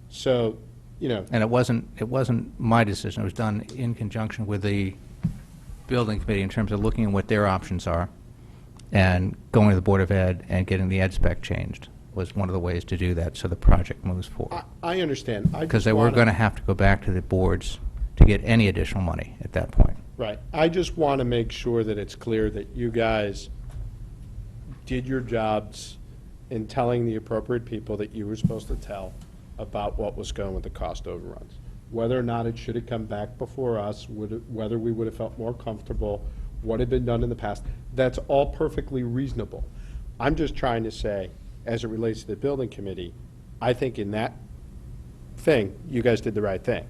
So, you know, And it wasn't my decision. It was done in conjunction with the building committee in terms of looking at what their options are and going to the Board of Ed and getting the ed spec changed was one of the ways to do that, so the project moves forward. I understand. Because they were going to have to go back to the boards to get any additional money at that point. Right. I just want to make sure that it's clear that you guys did your jobs in telling the appropriate people that you were supposed to tell about what was going with the cost overruns. Whether or not it should have come back before us, whether we would have felt more comfortable, what had been done in the past, that's all perfectly reasonable. I'm just trying to say, as it relates to the building committee, I think in that thing, you guys did the right thing.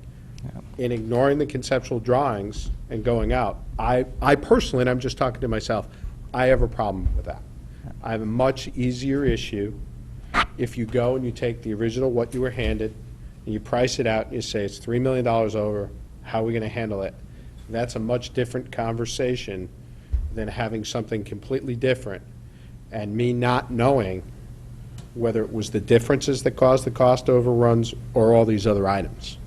In ignoring the conceptual drawings and going out, I personally, and I'm just talking to myself, I have a problem with that. I have a much easier issue if you go and you take the original, what you were handed, and you price it out and you say it's $3 million over, how are we going to handle it? That's a much different conversation than having something completely different and me not knowing whether it was the differences that caused the cost overruns or all these other items.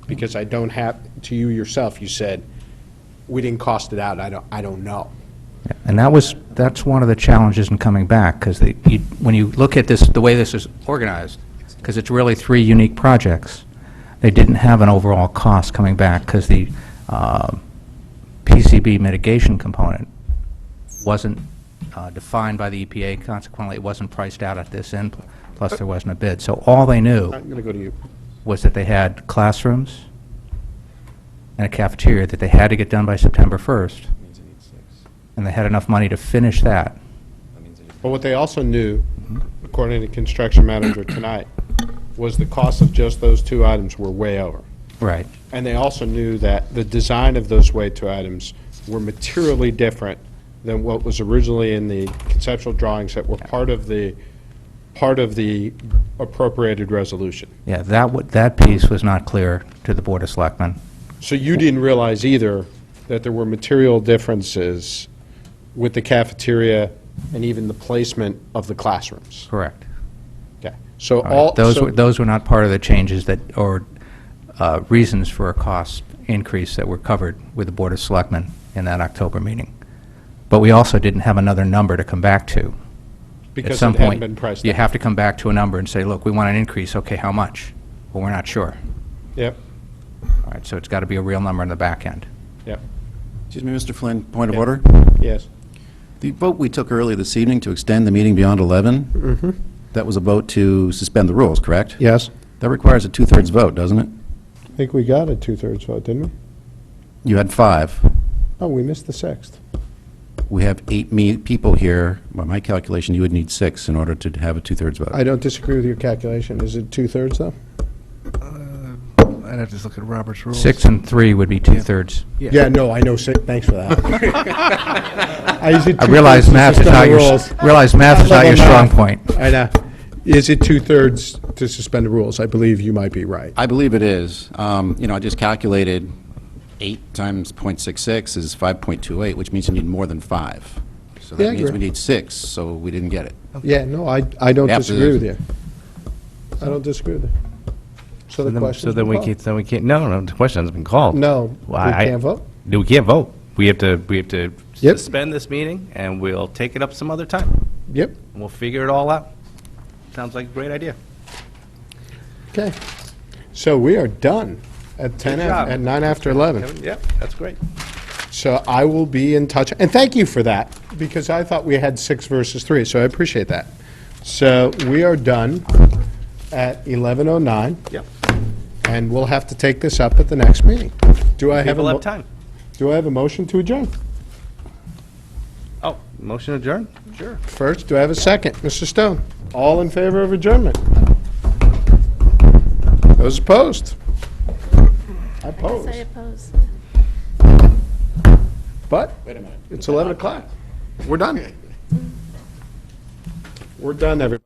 Because I don't have, to you yourself, you said, we didn't cost it out, I don't know. And that's one of the challenges in coming back, because when you look at this, the way this is organized, because it's really 3 unique projects, they didn't have an overall cost coming back, because the PCB mitigation component wasn't defined by the EPA, consequently it wasn't priced out at this end, plus there wasn't a bid. So all they knew I'm going to go to you. was that they had classrooms and a cafeteria that they had to get done by September 1st, and they had enough money to finish that. But what they also knew, according to the construction manager tonight, was the cost of just those 2 items were way over. Right. And they also knew that the design of those way 2 items were materially different than what was originally in the conceptual drawings that were part of the appropriated resolution. Yeah, that piece was not clear to the Board of Selectmen. So you didn't realize either that there were material differences with the cafeteria and even the placement of the classrooms. Correct. Okay. So All right, all, Those were not part of the changes that, or reasons for a cost increase that were covered with the Board of Selectmen in that October meeting. But we also didn't have another number to come back to. because At some it hadn't point, been priced you out. have to come back to a number and say, look, we want an increase, okay, how much? Well, we're not sure. Yep, All right, so it's got to be a real number in the back end. yep, Excuse me, Mr. Flynn, point of order? yes. The vote we took earlier this evening to extend the meeting beyond 11, that was a vote to suspend the rules, correct? Yes. That requires a two-thirds vote, doesn't it? I think we got a two-thirds vote, didn't we? You had 5. Oh, we missed the sixth. We have 8 people here. By my calculation, you would need 6 in order to have a two-thirds vote. I don't disagree with your calculation. Is it two-thirds, though? I'd have to look at Robert's rules. 6 and 3 would be two-thirds. Yeah, no, I know, thanks for that. I realize math is not your strong point. I know. Is it two-thirds to suspend the rules? I believe you might be right. I believe it is. I just calculated 8 times .66 is 5.28, which means you need more than 5. So Yeah, I that means agree. we need 6, so we didn't get it. Yeah, no, I don't We have to- disagree with you. I don't disagree with you. So the question. So then we can't, no, the question hasn't been called. No, we Well, I- can't vote? No, we can't vote. We have to Yep. suspend this meeting, and we'll take it up some other time. Yep, And we'll figure it all out. Sounds like a great idea. okay. So we are done at 10, Good job. at 9 after 11. Yep, that's great. So I will be in touch, and thank you for that, because I thought we had 6 versus 3, so I appreciate that. So we are done at 11:09. Yep. And we'll have to take this up at the next meeting. Do I have a People mo- have time. Do I have a motion to adjourn? Oh, motion adjourned? Sure. First, do I have a second? Mr. Stone? All in favor of adjournment? Those opposed? I oppose. I oppose. But it's 11 o'clock. We're done. We're done, everybody.